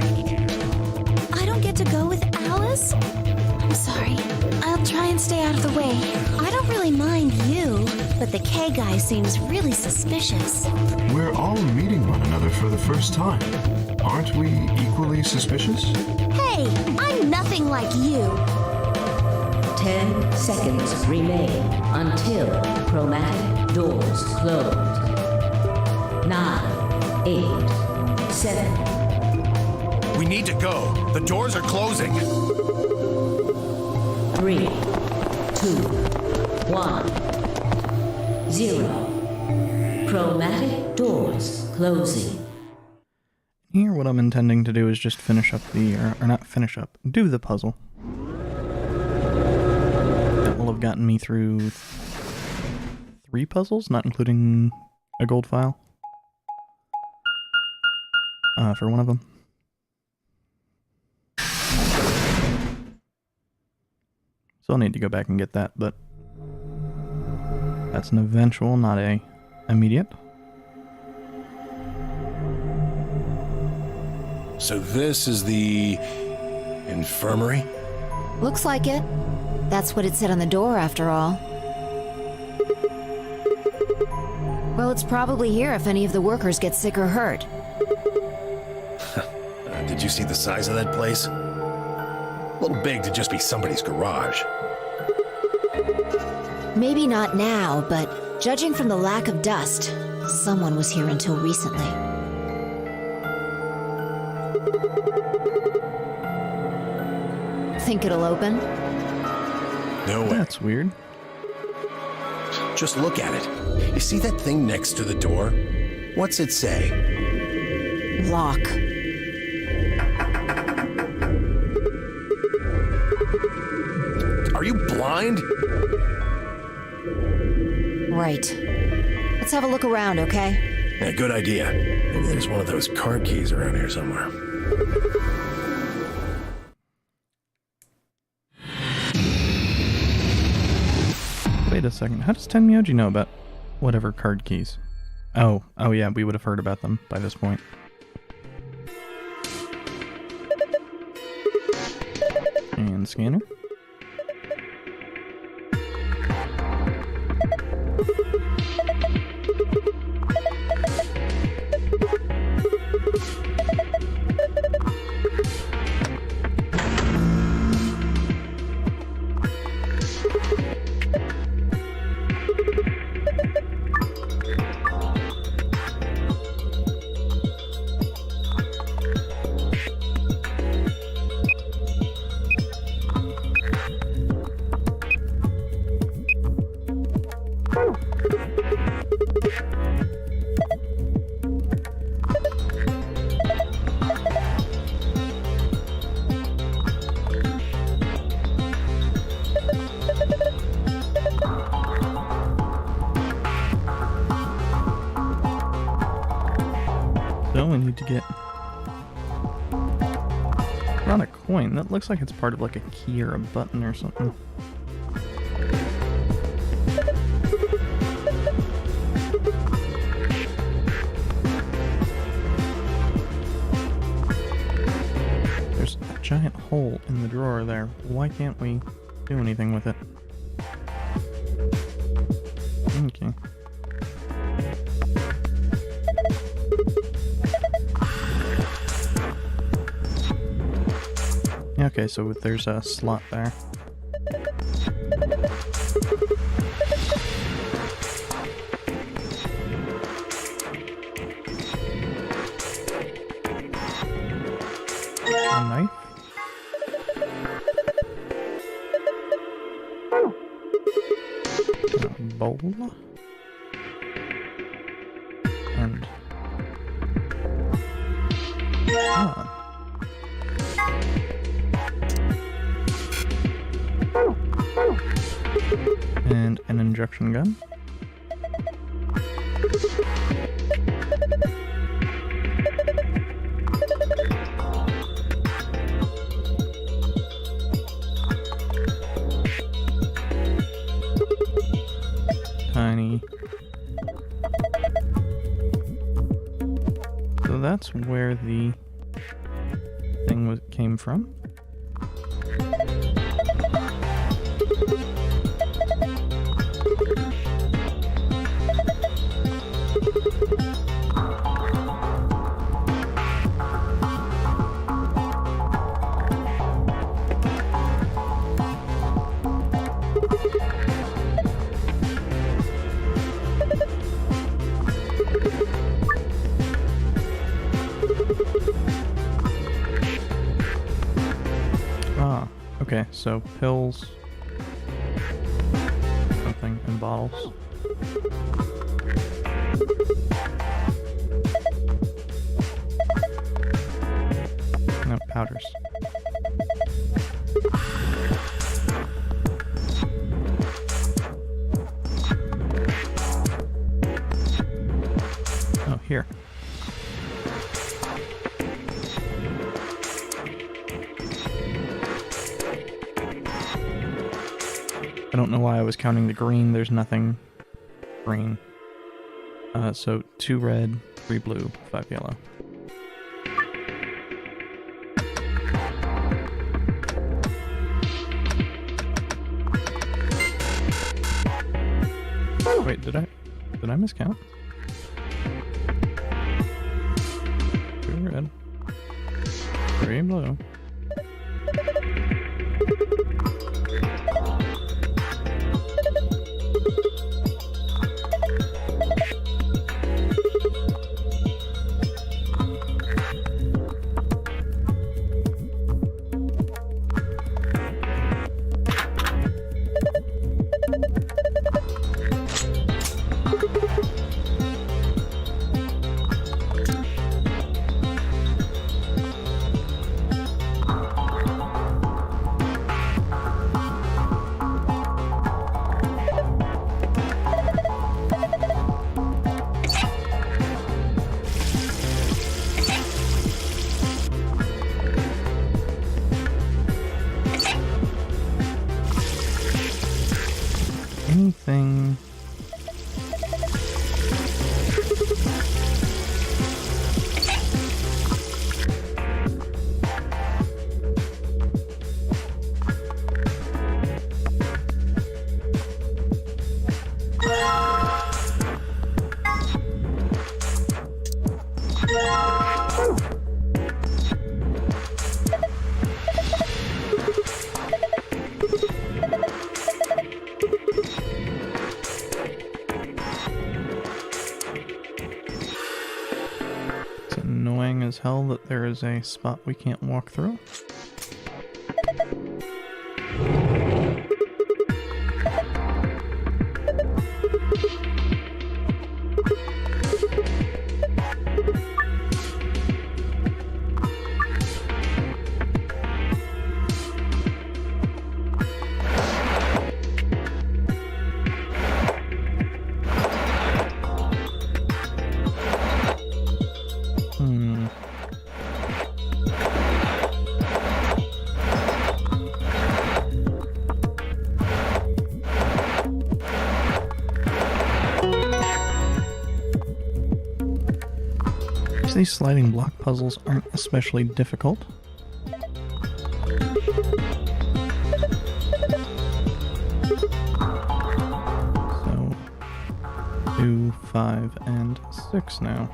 I don't get to go with Alice? I'm sorry. I'll try and stay out of the way. I don't really mind you, but the K guy seems really suspicious. We're all meeting one another for the first time. Aren't we equally suspicious? Hey, I'm nothing like you. 10 seconds remain until chromatic doors close. 9, 8, 7. We need to go. The doors are closing. 3, 2, 1, 0. Chromatic doors closing. Here, what I'm intending to do is just finish up the, or not finish up, do the puzzle. That will have gotten me through 3 puzzles, not including a gold file. For one of them. So I'll need to go back and get that, but that's an eventual, not a immediate. So this is the infirmary? Looks like it. That's what it said on the door, after all. Well, it's probably here if any of the workers get sick or hurt. Did you see the size of that place? A little big to just be somebody's garage. Maybe not now, but judging from the lack of dust, someone was here until recently. Think it'll open? No way. That's weird. Just look at it. You see that thing next to the door? What's it say? Lock. Are you blind? Right. Let's have a look around, okay? Yeah, good idea. Maybe there's one of those card keys around here somewhere. Wait a second, how does Tenmyoji know about whatever card keys? Oh yeah, we would have heard about them by this point. And scanner. So we need to get... Not a coin. That looks like it's part of like a key or a button or something. There's a giant hole in the drawer there. Why can't we do anything with it? Okay. Okay, so there's a slot there. A knife. A bowl. And... Ah. And an injection gun. Tiny. So that's where the thing came from. Okay, so pills, something in bottles. No, powders. Oh, here. I don't know why I was counting the green. There's nothing green. So 2 red, 3 blue, 5 yellow. Wait, did I miscount? 2 red, 3 blue. Anything? Annoying as hell that there is a spot we can't walk through. These sliding block puzzles aren't especially difficult. So, 2, 5, and 6 now.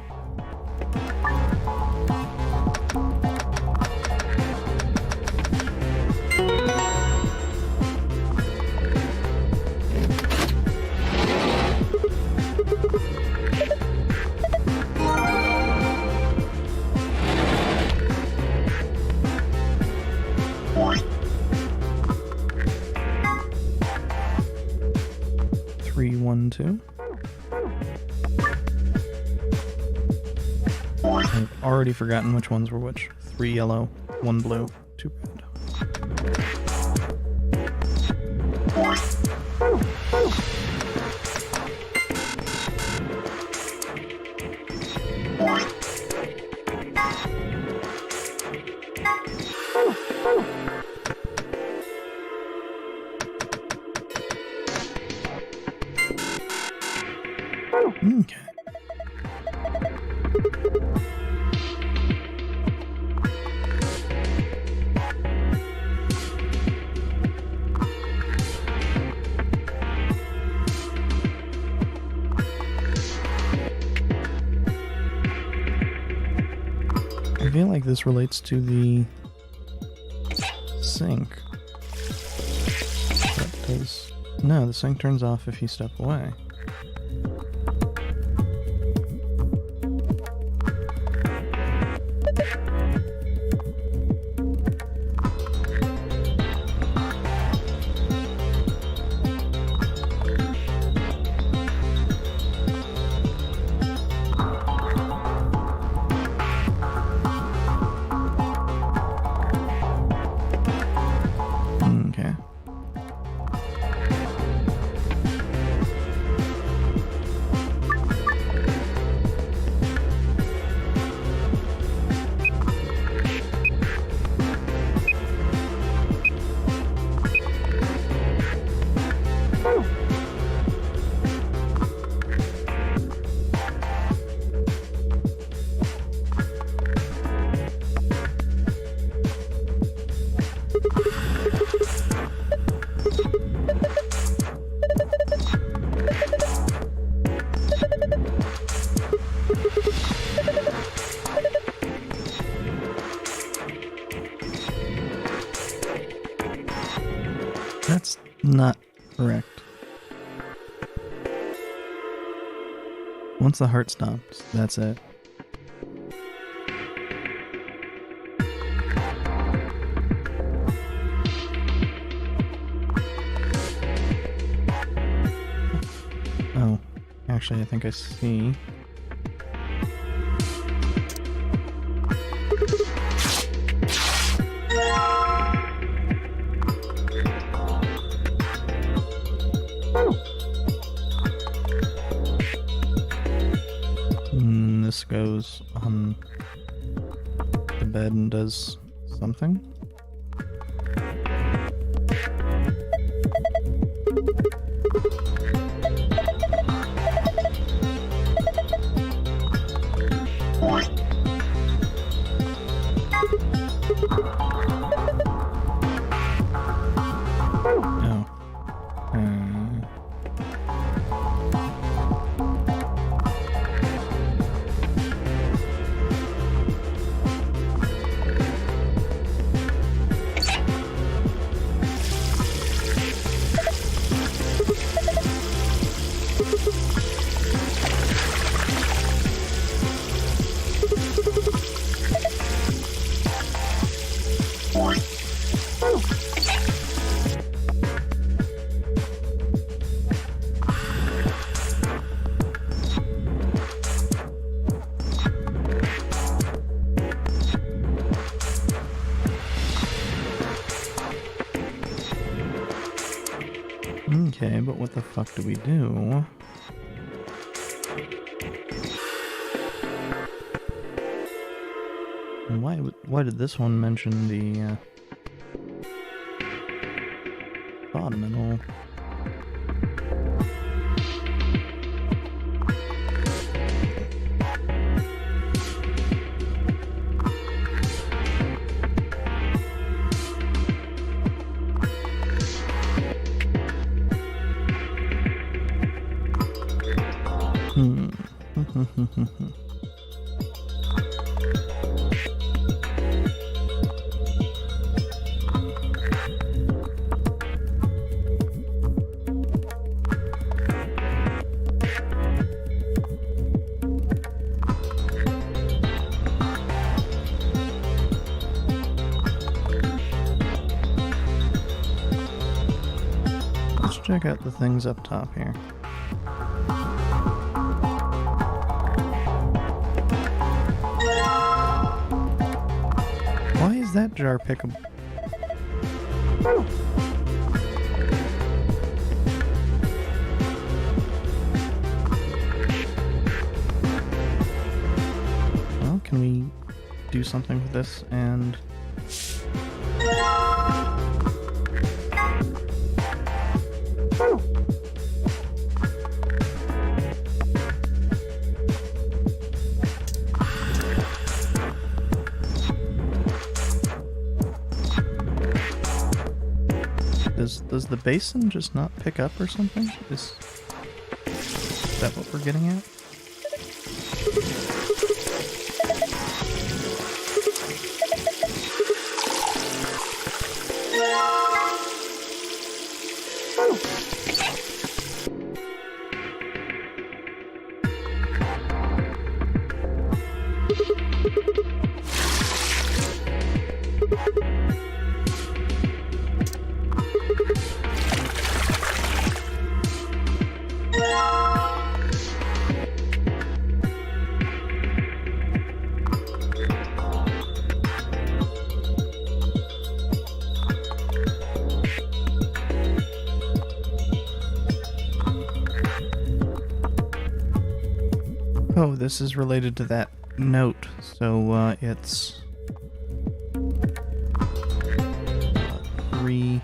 Three, 1, 2. I've already forgotten which ones were which. 3 yellow, 1 blue, 2 red. Okay. I feel like this relates to the sink. That does... No, the sink turns off if you step away. Okay. That's not correct. Once the heart stops, that's it. Oh, actually, I think I see. This goes on the bed and does something. Okay, but what the fuck do we do? And why did this one mention the bottom and all? Let's check out the things up top here. Why is that jar pickable? Well, can we do something with this and... Does the basin just not pick up or something? Is that what we're getting at? Oh, this is related to that note, so it's 3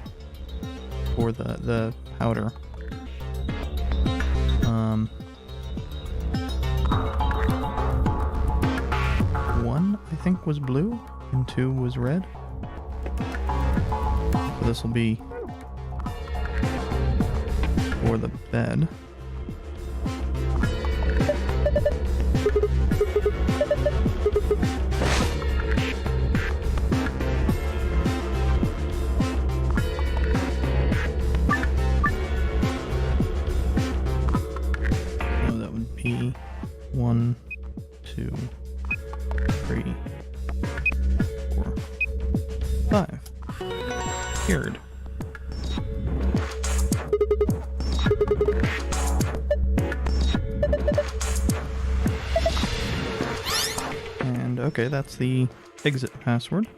for the powder. 1, I think, was blue, and 2 was red. So this will be for the bed. So that would be 1, 2, 3, 4, 5. Cured. And okay, that's the exit password.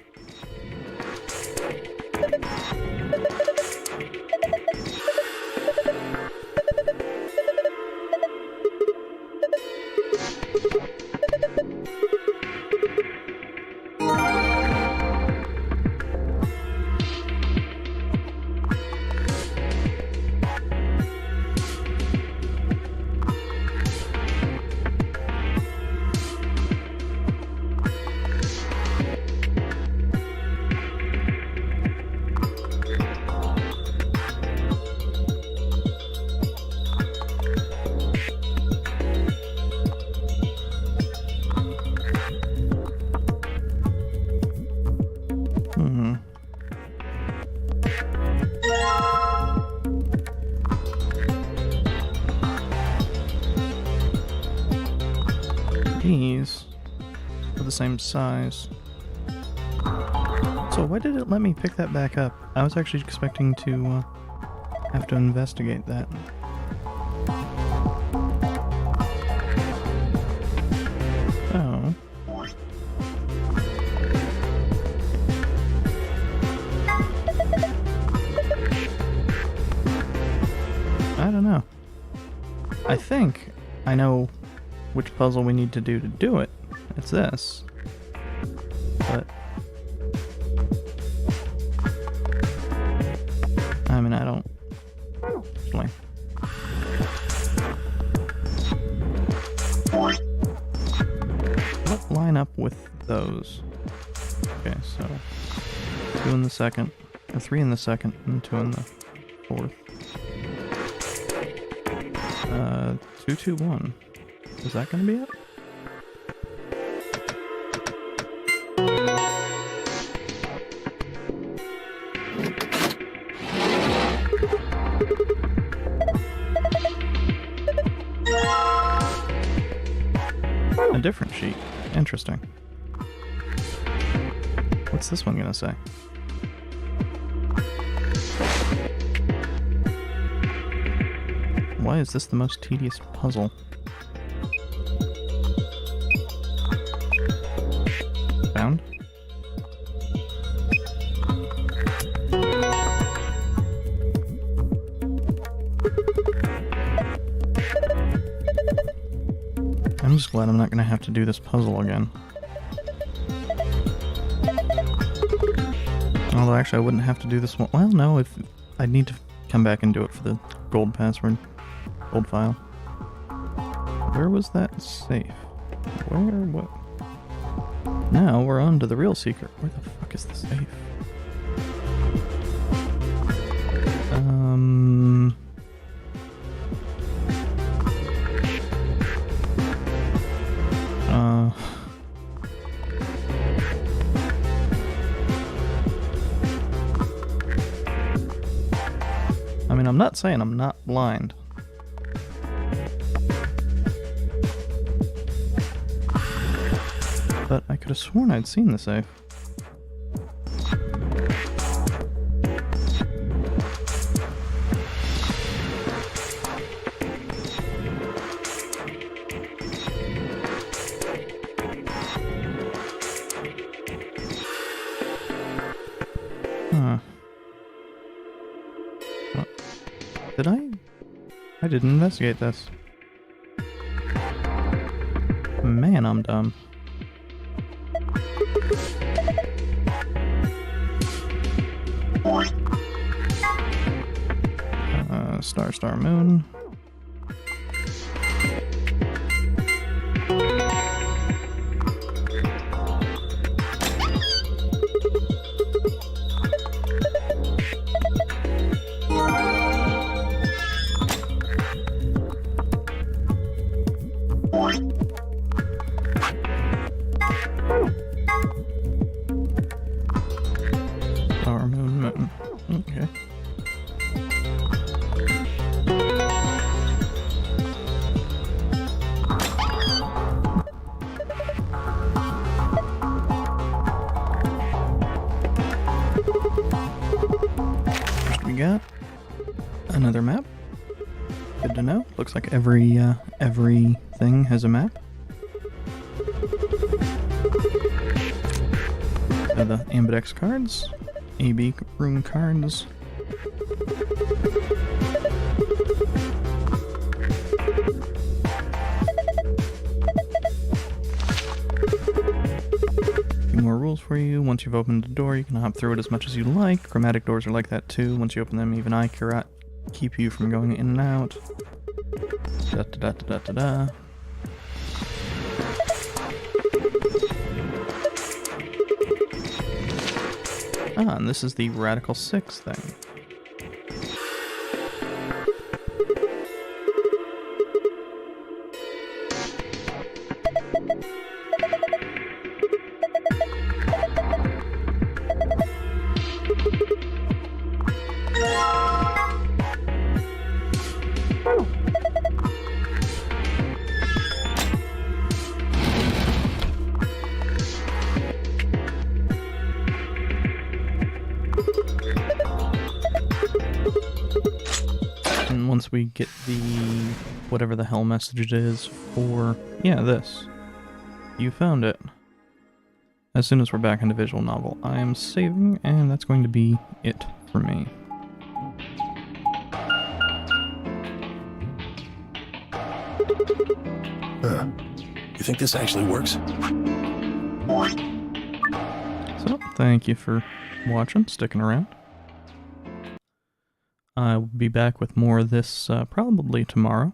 These are the same size. So why did it let me pick that back up? I was actually expecting to have to investigate that. Oh. I don't know. I think I know which puzzle we need to do it. It's this. But I mean, I don't really. What line up with those? Okay, so 2 in the second, 3 in the second, and 2 in the fourth. 2, 2, 1. Is that gonna be it? A different sheet. Interesting. What's this one gonna say? Why is this the most tedious puzzle? Found? I'm just glad I'm not gonna have to do this puzzle again. Although actually I wouldn't have to do this one. Well, no, if I'd need to come back and do it for the gold password. Gold file. Where was that safe? Where? What? Now we're on to the real secret. Where the fuck is the safe? I mean, I'm not saying I'm not blind. But I could have sworn I'd seen the safe. Huh. What? Did I? I didn't investigate this. Man, I'm dumb. Star Moon. Star Moon. Okay. Got another map. Good to know. Looks like everything has a map. So the Ambidex cards, AB room cards. More rules for you. Once you've opened the door, you can hop through it as much as you like. Chromatic doors are like that too. Once you open them, even I cannot keep you from going in and out. Da da da da da da. Ah, and this is the Radical 6 thing. And once we get the whatever the hell message it is for, yeah, this. You found it. As soon as we're back into visual novel, I am saving, and that's going to be it for me. You think this actually works? So, thank you for watching, sticking around. I will be back with more of this probably tomorrow.